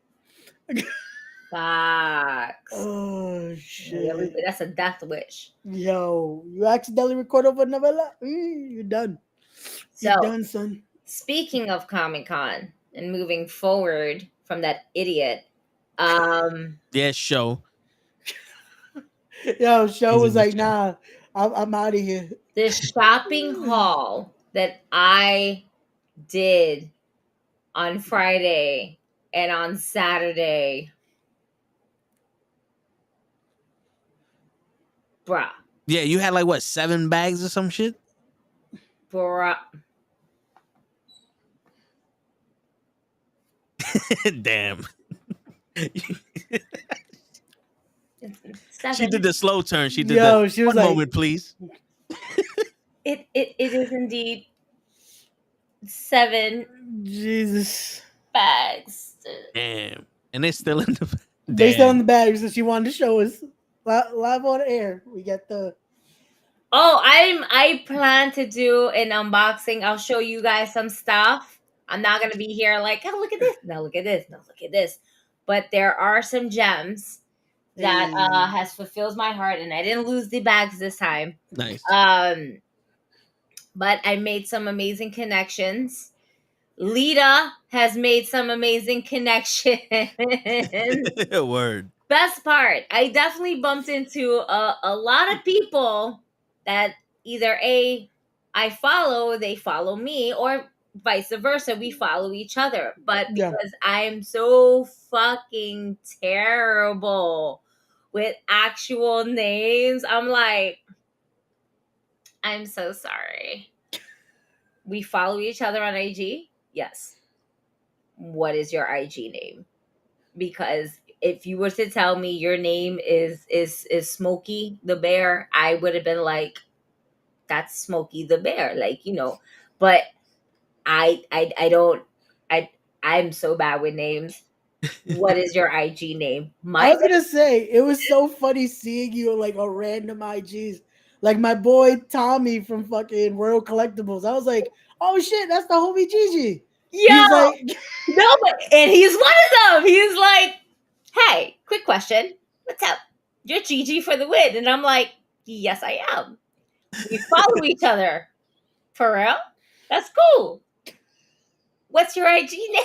Facts. Oh shit. That's a death wish. Yo, you accidentally record over a novela? You're done. You're done, son. Speaking of Comic-Con and moving forward from that idiot, yeah, show. Yo, show was like, nah, I'm out of here. The shopping haul that I did on Friday and on Saturday, bruh. Yeah, you had like what, 7 bags or some shit? Bruh. Damn. Seven. She did the slow turn. She did she was one like, moment, please. It is indeed 7 Jesus bags. Damn. And they're still in the They still in the bags that she wanted to show us. Live on air. We got the I plan to do an unboxing. I'll show you guys some stuff. I'm not gonna be here like, oh, look at this. No, look at this. No, look at this. But there are some gems that has fulfilled my heart, and I didn't lose the bags this time. Nice. But I made some amazing connections. Lita has made some amazing connections. Word. Best part, I definitely bumped into a lot of people that either I follow, they follow me, or vice versa, we follow each other. But because I'm so fucking terrible with actual names, I'm like, I'm so sorry. We follow each other on IG? Yes. What is your IG name? Because if you were to tell me your name is Smokey the Bear, I would have been like, that's Smokey the Bear. Like, you know, but I'm so bad with names. What is your IG name? I was gonna say, it was so funny seeing you on like a random IGs. Like my boy Tommy from fucking World Collectibles. I was like, oh shit, that's the homie Gigi. Yeah. He's like, no, and he's one of them. He's like, hey, quick question. What's up? You're Gigi for the win. And I'm like, yes, I am. We follow each other. For real? That's cool. What's your IG name?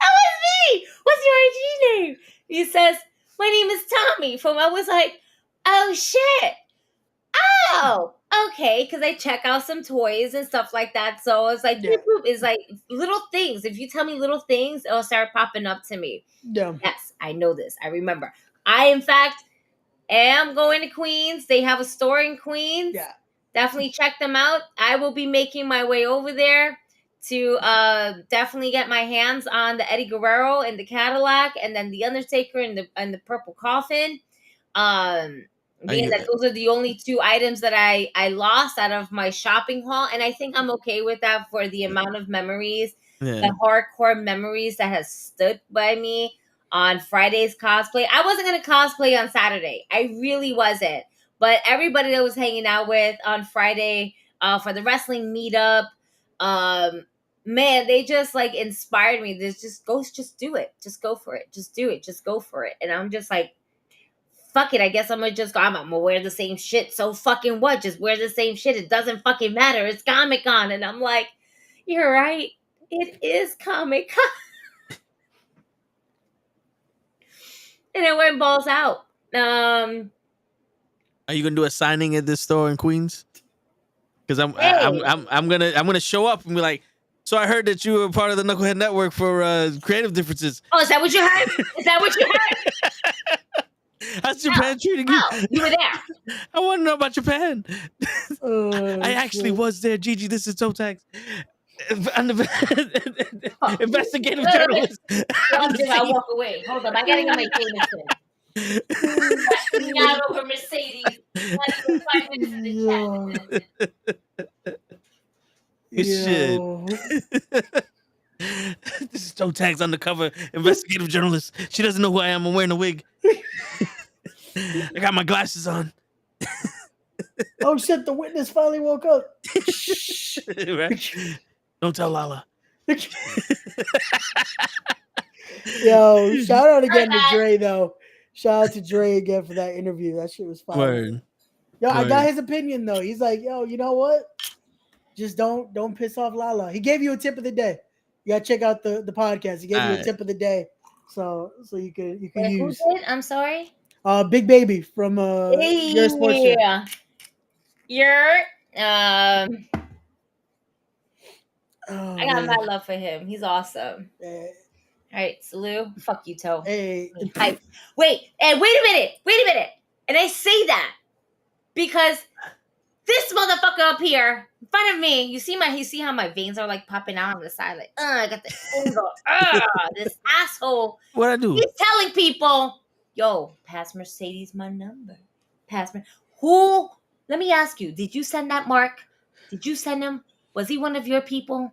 That was me. What's your IG name? He says, my name is Tommy. I was like, oh shit. Oh, okay. Because I check out some toys and stuff like that. So it's like, it's like little things. If you tell me little things, it'll start popping up to me. Yeah. Yes, I know this. I remember. I, in fact, am going to Queens. They have a store in Queens. Yeah. Definitely check them out. I will be making my way over there to definitely get my hands on the Eddie Guerrero and the Cadillac, and then the Undertaker and the purple coffin. Being that those are the only 2 items that I lost out of my shopping haul, and I think I'm okay with that for the amount of memories, the hardcore memories that has stood by me on Friday's cosplay. I wasn't gonna cosplay on Saturday. I really wasn't. But everybody that was hanging out with on Friday for the wrestling meetup, man, they just like inspired me. There's just do it. Just go for it. Just do it. Just go for it. And I'm just like, fuck it. I guess I'm gonna wear the same shit. So fucking what? Just wear the same shit. It doesn't fucking matter. It's Comic-Con. And I'm like, you're right. It is Comic-Con. And I went balls out. Are you gonna do a signing at this store in Queens? Because I'm gonna show up and be like, so I heard that you were part of the NuKKle Network for creative differences. Oh, is that what you heard? Is that what you heard? How's Japan treating you? Oh, you were there. I want to know about Japan. I actually was there. Gigi, this is toe tags. Investigative journalist. I'll walk away. Hold on, I gotta get my payments in. Out over Mercedes. 5 minutes in the chat. Shit. This is toe tags undercover investigative journalist. She doesn't know who I am. I'm wearing a wig. I got my glasses on. Oh shit, the witness finally woke up. Right? Don't tell Lala. Yo, shout out again to Dre though. Shout out to Dre again for that interview. That shit was fire. Word. Yo, I got his opinion though. He's like, yo, you know what? Just don't piss off Lala. He gave you a tip of the day. You gotta check out the podcast. He gave you a tip of the day, so you can use. Who did? I'm sorry. Big Baby from your sports show. I got mad love for him. He's awesome. All right, Salu, fuck you, Toe. Hey. Wait a minute. And I say that because this motherfucker up here in front of me, you see how my veins are like popping out on the side, like, I got the angle. This asshole. What I do? He's telling people, yo, pass Mercedes my number. Who? Let me ask you, did you send that Mark? Did you send him? Was he one of your people?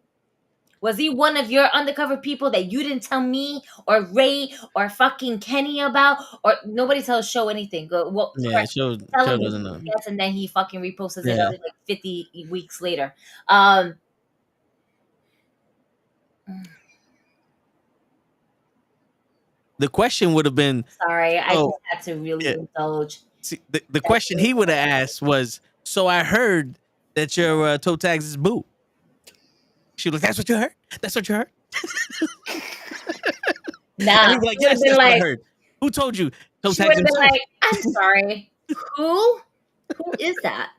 Was he one of your undercover people that you didn't tell me or Ray or fucking Kenny about? Or nobody tells Show anything. Show doesn't know. Yes, and then he fucking reposts it like 50 weeks later. The question would have been... Sorry, I just had to really indulge. See, the question he would have asked was, so I heard that your toe tags is boo. She was like, that's what you heard? That's what you heard? Nah. Like, yes, that's what I heard. Who told you? Toe She tags would have been himself? like, I'm sorry. Who is that?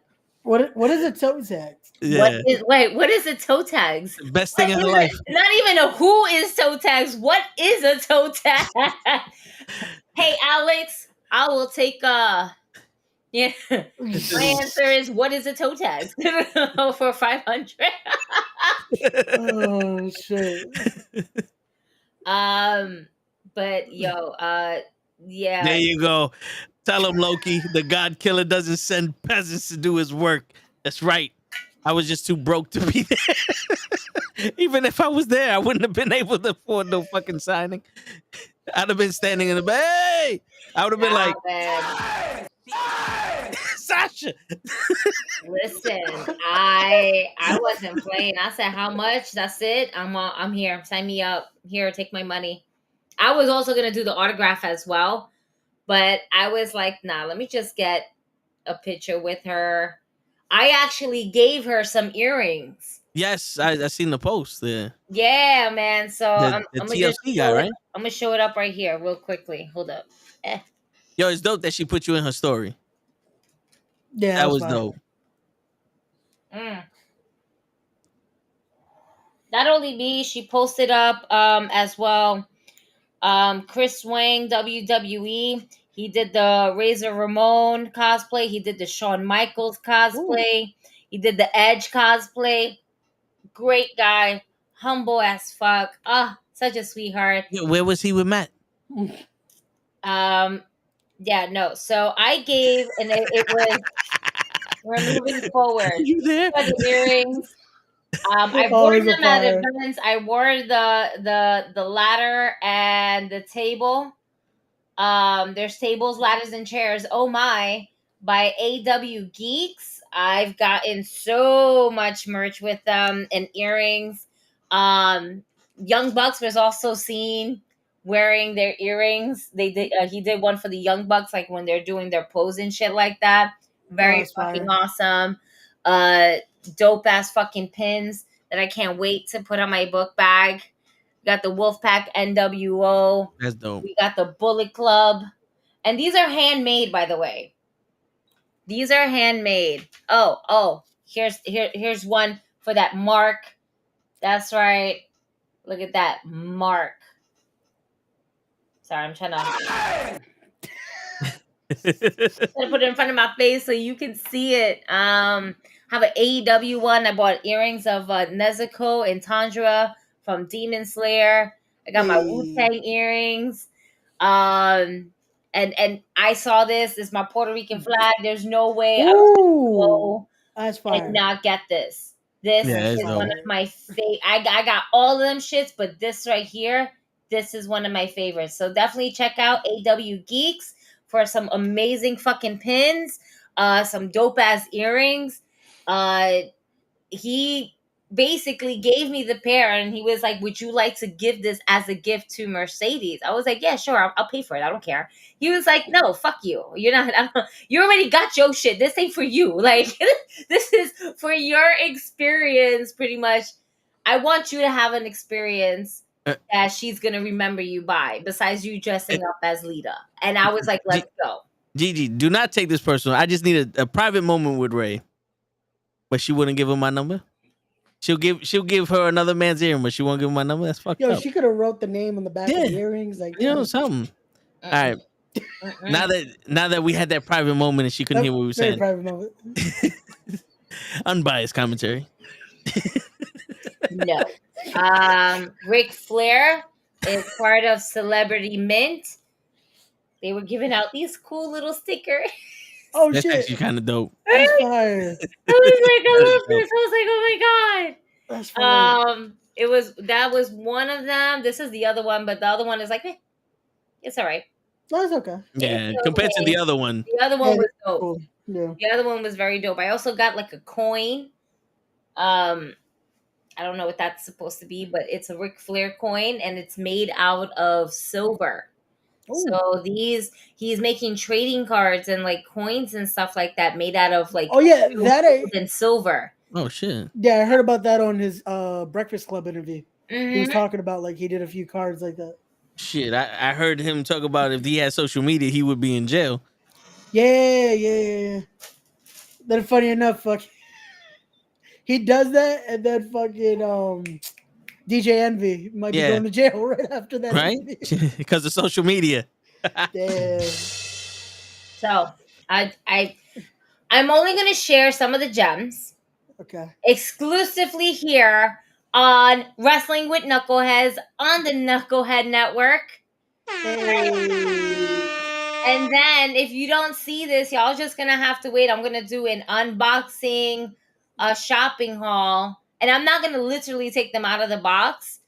What is a toe tag? Yeah. What is a toe tags? Best thing in life. Not even a who is toe tags. What is a toe tag? Hey, Alex, I will take yeah. My answer is what is a toe tag? For 500. Oh shit. But yo, yeah. There you go. Tell him, Loki, the God Killer doesn't send peasants to do his work. That's right. I was just too broke to be there. Even if I was there, I wouldn't have been able to afford no fucking signing. I'd have been standing in the back. Hey! I would have been like, Sasha. Listen, I wasn't playing. I said, how much? That's it. I'm here. Sign me up. Here, take my money. I was also gonna do the autograph as well, but I was like, nah, let me just get a picture with her. I actually gave her some earrings. yes, I seen the post there. Yeah, man. So I'm gonna TLC just guy, right? I'm gonna show it up right here real quickly. Hold up. Yo, it's dope that she put you in her story. Yeah, that was fine. dope. Not only me, she posted up as well. Chris Wang, WWE. He did the Razor Ramon cosplay. He did the Shawn Michaels cosplay. Ooh. He did the Edge cosplay. Great guy. Humble as fuck. Such a sweetheart. Yeah, where was he with Matt? Yeah, no. So I gave, and it was, we're moving forward. You there? The earrings. I wore them at events. I wore the ladder and the table. There's tables, ladders, and chairs. Oh my! By AW Geeks. I've gotten so much merch with them and earrings. Young Bucks was also seen wearing their earrings. They did. He did one for the Young Bucks, like when they're doing their pose and shit like that. Very fucking awesome. Dope ass fucking pins that I can't wait to put on my book bag. We got the Wolfpack NWO. That's dope. We got the Bullet Club. And these are handmade, by the way. These are handmade. Oh, here's one for that Mark. That's right. Look at that Mark. Sorry, I'm trying to put it in front of my face so you can see it. Have an AEW one. I bought earrings of Nezuko and Tundra from Demon Slayer. I got my Wu-Tang earrings. And I saw this. This is my Puerto Rican flag. There's no way I was that's fire. And not get this. This is one of my favorite. I got all of them shits, but this right here, this is one of my favorites. So definitely check out AW Geeks for some amazing fucking pins, some dope ass earrings. He basically gave me the pair, and he was like, would you like to give this as a gift to Mercedes? I was like, yeah, sure, I'll pay for it, I don't care. He was like, no, fuck you, you're not, you already got your shit, this ain't for you, like this is for your experience, pretty much. I want you to have an experience that she's gonna remember you by, besides you dressing up as Lita. And I was like, let's go. Gigi, do not take this personal. I just need a private moment with Ray. But she wouldn't give him my number? She'll give her another man's earring, but she won't give him my number? That's fucked up. She could have wrote the name on the back of the earrings. Like, something. All right. Now that we had that private moment and she couldn't hear what we were saying. Private moment. Unbiased commentary. No. Ric Flair is part of Celebrity Mint. They were giving out these cool little stickers. Oh, that's shit. actually kind of dope. That's fire. I was like, I love this. I was like, oh my God. That's fire. That was one of them. This is the other one, but the other one is like, it's all right. That's okay. Yeah, compared to the other one. The other one was dope. Cool. Yeah. The other one was very dope. I also got like a coin. I don't know what that's supposed to be, but it's a Ric Flair coin, and it's made out of silver. Ooh. So he's making trading cards and like coins and stuff like that made out of like gold and silver. Oh shit! Yeah, I heard about that on his Breakfast Club interview. Mm-hmm. He was talking about like he did a few cards like that. Shit, I heard him talk about if he had social media, he would be in jail. Yeah. Then funny enough, he does that, and then fucking DJ Envy might be going to jail right after that. Right? Because of social media. Damn. So I'm only gonna share some of the gems. Okay. Exclusively here on Wrestling with Knuckleheads on the Knucklehead Network. Hey. And then if you don't see this, y'all just gonna have to wait. I'm gonna do an unboxing, a shopping haul, and I'm not gonna literally take them out of the box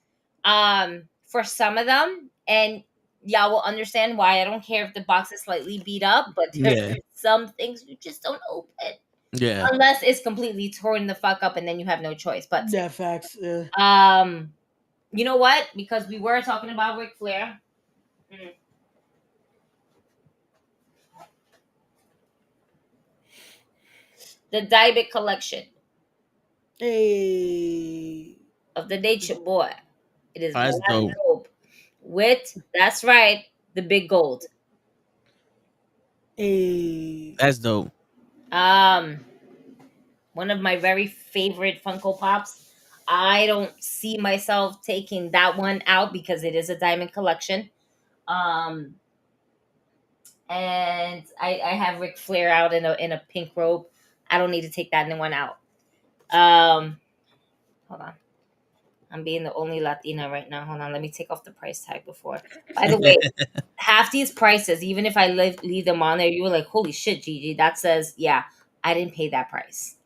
for some of them, and y'all will understand why. I don't care if the box is slightly beat up, but there's some things you just don't open. Yeah. Unless it's completely torn the fuck up and then you have no choice. But yeah, facts. Yeah. You know what? Because we were talking about Ric Flair. The Diamond Collection. Hey. Of the Nature Boy. It is that's dope. That's right, the big gold. Hey. That's dope. One of my very favorite Funko Pops. I don't see myself taking that one out because it is a diamond collection. And I have Ric Flair out in a pink robe. I don't need to take that one out. Hold on. I'm being the only Latina right now. Hold on. Let me take off the price tag before. By the way, half these prices, even if I leave them on there, you were like, holy shit, Gigi. That says, yeah, I didn't pay that price.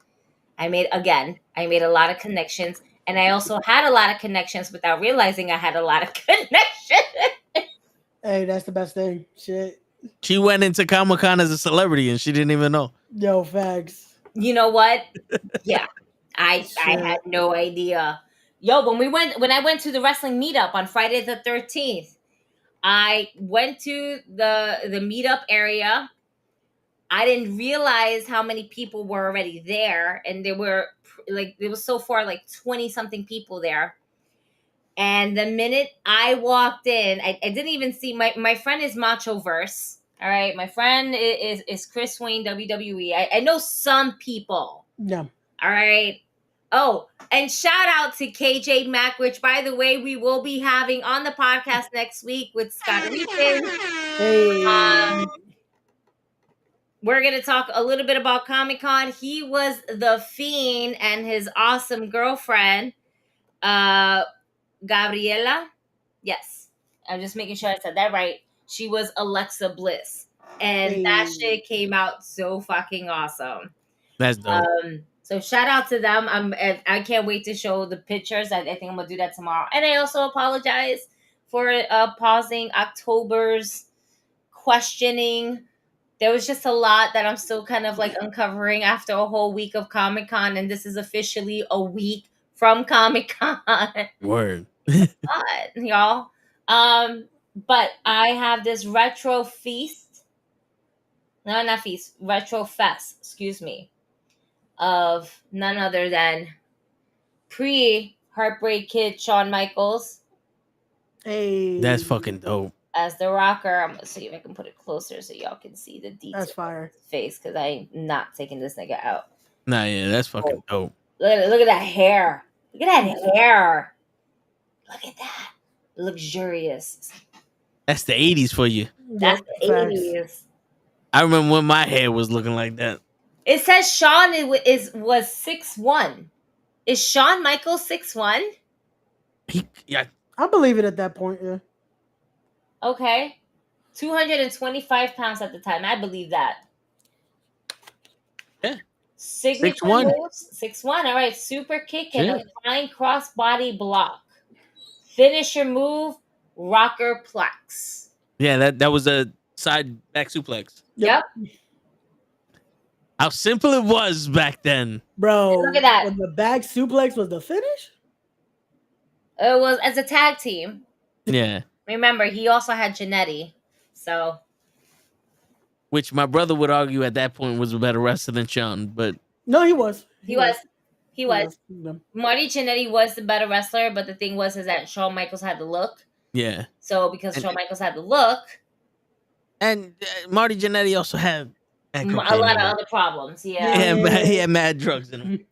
I made a lot of connections. And I also had a lot of connections without realizing I had a lot of connections. Hey, that's the best thing. Shit. She went into Comic-Con as a celebrity and she didn't even know. Yo, facts. You know what? Yeah. I had no idea. Yo, when I went to the wrestling meetup on Friday the 13th, I went to the meetup area. I didn't realize how many people were already there, and there was so far like 20 something people there. And the minute I walked in, I didn't even see my friend is Machoverse. All right, my friend is Chris Wayne WWE. I know some people. Yeah. All right. Oh, and shout out to KJ Mack, which, by the way, we will be having on the podcast next week with Scott Reeves. Hey. We're going to talk a little bit about Comic-Con. He was the Fiend and his awesome girlfriend, Gabriela. Yes. I'm just making sure I said that right. She was Alexa Bliss. And that shit came out so fucking awesome. That's dope. So shout out to them. I can't wait to show the pictures. I think I'm going to do that tomorrow. And I also apologize for pausing October's questioning. There was just a lot that I'm still kind of like uncovering after a whole week of Comic-Con. And this is officially a week from Comic-Con. Word. Y'all. But I have this retro feast. No, not feast. Retro fest, excuse me. Of none other than pre-Heartbreak Kid Shawn Michaels. Hey. That's fucking dope. As the Rocker. I'm gonna see if I can put it closer so y'all can see the details That's fire. of his face, because I ain't not taking this nigga out. Nah, yeah, that's fucking dope. Look at that hair. Look at that hair. Look at that. Luxurious. That's the 80s for you. That's the 80s. I remember when my hair was looking like that. It says Shawn was 6'1". Is Shawn Michaels 6'1"? Yeah. I believe it at that point, yeah. Okay. 225 pounds at the time. I believe that. Yeah. Signature 6'1". moves. 6'1". All right. Super kick and a flying crossbody block. Finisher move. Rocker plex. Yeah, that was a side back suplex. Yep. How simple it was back then. Bro, look at that. When the back suplex was the finish? It was as a tag team. Yeah. Remember, he also had Jannetty. So. Which my brother would argue at that point was a better wrestler than Shawn, but. No, he was. He was. Marty Jannetty was the better wrestler, but the thing was is that Shawn Michaels had the look. Yeah. So because Shawn Michaels had the look. And Marty Jannetty also had a lot of other problems. Yeah. He had mad drugs in him.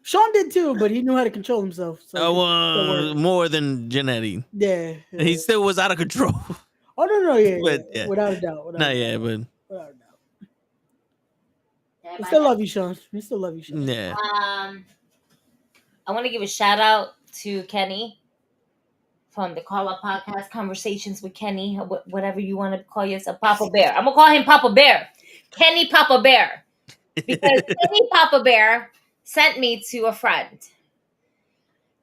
Shawn did too, but he knew how to control himself. So more than Jannetty. Yeah. He still was out of control. Oh, no, yeah. But, yeah. Without a doubt. Without a doubt. We still love you, Shawn. We still love you, Shawn. Yeah. I want to give a shout out to Kenny from the Call Up Podcast, Conversations with Kenny, whatever you want to call yourself, Papa Bear. I'm going to call him Papa Bear. Kenny Papa Bear. Because Kenny Papa Bear sent me to a friend.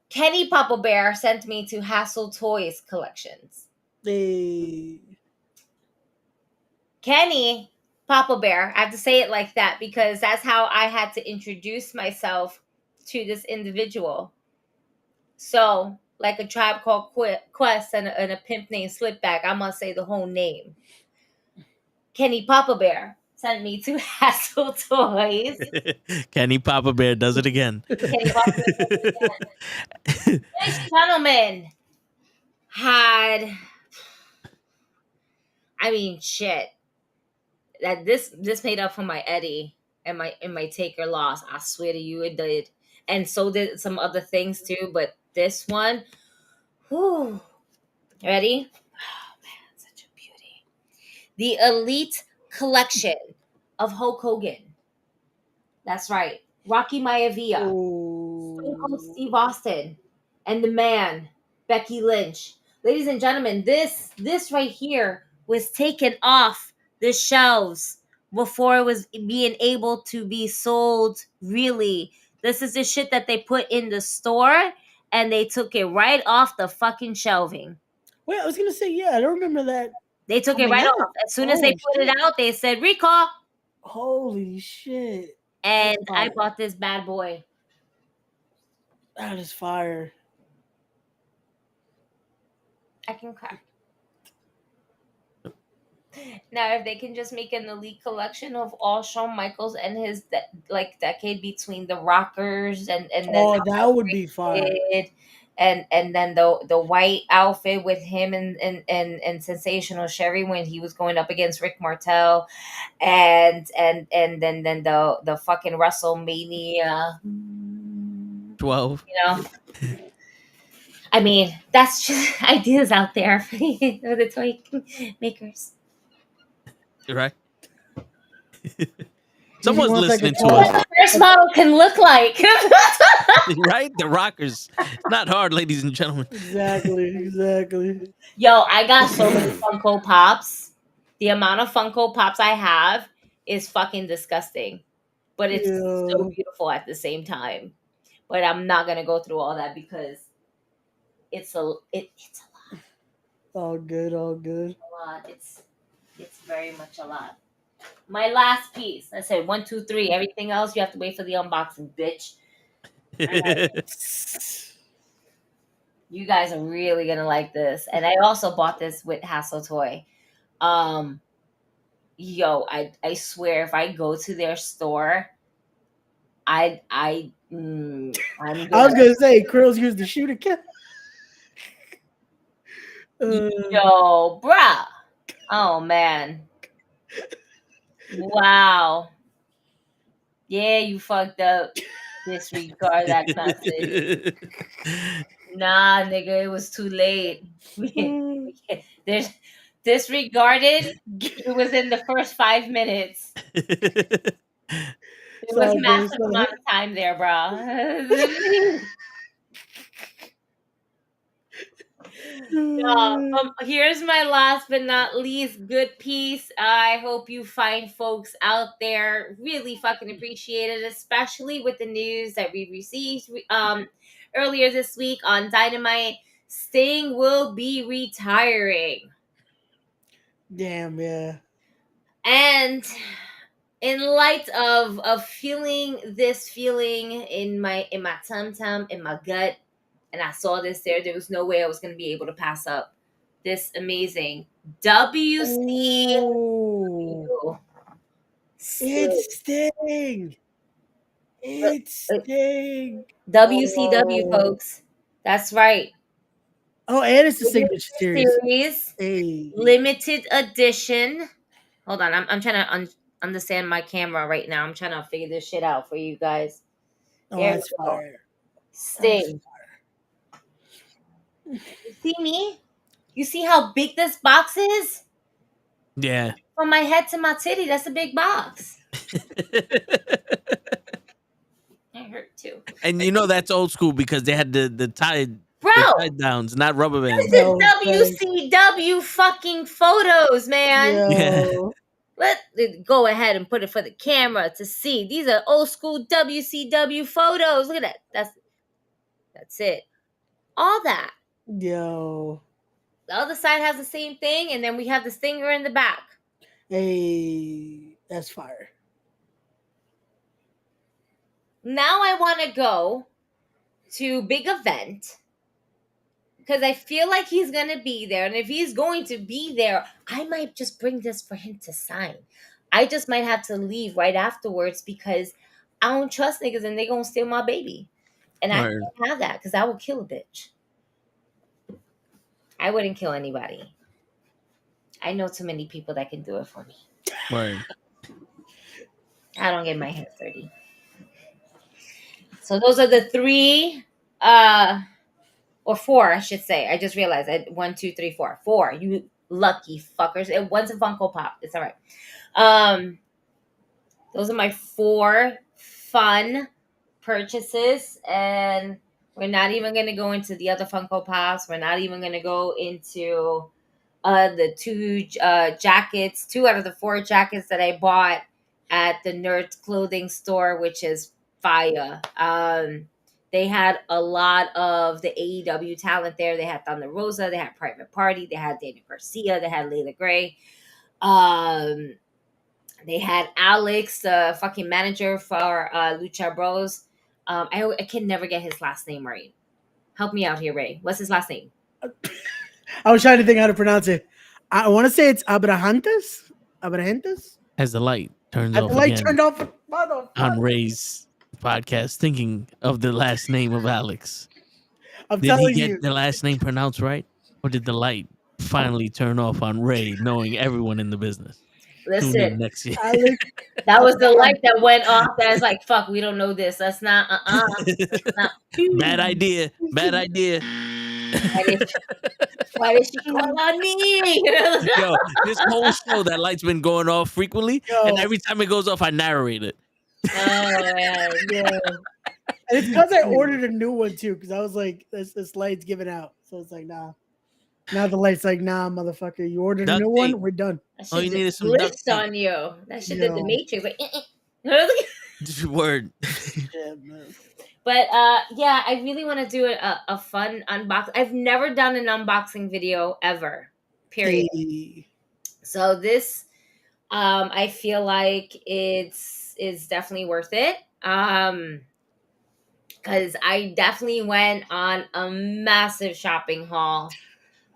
Kenny Papa Bear sent me to Hassle Toys Collections. Hey. Kenny Papa Bear, I have to say it like that because that's how I had to introduce myself to this individual. So, like a Tribe Called Quest and a pimp named Slipback, I'm going to say the whole name. Kenny Papa Bear sent me to Hassle Toys. Kenny Papa Bear does it again. Kenny Papa Bear does it again. This gentleman had, I mean, shit. That this made up for my Eddie and my Taker loss. I swear to you, it did. And so did some other things too. But this one, whew. Ready? Oh man, such a beauty. The Elite Collection of Hulk Hogan. That's right. Rocky Maivia. Stone Cold Steve Austin. And the man, Becky Lynch. Ladies and gentlemen, this right here was taken off the shelves before it was being able to be sold. Really, this is the shit that they put in the store and they took it right off the fucking shelving. Wait, I was gonna say, yeah, I don't remember that. They took it right off. As soon as they put it out, they said recall. Holy shit. And I bought this bad boy. That is fire. I can cry. Now, if they can just make an elite collection of all Shawn Michaels and his decade between the Rockers and then that would be fun. And then the white outfit with him and Sensational Sherry when he was going up against Rick Martel, and then the fucking WrestleMania 12. You know. I mean, that's just ideas out there for the toy makers. Right. Someone's listening to us. What the first model can look like. Right? The Rockers. It's not hard, ladies and gentlemen. Exactly. Yo, I got so many Funko Pops. The amount of Funko Pops I have is fucking disgusting. But it's so beautiful at the same time. But I'm not going to go through all that because it's a lot. All good. A lot. It's very much a lot. My last piece. I said 1, 2, 3. Everything else you have to wait for the unboxing, bitch. You guys are really gonna like this. And I also bought this with Hassle Toy. Yo, I swear if I go to their store, I'm I was gonna say Krills used the shooter kit. Yo, bruh. Oh man. Wow. Yeah, you fucked up. Disregard that message. Nah, nigga, it was too late. There's disregarded. It was in the first 5 minutes. It was massive amount of time there, bro. Here's my last but not least good piece. I hope you find folks out there really fucking appreciate it, especially with the news that we received earlier this week on Dynamite. Sting will be retiring. Damn, yeah. And in light of feeling this feeling in my tum-tum, in my gut, and I saw this there was no way I was going to be able to pass up this amazing WCW. It's Sting. It's Sting. WCW, folks. That's right. Oh, and it's the signature series. Hey. Limited edition. Hold on, I'm trying to understand my camera right now. I'm trying to figure this shit out for you guys. Oh, that's fire. Sting. You see me? You see how big this box is? Yeah. From my head to my titty, that's a big box. It hurt too. And you know that's old school because they had the tie downs, not rubber bands. This is WCW fucking photos, man. Yeah. Let's go ahead and put it for the camera to see. These are old school WCW photos. Look at that. That's it. All that. Yo. The other side has the same thing, and then we have the stinger in the back. Hey, that's fire. Now I want to go to big event because I feel like he's going to be there. And if he's going to be there, I might just bring this for him to sign. I just might have to leave right afterwards because I don't trust niggas and they going to steal my baby. And I can't have that because I will kill a bitch. I wouldn't kill anybody. I know too many people that can do it for me. Right. I don't get my hands dirty. So those are the 3, or 4, I should say. I just realized 1, 2, 3, 4. 4. You lucky fuckers. One's a Funko Pop. It's all right. Those are my 4 fun purchases, and we're not even going to go into the other Funko Pops. We're not even going to go into the 2 jackets, 2 out of the 4 jackets that I bought at the Nerd Clothing Store, which is fire. They had a lot of the AEW talent there. They had Thunder Rosa, they had Private Party, they had Daniel Garcia, they had Layla Gray. They had Alex, the fucking manager for Lucha Bros. I can never get his last name right. Help me out here, Ray. What's his last name? I was trying to think how to pronounce it. I want to say it's Abrahantes. As the light turns As off the light again turned off on Ray's podcast, thinking of the last name of Alex. I'm did telling he get you. the last name pronounced right? Or did the light finally turn off on Ray, knowing everyone in the business? Listen, next year. That was the light that went off. That's like, fuck, we don't know this. That's not, Bad idea. Bad idea. Why did she call on me? Yo, this whole show, that light's been going off frequently, and every time it goes off, I narrate it. Oh, man. Yeah. And it's because I ordered a new one, too, because I was like, this light's giving out. So it's like, nah. Now the light's like, nah, motherfucker. You ordered a new one, we're done. Oh, you needed some glitched on you. That shit did the Matrix. Like, Word. Yeah, man. But yeah, I really want to do a fun unbox. I've never done an unboxing video ever. Period. Hey. So this, I feel like it's definitely worth it. Because because I definitely went on a massive shopping haul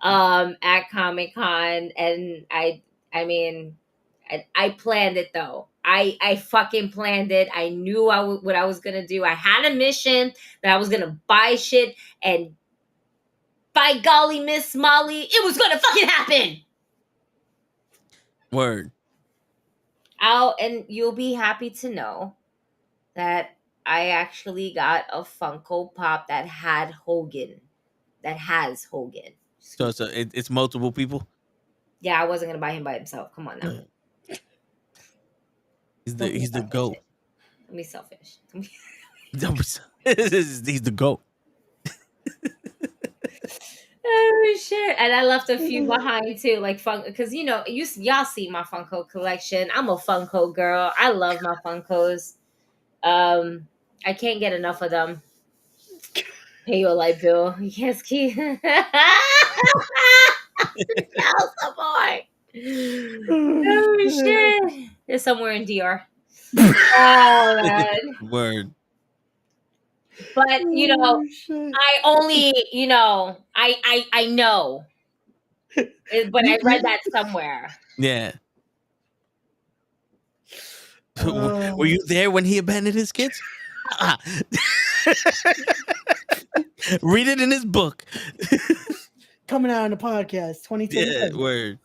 at Comic-Con, and I mean, I planned it though. I fucking planned it. I knew what I was gonna do. I had a mission that I was gonna buy shit, and by golly, Miss Molly, it was gonna fucking happen. Word. And you'll be happy to know that I actually got a Funko Pop that had Hogan. That has Hogan. So it's multiple people. Yeah, I wasn't gonna buy him by himself. Come on now. He's the GOAT. Don't be selfish. He's the GOAT. Oh shit! And I left a few behind too, like fun, because y'all see my Funko collection. I'm a Funko girl. I love my Funkos. I can't get enough of them. Pay your light bill. Yes, Keith. Tell some more. Oh shit! They're somewhere in DR. Oh man. Word. But I only I know, but I read that somewhere. Yeah. Were you there when he abandoned his kids? Read it in his book. Coming out on the podcast 2027. Yeah, word.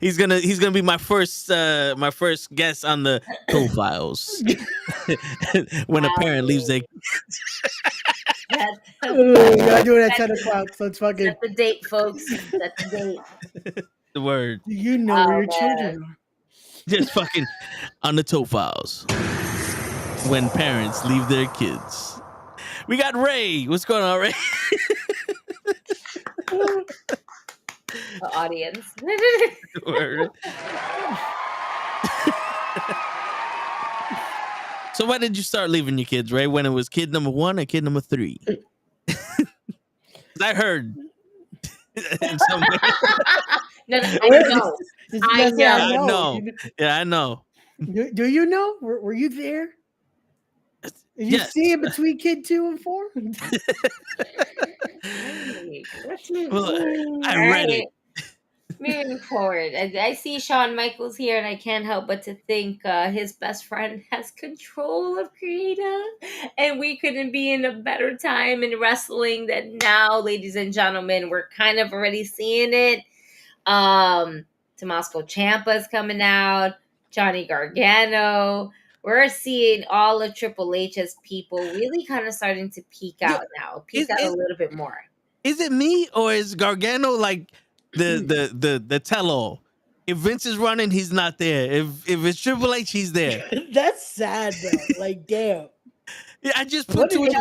He's gonna be my first guest on the Profiles. When a parent leaves their You gotta do it at 10 o'clock, so it's fucking. That's the date, folks. That's the date. The word. Do you know where your children are? Just fucking on the Toe Files. When parents leave their kids. We got Ray. What's going on, Ray? The audience. Word. So when did you start leaving your kids, Ray? When it was kid number 1 or kid number 3? I heard. No, I know. Yeah, I know. Do you know? Were you there? Did you see it between kid 2 and 4? I read it. Moving forward, I see Shawn Michaels here, and I can't help but to think his best friend has control of creative, and we couldn't be in a better time in wrestling than now, ladies and gentlemen. We're kind of already seeing it. Tommaso Ciampa's coming out, Johnny Gargano. We're seeing all of Triple H's people really kind of starting to peak out now. Peak out a little bit more. Is it me, or is Gargano like the tell-all? If Vince is running, he's not there. If it's Triple H, he's there. That's sad though. Like, damn. Yeah, I just put two because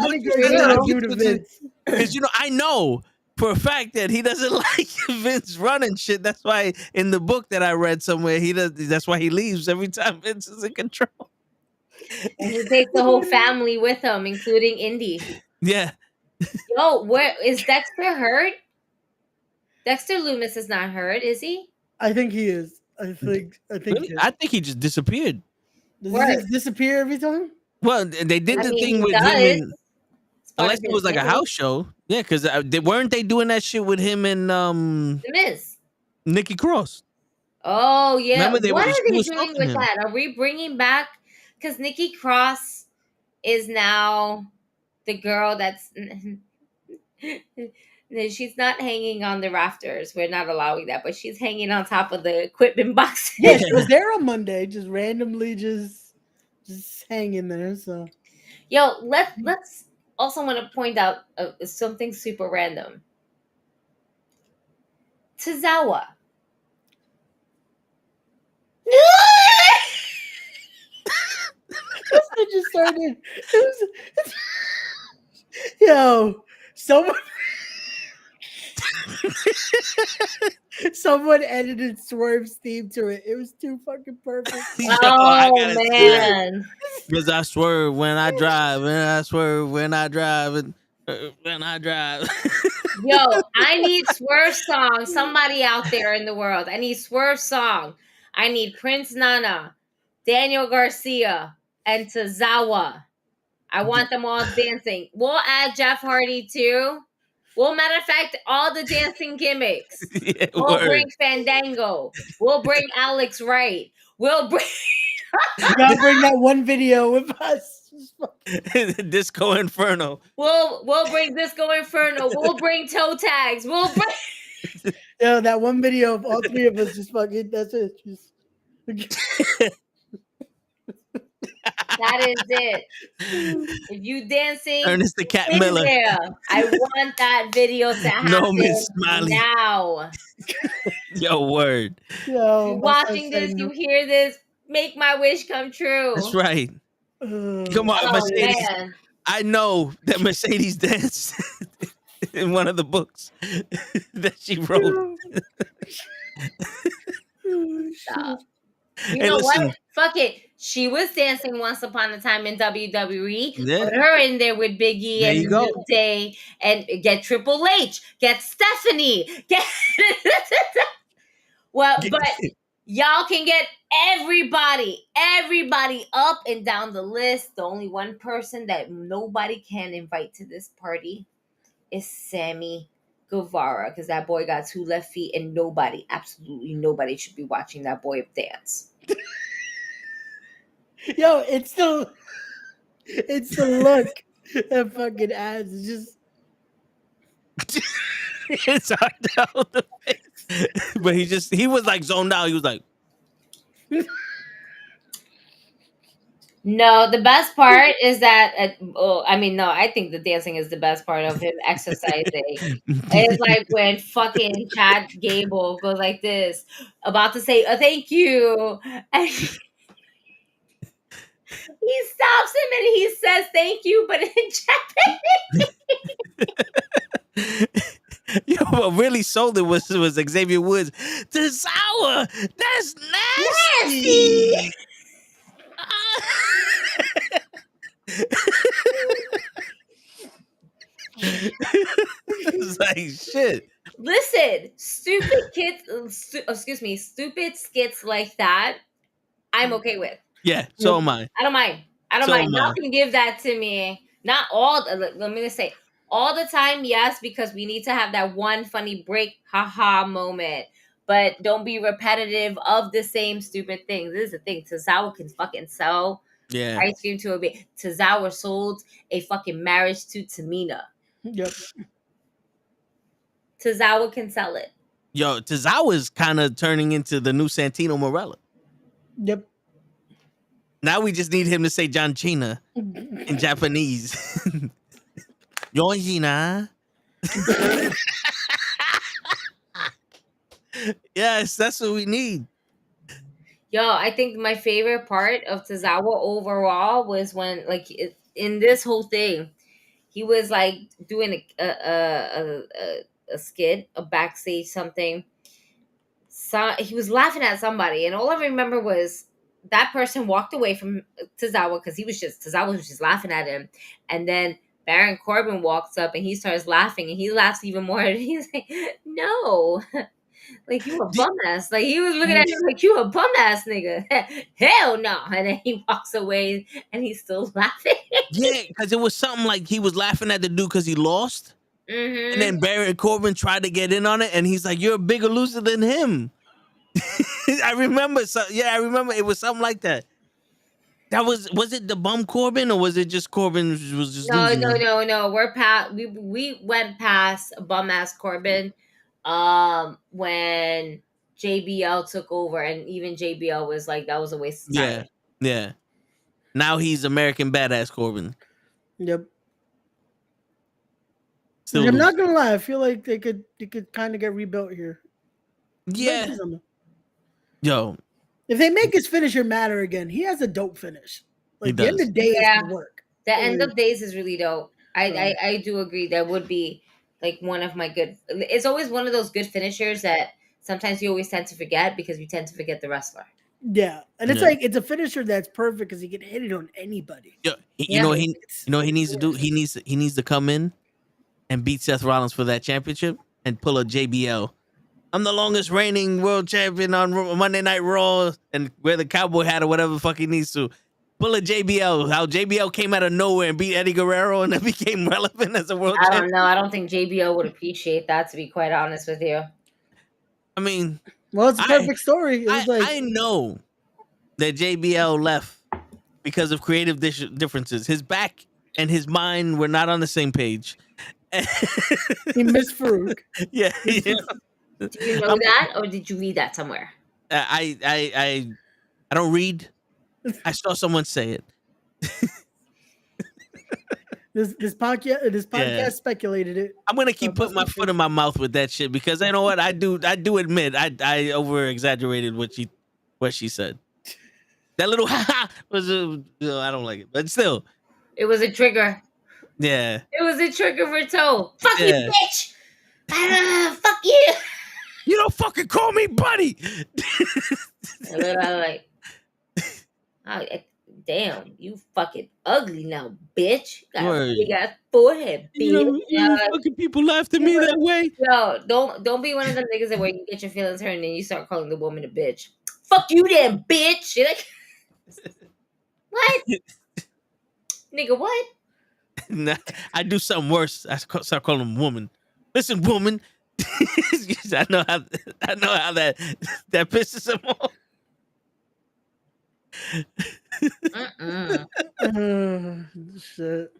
I know for a fact that he doesn't like Vince running shit. That's why in the book that I read somewhere, that's why he leaves every time Vince is in control. And he takes the whole family with him, including Indy. Yeah. Yo, where is Dexter hurt? Dexter Loomis is not hurt, is he? I think he is. I think. Really? I think he just disappeared. Does he just disappear every time? Well, they did the thing with him. Unless it was like a house show. Yeah, because weren't they doing that shit with him and The Miz? Nikki Cross? Oh yeah. Remember What are they doing with that? Are we bringing back? Because Nikki Cross is now the girl that's. She's not hanging on the rafters. We're not allowing that, but she's hanging on top of the equipment boxes. Yeah, she was there on Monday, just randomly just hanging there. So, yo, let's also want to point out something super random. Tozawa. I just started. Yo, someone edited Swerve's theme to it. It was too fucking perfect. Oh man! Because I swerve when I drive, and I swerve when I drive, and when I drive. Yo, I need Swerve song. Somebody out there in the world, I need Swerve song. I need Prince Nana, Daniel Garcia, and Tozawa. I want them all dancing. We'll add Jeff Hardy too. Well, matter of fact, all the dancing gimmicks. Yeah, We'll word. bring Fandango. We'll bring Alex Wright. We'll bring. Y'all bring that one video with us. Disco Inferno. We'll bring Disco Inferno. We'll bring toe tags. We'll bring. Yeah, that one video of all three of us just fucking. That's it. Just. That is it. If you dancing, Ernest the Cat in Miller. there. I want that video to happen No, Miss Smiley. now. Yo, word. Yo, You watching this, you hear this, make my wish come true. That's right. Come on, Oh, Mercedes. man. I know that Mercedes danced in one of the books that she wrote. Stop. You Hey, know listen. what? Fuck it. She was dancing once upon a time in WWE. Yeah. Put her in there with Biggie There and you go. New Day, and get Triple H, get Stephanie, get. Well, but y'all can get everybody up and down the list. The only one person that nobody can invite to this party is Sammy Guevara, because that boy got 2 left feet, and absolutely nobody should be watching that boy dance. Yo, it's the look that fucking adds. It's just It's hard to hold the face. But he was like zoned out. He was like, No, the best part is that, I think the dancing is the best part of him exercising. It's like when fucking Chad Gable goes like this, about to say, thank you. And he stops him and he says thank you, but in Japanese. yo, what really sold it was Xavier Woods. The sour, that's nasty. It's like shit. Listen, stupid skits like that, I'm okay with. Yeah, so am I. I don't mind. So am Y'all I. can give that to me. Not all. Let me just say, all the time, yes, because we need to have that one funny break, haha moment. But don't be repetitive of the same stupid things. This is the thing. Tozawa can fucking sell ice cream to a bit. Tozawa sold a fucking marriage to Tamina. Yep. Tozawa can sell it. Yo, Tozawa's kind of turning into the new Santino Morella. Yep. Now we just need him to say John Cena in Japanese. John Cena. Yes, that's what we need. Yo, I think my favorite part of Tozawa overall was when, like, in this whole thing, he was like doing a skit, a backstage something. So he was laughing at somebody, and all I remember was that person walked away from Tozawa because Tozawa was just laughing at him, and then Baron Corbin walks up and he starts laughing, and he laughs even more. And he's like, "No." Like, you a bum ass. Like, he was looking at him like, you a bum ass nigga. Hell no. And then he walks away and he's still laughing. Yeah, because it was something like he was laughing at the dude because he lost. Mm-hmm. And then Baron Corbin tried to get in on it. And he's like, you're a bigger loser than him. I remember. I remember it was something like that. That was it the bum Corbin, or was it just Corbin was just losing? No. We're past. We went past bum ass Corbin. When JBL took over, and even JBL was like, that was a waste of time. Yeah. Now he's American Badass Corbin. Yep. Still I'm not gonna lie, I feel like they could kind of get rebuilt here. Yeah. Yo. If they make his finisher matter again, he has a dope finish. Like the end of days can work. The end of days is really dope. I do agree. That would be like one of my good. It's always one of those good finishers that sometimes you always tend to forget because you tend to forget the wrestler. Yeah, and it's like it's a finisher that's perfect because he can hit it on anybody. You know he needs to do. He needs to come in and beat Seth Rollins for that championship and pull a JBL. I'm the longest reigning world champion on Monday Night Raw, and wear the cowboy hat or whatever the fuck he needs to. pull a JBL. How JBL came out of nowhere and beat Eddie Guerrero and then became relevant as a world I champion. don't know. I don't think JBL would appreciate that, to be quite honest with you. I mean, well, it's a perfect story. It was I know that JBL left because of creative differences. His back and his mind were not on the same page. He missed Farouk. Yeah. Do you know that, or did you read that somewhere? I don't read. I saw someone say it. This podcast speculated it. I'm gonna keep putting my foot in my mouth with that shit because you know what I do admit I over exaggerated what she said. That little was I don't like it, but still, it was a trigger. Yeah, it was a trigger for Toe. Fuck you, bitch. Fuck you. You don't fucking call me buddy. And then I like, damn, you fucking ugly now, bitch. Got a big ass forehead, bitch. You fucking people laughed at me that way. Yo, don't be one of them niggas that where you get your feelings hurt and then you start calling the woman a bitch. Fuck you then, bitch. You're like, what? Nigga, what? Nah, I do something worse. I start calling them woman. Listen, woman. I know how that pisses him off. Shit.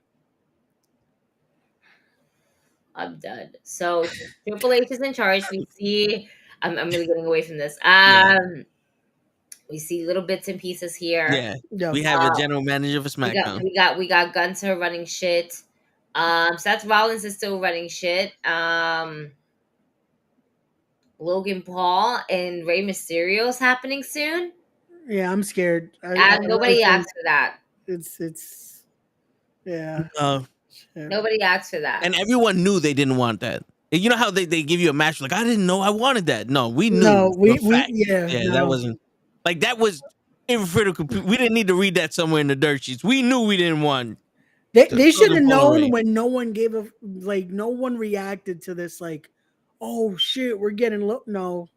I'm done. So Triple H is in charge. We see. I'm really getting away from this. We see little bits and pieces here. Yeah. We have a general manager for SmackDown. We got Gunther running shit. Seth Rollins is still running shit. Logan Paul and Rey Mysterio is happening soon. Yeah, I'm scared. Nobody asked for that. It's yeah. Nobody asked for that. And everyone knew they didn't want that. You know how they give you a match like I didn't know I wanted that. No, we knew. No, we that wasn't like that was irrefutable. We didn't need to read that somewhere in the dirt sheets. We knew we didn't want. They should have known when no one gave no one reacted to this like, oh shit, we're getting low. No.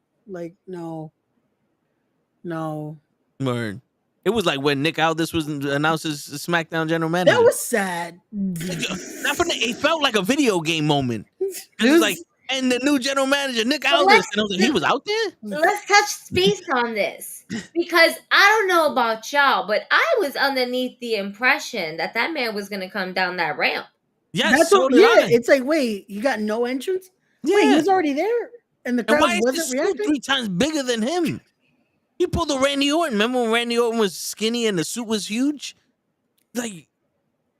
Word. It was like when Nick Aldis was announced as SmackDown general manager. That was sad. It felt like a video game moment. It was like, and the new general manager, Nick Aldis, and I was like, he was out there? Let's touch base on this. Because I don't know about y'all, but I was underneath the impression that man was going to come down that ramp. Yes, it's like, wait, you got no entrance? Yeah. Wait, he was already there? And the crowd wasn't reacting? 3 times bigger than him. He pulled a Randy Orton. Remember when Randy Orton was skinny and the suit was huge? Like,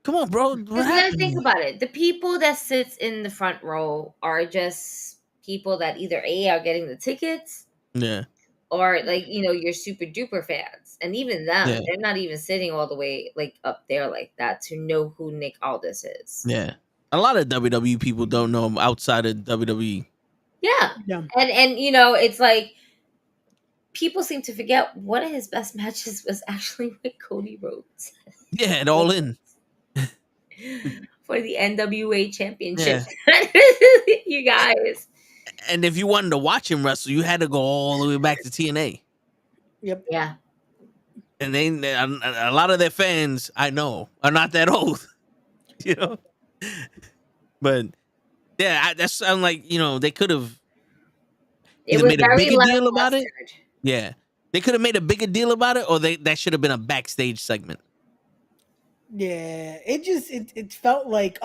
come on, bro. What happened? Think about it. The people that sits in the front row are just people that either A, are getting the tickets. Yeah. Or like, your super duper fans. And even them, they're not even sitting all the way like up there like that to know who Nick Aldis is. Yeah. A lot of WWE people don't know him outside of WWE. Yeah. And it's like people seem to forget one of his best matches was actually with Cody Rhodes. Yeah, and All In. For the NWA championship. You guys. And if you wanted to watch him wrestle, you had to go all the way back to TNA. Yep. Yeah. And a lot of their fans, I know, are not that old. But yeah, that sounds like, they could have made a bigger deal about it. Yeah. They could have made a bigger deal about it, or that should have been a backstage segment. Yeah. It felt like,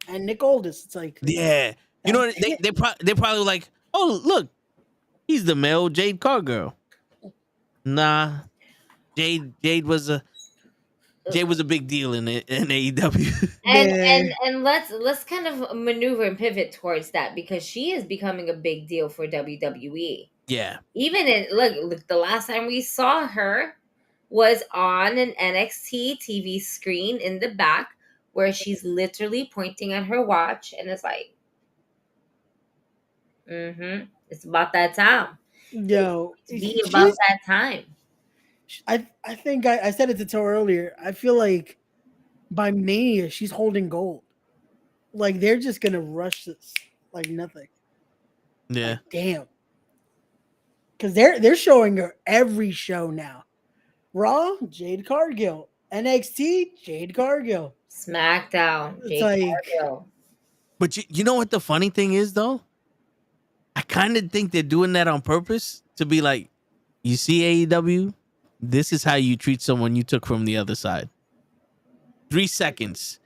and Nick Aldis. It's like, yeah. You know what? They're probably like, oh, look, he's the male Jade Cargill. Nah. Jade was a big deal in AEW. And let's kind of maneuver and pivot towards that because she is becoming a big deal for WWE. Yeah. Even look, the last time we saw her was on an NXT TV screen in the back where she's literally pointing at her watch and it's like, it's about that time. Yo, it's about that time. I think I said it to Toe earlier. I feel like by Mania she's holding gold. Like they're just gonna rush this like nothing. Yeah. Like, damn. Because they're showing her every show now. Raw, Jade Cargill. NXT, Jade Cargill. SmackDown, It's Jade like, Cargill. But you know what the funny thing is though? I kind of think they're doing that on purpose to be like, you see AEW, this is how you treat someone you took from the other side. 3 seconds.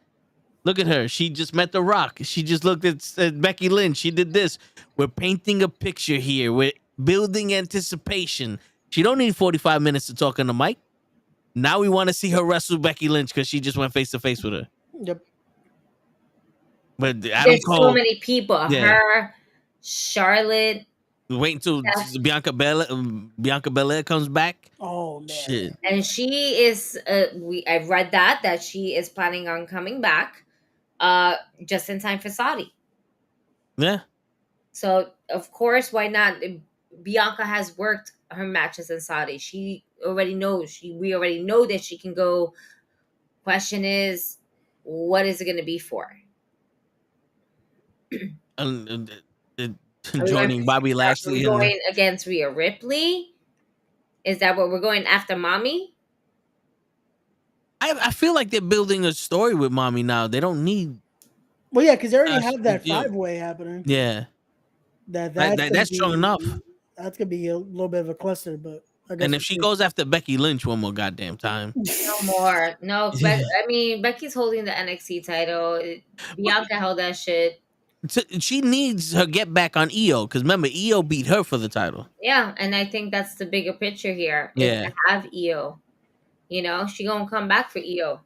Look at her. She just met The Rock. She just looked at Becky Lynch. She did this. We're painting a picture here. We're building anticipation. She don't need 45 minutes to talk on the mic. Now we want to see her wrestle Becky Lynch because she just went face to face with her. Yep. But Adam There's Cole, so many people. yeah. Her, Charlotte. Wait until Bianca Belair comes back. Oh man. Shit. And she is. I've read that she is planning on coming back, just in time for Saudi. Yeah. So of course, why not? Bianca has worked her matches in Saudi. She already knows. We already know that she can go. Question is, what is it going to be for? Joining Bobby Lashley. Going against Rhea Ripley? Is that what we're going after, Mommy? I feel like they're building a story with Mommy now. They don't need. Well, yeah, because they already have that 5-way happening. Yeah. That's strong enough. That's gonna be a little bit of a cluster, but and if she goes after Becky Lynch one more goddamn time, no more. No, I mean Becky's holding the NXT title. Bianca held that shit. She needs her get back on EO because remember EO beat her for the title. Yeah, and I think that's the bigger picture here. Yeah, to have EO, she gonna come back for EO,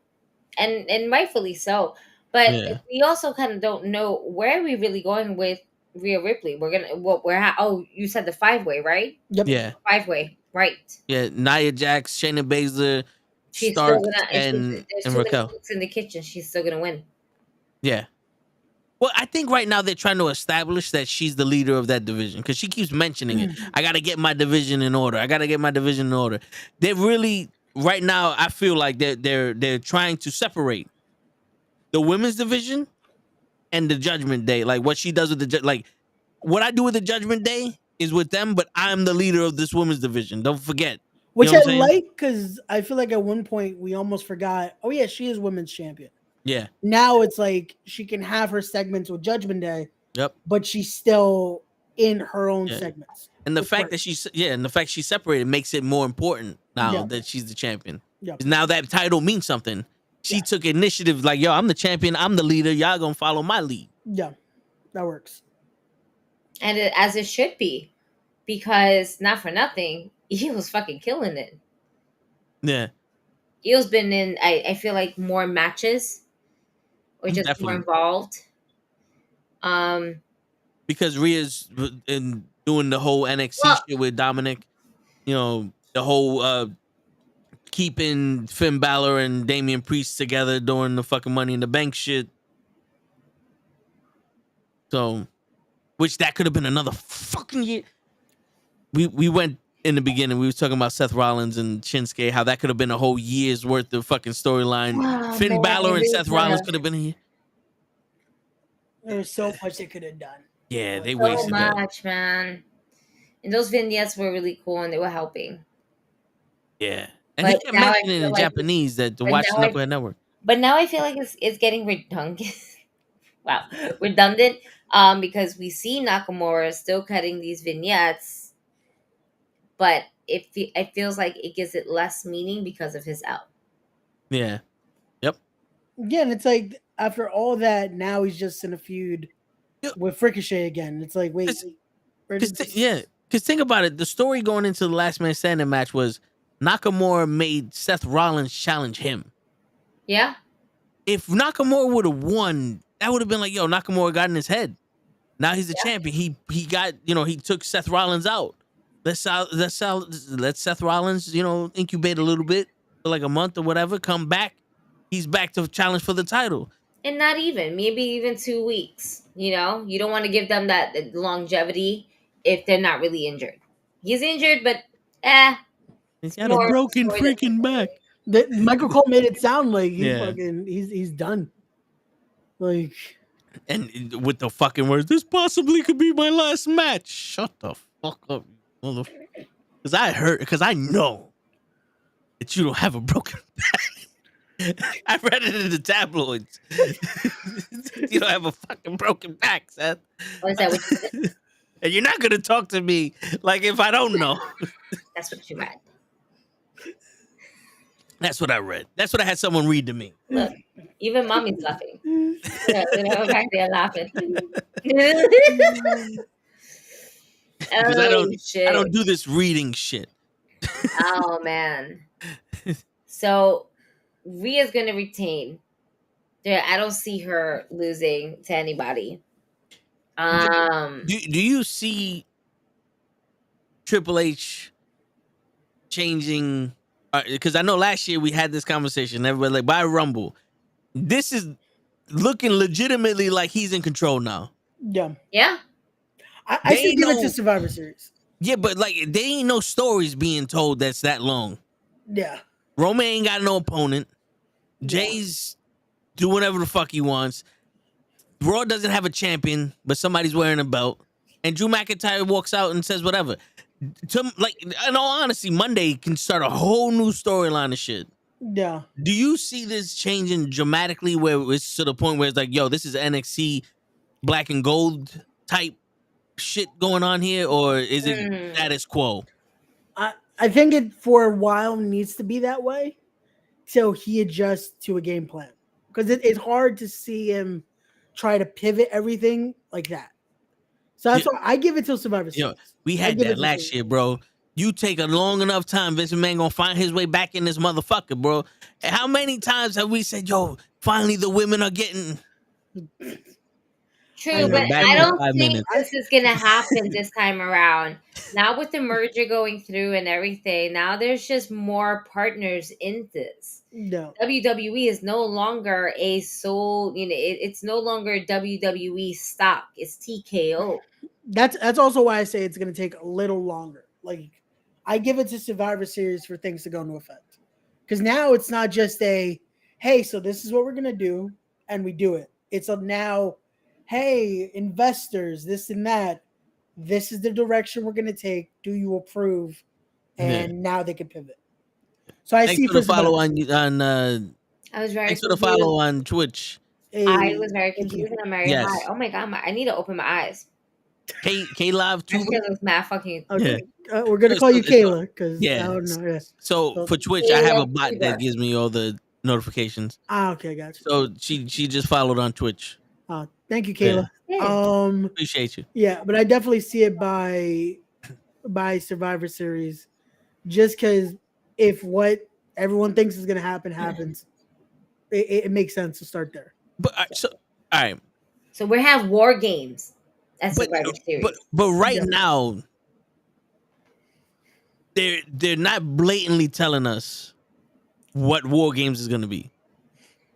and rightfully so. But we also kind of don't know where are we really going with Rhea Ripley. You said the 5-way, right? Yep. Yeah. 5-way, right? Yeah, Nia Jax, Shayna Baszler, Stark, and Raquel. In the kitchen, she's still gonna win. Yeah. Well, I think right now they're trying to establish that she's the leader of that division because she keeps mentioning it. I got to get my division in order. They're really right now. I feel like they're trying to separate the women's division and the Judgment Day. Like what she does with what I do with the Judgment Day is with them, but I'm the leader of this women's division. Don't forget. Which I like because I feel like at one point we almost forgot. Oh yeah, she is women's champion. Yeah. Now it's like she can have her segments with Judgment Day. Yep. But she's still in her own segments. And the fact that she's separated makes it more important now that she's the champion. Yeah. Now that title means something. She took initiative like, yo, I'm the champion. I'm the leader. Y'all gonna follow my lead. Yeah, that works. And as it should be, because not for nothing, he was fucking killing it. Yeah. Io's been in, I feel like, more matches. Or just more involved. Because Rhea's in doing the whole NXT shit with Dominic. The whole keeping Finn Balor and Damian Priest together during the fucking Money in the Bank shit. So, which that could have been another fucking year. We went in the beginning. We was talking about Seth Rollins and Shinsuke, how that could have been a whole year's worth of fucking storyline. Finn Balor and Seth Rollins could have been here. There's so much they could have done. Yeah, they wasted so much, man. And those vignettes were really cool, and they were helping. Yeah, and he kept mentioning in Japanese that to watch the NuKKle Network. But now I feel like it's getting redundant. Wow, redundant. Because we see Nakamura still cutting these vignettes, but it feels like it gives it less meaning because of his out. Yeah. Yep. Yeah, and it's like after all that, now he's just in a feud with Ricochet again. It's like, wait. Because think about it. The story going into the Last Man Standing match was Nakamura made Seth Rollins challenge him. Yeah. If Nakamura would have won, that would have been like, yo, Nakamura got in his head. Now he's the champion. He got, he took Seth Rollins out. Let Seth Rollins, incubate a little bit for like a month or whatever. Come back. He's back to challenge for the title. And not even, maybe even 2 weeks. You don't want to give them that longevity if they're not really injured. He's injured, but he's got a broken freaking back. Michael Cole made it sound like he's done. Like, and with the fucking words, this possibly could be my last match. Shut the fuck up, motherfucker. Because I know that you don't have a broken back. I read it in the tabloids. You don't have a fucking broken back, Seth. What is that? What you said? And you're not gonna talk to me like if I don't know. That's what you read. That's what I read. That's what I had someone read to me. Look, even mommy's laughing. Back there laughing. Because I don't do this reading shit. Oh man. So Rhea's gonna retain. I don't see her losing to anybody. Do you see Triple H changing? Because I know last year we had this conversation. Everybody like, by Rumble, this is looking legitimately like he's in control now. Yeah. Yeah. I should give it to Survivor Series. Yeah, but like there ain't no stories being told that's that long. Yeah. Roman ain't got no opponent. Jay's do whatever the fuck he wants. Raw doesn't have a champion, but somebody's wearing a belt. And Drew McIntyre walks out and says whatever. Like, in all honesty, Monday can start a whole new storyline of shit. Yeah. Do you see this changing dramatically where it's to the point where it's like, yo, this is NXT black and gold type shit going on here? Or is it status quo? I think it for a while needs to be that way till he adjusts to a game plan. Because it's hard to see him try to pivot everything like that. So that's why I give it till Survivor Series. Yo, we had that last year, bro. You take a long enough time, Vince McMahon gonna find his way back in this motherfucker, bro. And how many times have we said, yo, finally the women are getting... True, but I don't think this is going to happen this time around. Now with the merger going through and everything, now there's just more partners in this. No. WWE is no longer a sole, it's no longer WWE stock. It's TKO. That's also why I say it's going to take a little longer. Like, I give it to Survivor Series for things to go into effect. Because now it's not just hey, so this is what we're going to do, and we do it. It's now... hey, investors, this and that. This is the direction we're going to take. Do you approve? And now they can pivot. So I see for the follow on I was very thanks for the follow on Twitch. I was very confused and I'm very high. Oh my god, I need to open my eyes. K Live too. Looks mad fucking. Okay. We're gonna call you Kayla because I don't know. Yeah. So for Twitch, I have a bot that gives me all the notifications. Okay, gotcha. So she just followed on Twitch. Thank you, Kayla. Yeah. Appreciate you. Yeah, but I definitely see it by Survivor Series, just because if what everyone thinks is gonna happen happens, it makes sense to start there. But all right. So we have War Games as Survivor Series. But right now, they're not blatantly telling us what War Games is gonna be.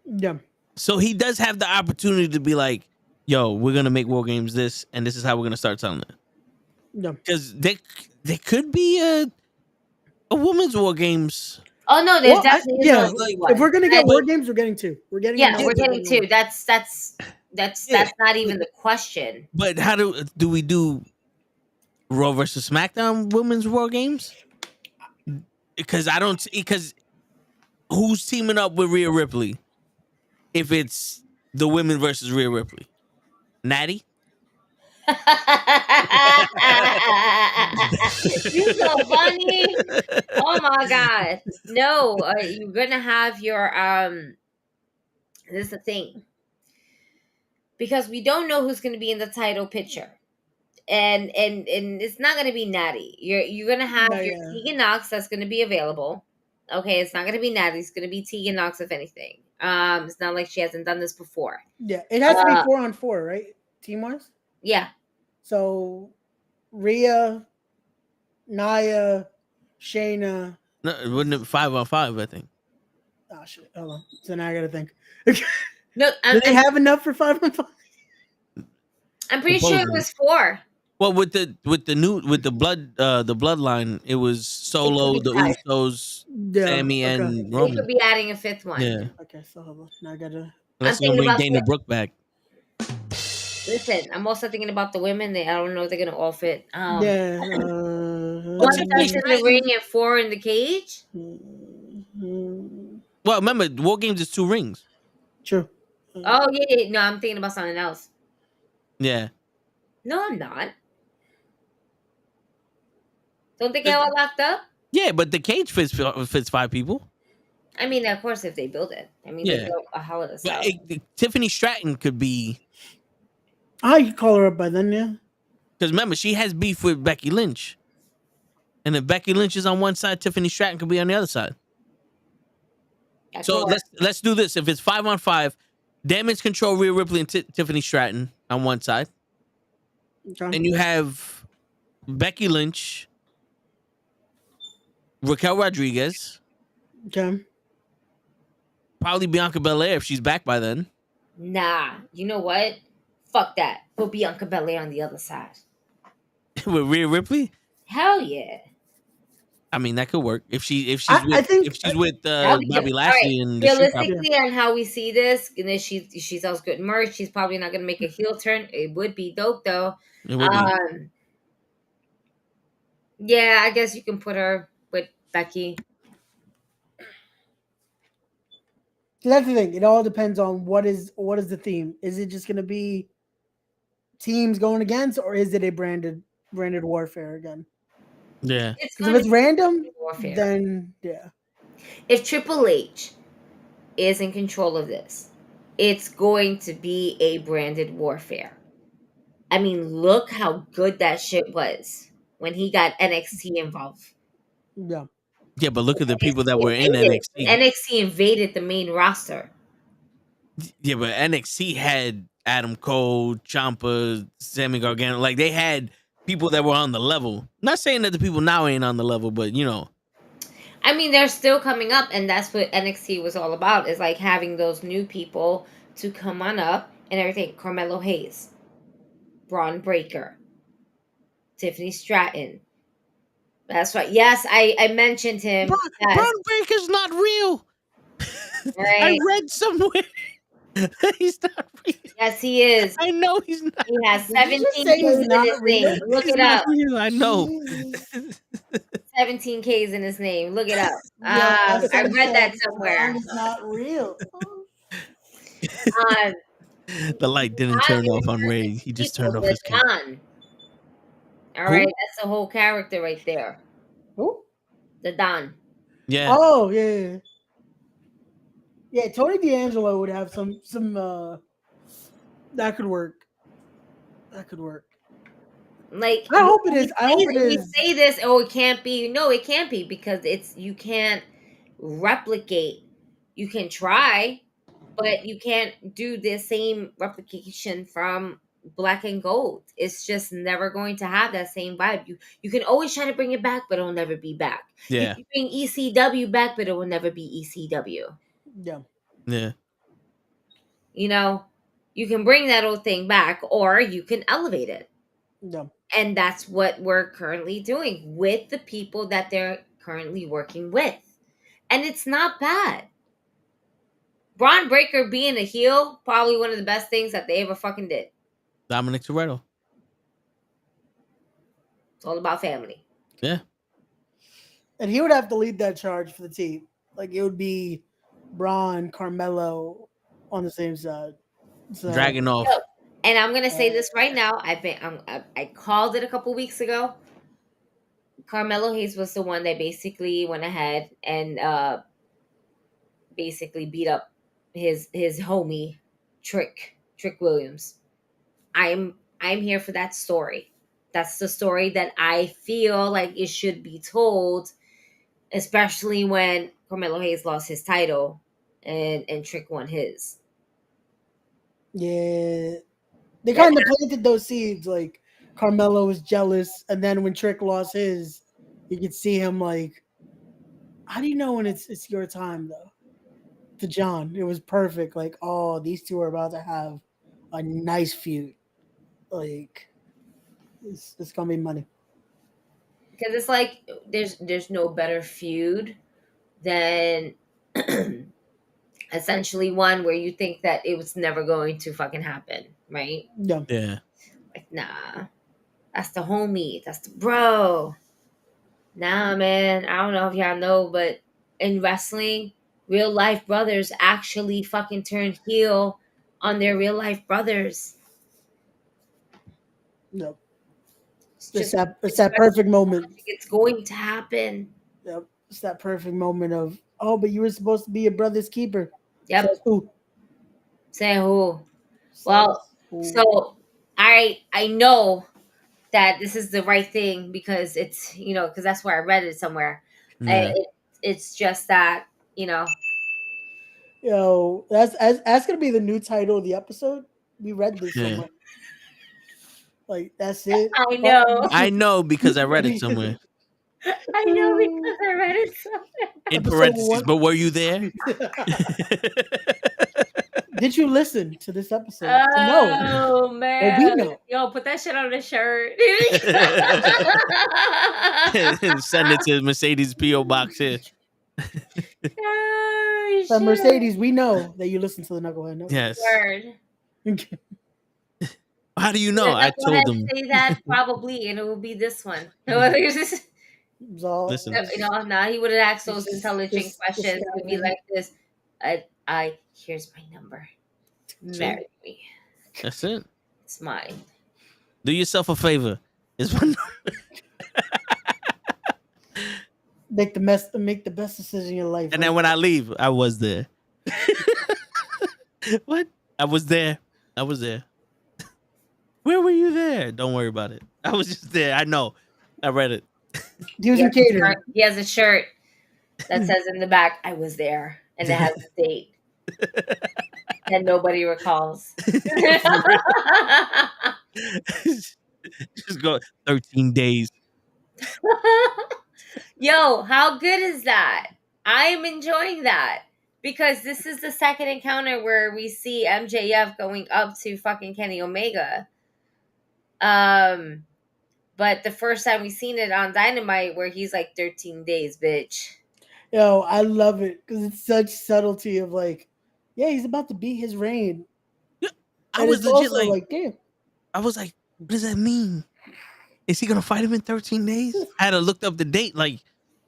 Yeah. So he does have the opportunity to be like, yo, we're going to make War Games this, and this is how we're going to start selling it. Yeah. Because there could be a women's War Games. Oh, no, there's definitely if we're going to get War Games, we're getting two. We're getting we're getting two. That's not even the question. But how do we do Raw versus SmackDown women's War Games? Because who's teaming up with Rhea Ripley? If it's the women versus Rhea Ripley, Natty. You're so funny. Oh my god! No, you're gonna have your This is the thing, because we don't know who's gonna be in the title picture, and it's not gonna be Natty. You're gonna have your Tegan Nox that's gonna be available. Okay, it's not gonna be Natty. It's gonna be Tegan Nox, if anything. It's not like she hasn't done this before. Yeah, it has to be 4-on-4, right? Team wise. Yeah. So, Rhea, Nia, Shayna. No, it wouldn't it 5-on-5? I think. Oh shit! Hold on. So now I gotta think. No, do they have enough for 5-on-5? I'm pretty sure it was 4. Well, with the bloodline, it was Solo, the Usos, Sammy, and Roman. We could be adding a 5th one. Yeah. Okay, so hold on. Now I gotta. Let's bring Dana Brooke back. Listen, I'm also thinking about the women. I don't know if they're gonna all fit. Yeah. One person in the ring and 4 in the cage. Well, remember, War Games is 2 rings. True. Oh yeah. No, I'm thinking about something else. Yeah. No, I'm not. Don't they get all locked up? Yeah, but the cage fits 5 people. I mean, of course, if they build it. I mean, they Yeah. built a hell of a But house. Tiffany Stratton could be, I could call her up by then, yeah. because remember, she has beef with Becky Lynch. And if Becky Lynch is on one side, Tiffany Stratton could be on the other side. So let's do this. If it's 5-on-5, Damage Control, Rhea Ripley, and Tiffany Stratton on one side. Okay. And you have Becky Lynch, Raquel Rodriguez, Okay. probably Bianca Belair if she's back by then. Nah, you know what? Fuck that. Put Bianca Belair on the other side. With Rhea Ripley? Hell yeah. I mean, that could work if she's with Bobby Lashley and realistically on how we see this, and then she sells good merch. She's probably not gonna make a heel turn. It would be dope though. It would be. Yeah, I guess you can put her with Becky. So that's the thing. It all depends on what is the theme. Is it just going to be teams going against, or is it a branded warfare again? Yeah. Because if it's random, warfare. then yeah. If Triple H is in control of this, it's going to be a branded warfare. I mean, look how good that shit was when he got NXT involved. Yeah. Yeah, but look at the people that were in NXT. NXT invaded the main roster. Yeah, but NXT had Adam Cole, Ciampa, Sammy Gargano. Like, they had people that were on the level. Not saying that the people now ain't on the level, but, you know. I mean, they're still coming up, and that's what NXT was all about, is like having those new people to come on up and everything. Carmelo Hayes, Braun Breaker, Tiffany Stratton. That's right. Yes, I mentioned him. Braun Breaker's not real. Right. I read somewhere. He's not real. Yes, he is. I know he's not. He has 17 K's in his name. Look it up. I know. 17 K's in his name. Look it up. I read that somewhere. It's not real. The light didn't turn off on Ray. He just turned off his camera. All right, that's the whole character right there. Who? The Don. Yeah. Oh yeah. Yeah, Tony D'Angelo would have some that could work. That could work. Like, I hope it is. I hope it is. You say this, oh, it can't be. No, it can't be, because you can't replicate. You can try, but you can't do the same replication from Black and Gold. It's just never going to have that same vibe. You can always try to bring it back, but it'll never be back. Yeah. You can bring ECW back, but it will never be ECW. Yeah. Yeah. You know, you can bring that old thing back, or you can elevate it. Yeah. And that's what we're currently doing with the people that they're currently working with. And it's not bad. Braun Breaker being a heel, probably one of the best things that they ever fucking did. Dominic Toretto. It's all about family. Yeah. And he would have to lead that charge for the team. Like, it would be Braun, Carmelo on the same side. So, Dragging off. And I'm gonna say this right now. I called it a couple weeks ago. Carmelo Hayes was the one that basically went ahead and basically beat up his homie Trick Williams. I'm here for that story. That's the story that I feel like it should be told, especially when Carmelo Hayes lost his title and Trick won his. Yeah. They kind of planted those seeds. Like, Carmelo was jealous, and then when Trick lost his, you could see him like, how do you know when it's your time though? To John, it was perfect. Like, oh, these two are about to have a nice feud. Like, it's gonna be money. Because it's like there's no better feud than essentially one where you think that it was never going to fucking happen, right? Yeah. Yeah. Like, nah, that's the homie, that's the bro. Nah, man, I don't know if y'all know, but in wrestling, real life brothers actually fucking turned heel on their real life brothers. No. It's It's just that perfect moment. it's going to happen. Yep. It's that perfect moment of, oh, but you were supposed to be your brother's keeper. Yep. Says who? Say who? Well, so I know that this is the right thing because it's, because that's where I read it somewhere. Yeah. It's just that, Yo, that's gonna be the new title of the episode. We read this Yeah. somewhere. Like that's it. I know. I know because I read it somewhere. I know because I read it somewhere. In Episode parentheses, 1. but were you there? Did you listen to this episode? No. Oh man. Well, we know. Yo, put that shit on the shirt. Send it to Mercedes P.O. Box here. Oh, So shit. Mercedes, we know that you listen to the Knucklehead Network. Yes. Word. How do you know? Yeah, I go ahead told and them. say that probably, and it will be this one. Listen. Nah, he would have asked those Just- intelligent just questions. It would be like this. Here's my number. Marry me. That's it. It's mine. Do yourself a favor. It's one. make the best decision in your life. And then when I leave, I was there. What? I was there. Where were you there? Don't worry about it. I was just there. I know. I read it. He was in catering. He has a shirt that says in the back, "I was there," and it has a date that nobody recalls. Just go 13 days. Yo, how good is that? I am enjoying that because this is the second encounter where we see MJF going up to fucking Kenny Omega. But the first time we seen it on Dynamite where he's like 13 days, bitch. Yo, I love it because it's such subtlety of like, yeah, he's about to beat his reign. Yeah, I And was it's legit also like, damn. I was like, what does that mean? Is he gonna fight him in 13 days? I had to look up the date, like,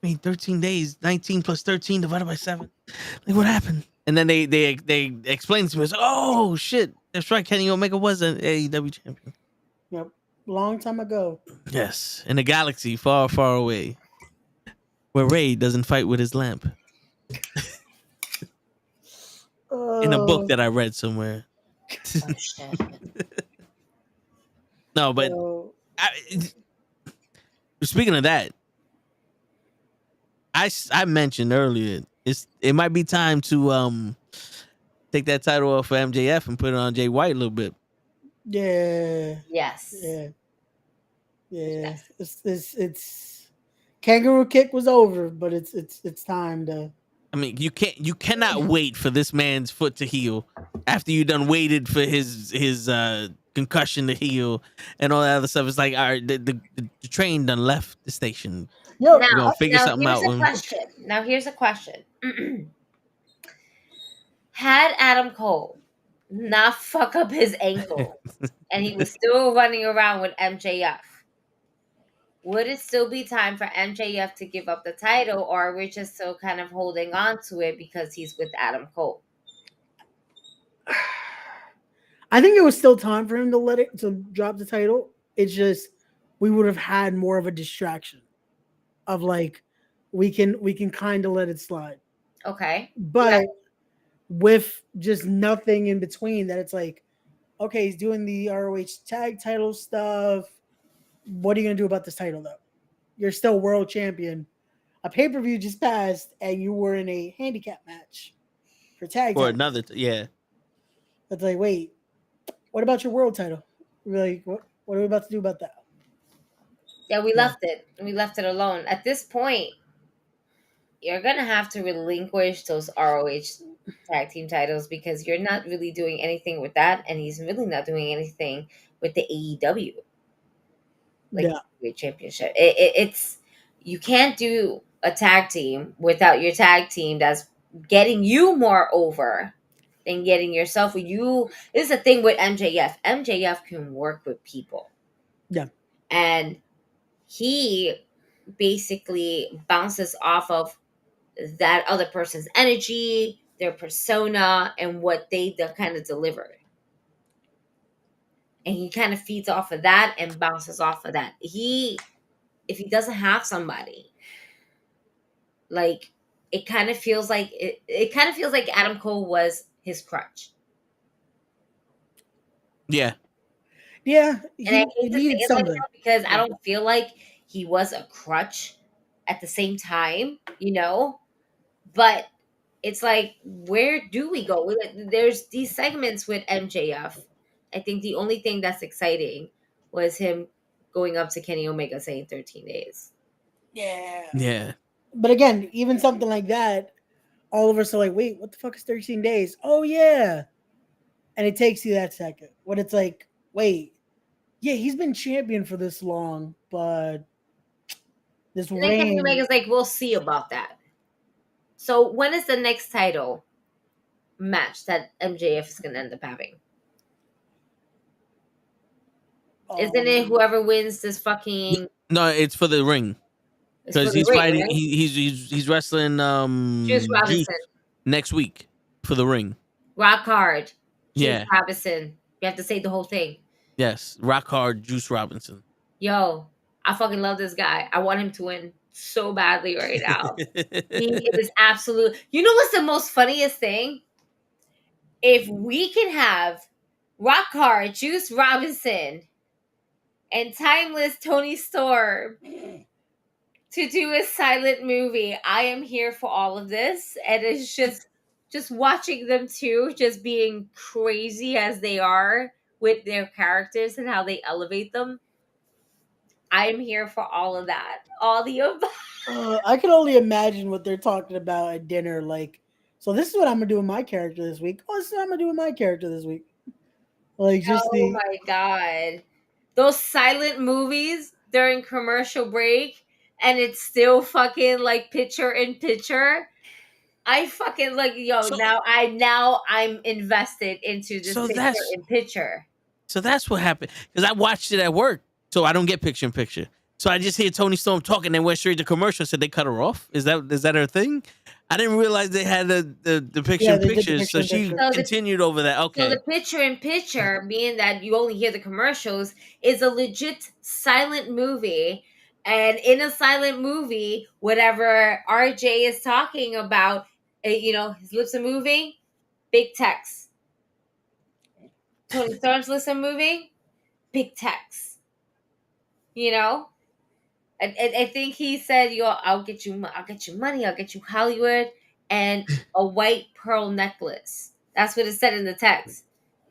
I mean, 13 days, 19 plus 13 divided by 7. Like, what happened? And then they explained to me, like, oh shit, that's right, Kenny Omega was an AEW champion. Yep, long time ago. Yes, in a galaxy far, far away, where Ray doesn't fight with his lamp. In a book that I read somewhere. Oh, shit. No, but speaking of that, I mentioned earlier it might be time to take that title off of MJF and put it on Jay White a little bit. Yeah. Yes. Yeah. Yeah. It's Kangaroo Kick was over, but it's time to. I mean, you cannot wait for this man's foot to heal after you done waited for his concussion to heal and all that other stuff. It's like, all right, the train done left the station. Yo, We're gonna figure something out. Now here's a question. Had Adam Cole not fuck up his ankle and he was still running around with MJF, would it still be time for MJF to give up the title, or are we just still kind of holding on to it because he's with Adam Cole? I think it was still time for him to drop the title. It's just we would have had more of a distraction of like we can kind of let it slide. Okay. But with just nothing in between, that it's like, okay, he's doing the ROH tag title stuff. What are you gonna do about this title though? You're still world champion. A pay-per-view just passed and you were in a handicap match for tag Or title. another, yeah. It's like, wait, what about your world title? Really, what are we about to do about that? Yeah, we left it. We left it alone. At this point, you're going to have to relinquish those ROH tag team titles because you're not really doing anything with that, and he's really not doing anything with the AEW championship. It's you can't do a tag team without your tag team that's getting you more over than getting yourself. This is the thing with MJF. MJF can work with people. Yeah. And he basically bounces off of that other person's energy, their persona, and what they kind of deliver. And he kind of feeds off of that and bounces off of that. If he doesn't have somebody, like it kind of feels like it kind of feels like Adam Cole was his crutch. Yeah, And I hate he to say needed it like something. that because I don't feel like he was a crutch at the same time, you know. But it's like, where do we go? There's these segments with MJF. I think the only thing that's exciting was him going up to Kenny Omega saying 13 days. Yeah. But again, even something like that, all of us are like, wait, what the fuck is 13 days? Oh, yeah. And it takes you that second. When it's like, wait, yeah, he's been champion for this long, but this And then Kenny reign. Omega's like, we'll see about that. So when is the next title match that MJF is going to end up having? Isn't it whoever wins this fucking... No, it's for the ring. Because he's fighting. Right? He's wrestling Juice Robinson next week for the ring. Rock Hard. Yeah. Juice Robinson. You have to say the whole thing. Yes, Rock Hard, Juice Robinson. Yo, I fucking love this guy. I want him to win so badly right now. He is absolute. You know what's the most funniest thing? If we can have Rock Hard, Juice Robinson, and Timeless Tony Storm to do a silent movie, I am here for all of this. And it's just watching them two just being crazy as they are with their characters and how they elevate them. I am here for all of that. All the above. I can only imagine what they're talking about at dinner. Like, so this is what I'm gonna do with my character this week. Oh, this is what I'm gonna do with my character this week. Like, just my god, those silent movies during commercial break, and it's still fucking like picture in picture. I fucking like now I'm invested into this picture in picture. So that's what happened because I watched it at work, so I don't get picture in picture. So I just hear Tony Storm talking and went straight to commercial. Said they cut her off. Is that her thing? I didn't realize they had the picture in picture. So she continued over that. Okay. So the picture in picture, being that you only hear the commercials, is a legit silent movie. And in a silent movie, whatever RJ is talking about, his lips are moving, big text. Tony Storm's lips are moving, big text. I think he said, I'll get you money, I'll get you Hollywood, and a white pearl necklace. That's what it said in the text.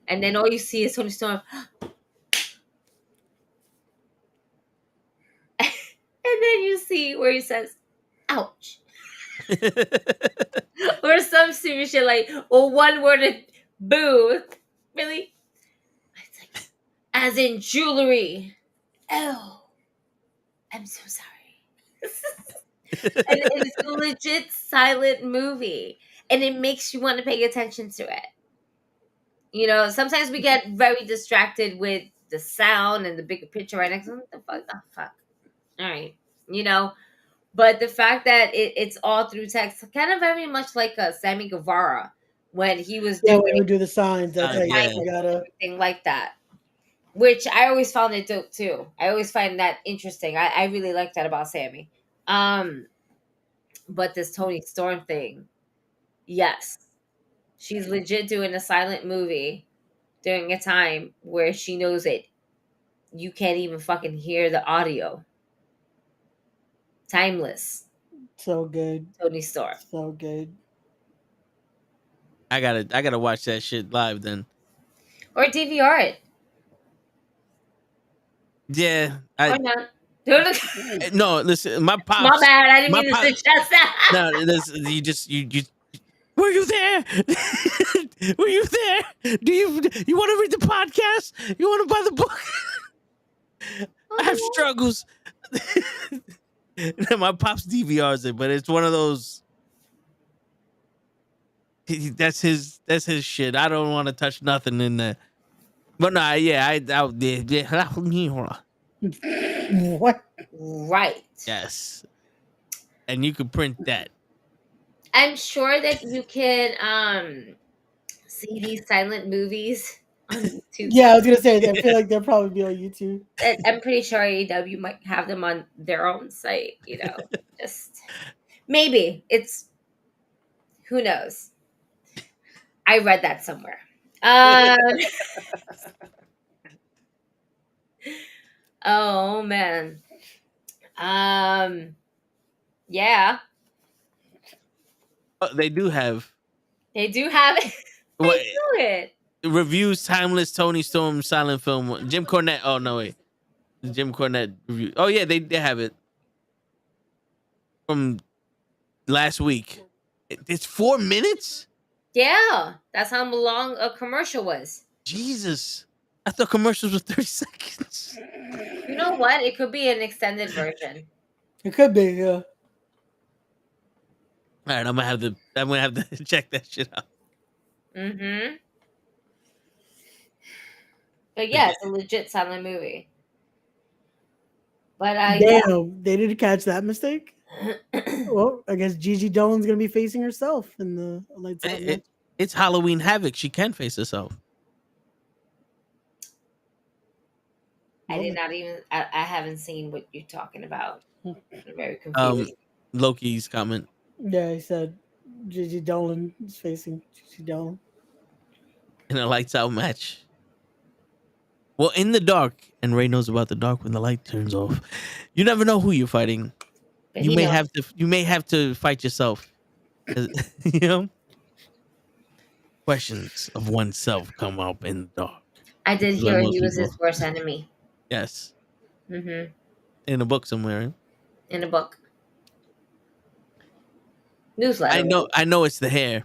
And then all you see is Tony Storm. And then you see where he says, ouch. Or some stupid shit like, or one word of boo. Really? It's like, as in jewelry. Oh, I'm so sorry. And it's a legit silent movie. And it makes you want to pay attention to it. Sometimes we get very distracted with the sound and the bigger picture right next to what the fuck? Oh, fuck. All right. But the fact that it's all through text, kind of very much like Sammy Guevara when he was doing when we do the signs. That's everything like that. Which I always found it dope too. I always find that interesting. I really like that about Sammy. But this Tony Storm thing, yes. She's legit doing a silent movie during a time where she knows it. You can't even fucking hear the audio. Timeless. So good. Tony Storm. So good. I gotta watch that shit live then. Or DVR it. Yeah. Or not. No, listen, my pops. My bad, I didn't mean to suggest that. No, listen, you were you there? Were you there? Do you want to read the podcast? You want to buy the book? I have struggles. My pops DVRs it, but it's one of those. That's his shit. I don't want to touch nothing in there. But no, yeah, What? Right. Yes. And you can print that. I'm sure that you can see these silent movies on YouTube. Yeah, I was gonna say. I feel like they'll probably be on YouTube. I'm pretty sure AEW might have them on their own site. Just maybe it's who knows. I read that somewhere. Oh man. Yeah, They do have they do have it. They what do it. reviews. Timeless Tony Storm silent film. Jim Cornette. Oh no, wait. Jim Cornette review. Oh yeah, they have it from last week. It's 4 minutes. Yeah, that's how long a commercial was. Jesus, I thought commercials were 30 seconds. You know what? It could be an extended version. It could be. Yeah. All right, I'm gonna have to check that shit out. Mm-hmm. But yeah, it's a legit silent movie. But damn, they didn't catch that mistake. Well, I guess Gigi Dolan's gonna be facing herself in the lights out match. It's Halloween Havoc. She can face herself. I did not even. I haven't seen what you're talking about. I'm very confused. Loki's comment. Yeah, he said Gigi Dolan is facing Gigi Dolan In a lights out match. Well, in the dark, and Ray knows about the dark when the light turns off. You never know who you're fighting. But You may have to fight yourself. You know? Questions of oneself come up in the dark. I did Like hear most he was his people. worst enemy. Yes. Mm-hmm. In a book somewhere. Right? In a book. Newsletter. I know it's the hair.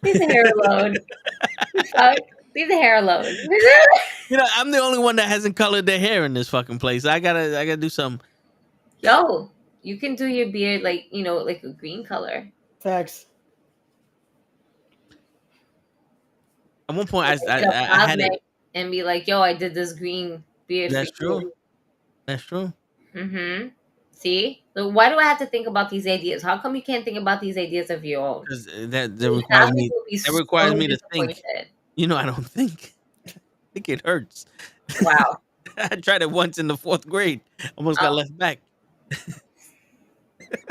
Leave the hair alone. Leave the hair alone. You know, I'm the only one that hasn't colored their hair in this fucking place. I gotta do something. Yo, you can do your beard like a green color. Facts. At one point, I had it. And be like, yo, I did this green beard. That's true. That's true. Mm-hmm. See? So why do I have to think about these ideas? How come you can't think about these ideas of your own? Because that requires me to think. You know, I don't think. I think it hurts. Wow. I tried it once in the 4th grade. Almost got left back.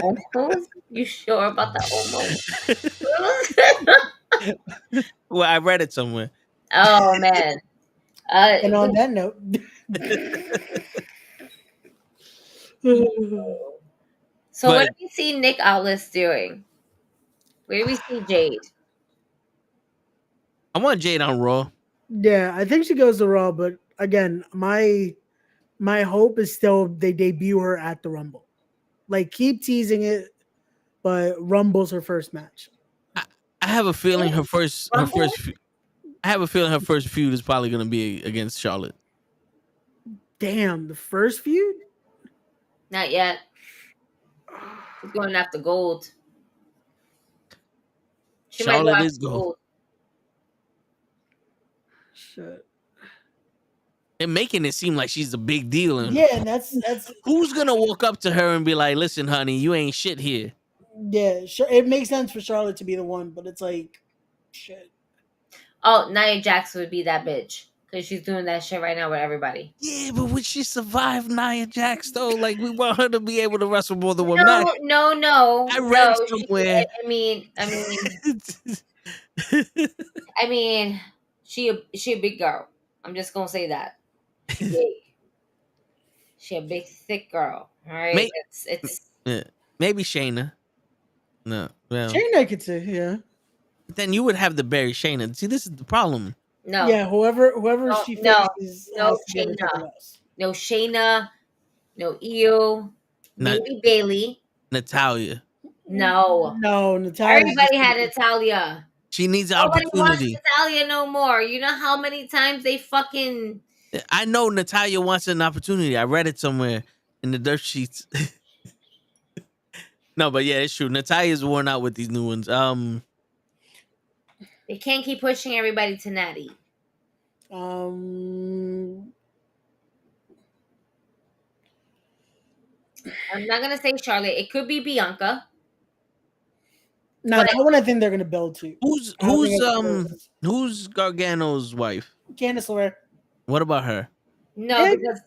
Almost? You sure about that almost? Well, I read it somewhere. Oh, man. And on that note. So what do we see Nick Outlaws doing? Where do we see Jade? I want Jade on Raw. Yeah, I think she goes to Raw, but again, my hope is still they debut her at the Rumble. Like, keep teasing it, but Rumble's her first match. I have a feeling her first feud is probably going to be against Charlotte. Damn, the first feud? Not yet. She's going after gold. Charlotte is gold. Shit. They're making it seem like she's a big deal. And yeah, and that's who's gonna walk up to her and be like, "Listen, honey, you ain't shit here." Yeah, sure. It makes sense for Charlotte to be the one, but it's like, shit. Oh, Nia Jax would be that bitch because she's doing that shit right now with everybody. Yeah, but would she survive Nia Jax though? Like, we want her to be able to wrestle more than one No, match. no. I read somewhere. I mean, she a big girl. I'm just gonna say that. She big. She a big thick girl. All right, it's maybe Shayna. No, well, Shayna I could say, yeah. Then you would have to bury Shayna. See, this is the problem. No. Yeah, whoever she faces. No Shayna. No Shayna. No Io. Maybe Bailey. Natalia. No, Natalia. Everybody had Natalia. She needs Nobody opportunity. wants Natalia no more. You know how many times they fucking. I know Natalia wants an opportunity. I read it somewhere in the dirt sheets. No, but yeah, it's true. Natalia's worn out with these new ones. They can't keep pushing everybody to Natty. I'm not gonna say Charlotte. It could be Bianca. No, that one I think they're gonna build to. Who's Gargano's wife? Candice LeRae. What about her? No, because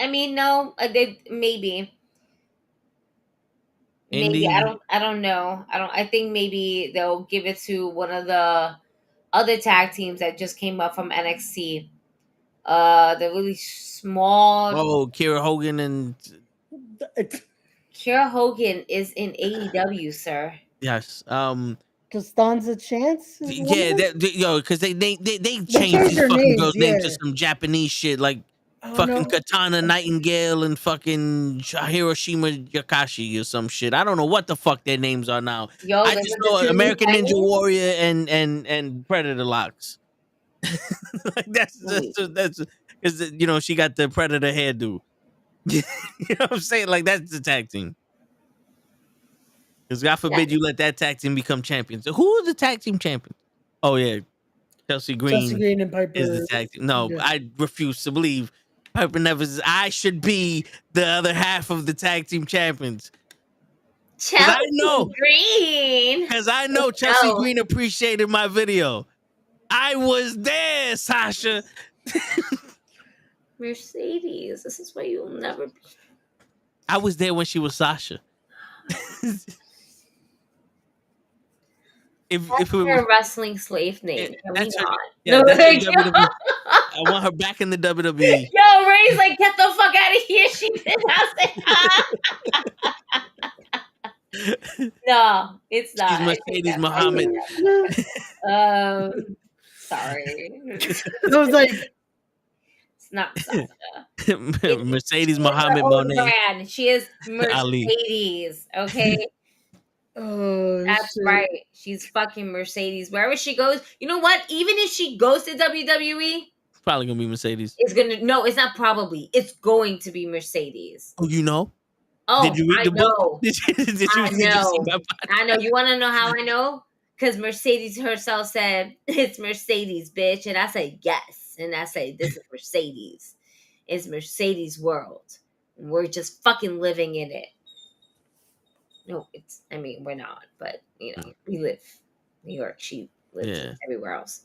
I mean, no, they maybe. Maybe I don't know. I think maybe they'll give it to one of the other tag teams that just came up from NXT. The really small. Oh, Kiera Hogan and Kiera Hogan is in AEW, sir. yes. Costanza Chance. Yeah, because they changed these fucking girls' names to some Japanese shit like fucking Katana Nightingale and fucking Hiroshima Yakashi or some shit. I don't know what the fuck their names are now. I just know American Ninja Warrior and Predator Locks. Like that's because she got the Predator hairdo. You know what I'm saying? Like that's the tag team. Because God forbid you let that tag team become champions. So who are the tag team champions? Oh yeah, Chelsea Green and Piper is the tag team. No, I refuse to believe Piper Nevers. I should be the other half of the tag team champions. Chelsea Green. Because I know Chelsea Green appreciated my video. I was there, Sasha. Mercedes, this is why you'll never be. I was there when she was Sasha. If it was her wrestling slave name, can we not? Yeah, that's WWE. I want her back in the WWE. Yo, Ray's like, get the fuck out of here. She did not say no, it's not. She's Mercedes Muhammad. Sorry. I was like, it's not Sasha. Mercedes Muhammad Monet. Brand. She is Mercedes. Okay. Oh, that's shit. right. She's fucking Mercedes. Wherever she goes, you know what? Even if she goes to WWE, it's probably gonna be Mercedes. It's not probably. It's going to be Mercedes. Oh, you know? Oh, did you read the book? I know. You want to know how I know? Because Mercedes herself said, "It's Mercedes, bitch," and I said, "Yes," and I say, "This is Mercedes. It's Mercedes world. We're just fucking living in it." No, we're not, but we live in New York. She lives everywhere else.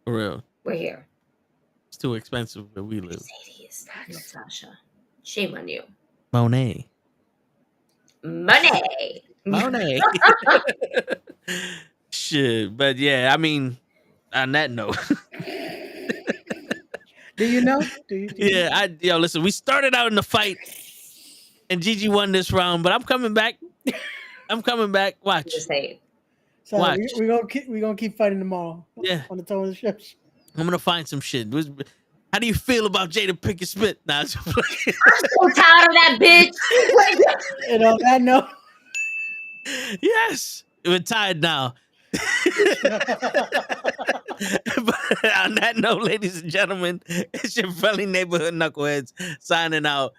For real. We're here. It's too expensive where we live. Mercedes, no, Sasha. Shame on you. Monet. Money. Monet. Shit, but yeah, I mean, on that note. Do you know? Yeah, listen, we started out in the fight. And Gigi won this round, but I'm coming back. Watch. So watch. We're gonna keep fighting tomorrow. Yeah. On the toe of the ships. I'm gonna find some shit. How do you feel about Jada Pinkett Smith? Nah, I'm so tired of that bitch. And on that note. Yes. We're tired now. But on that note, ladies and gentlemen, it's your friendly neighborhood knuckleheads signing out.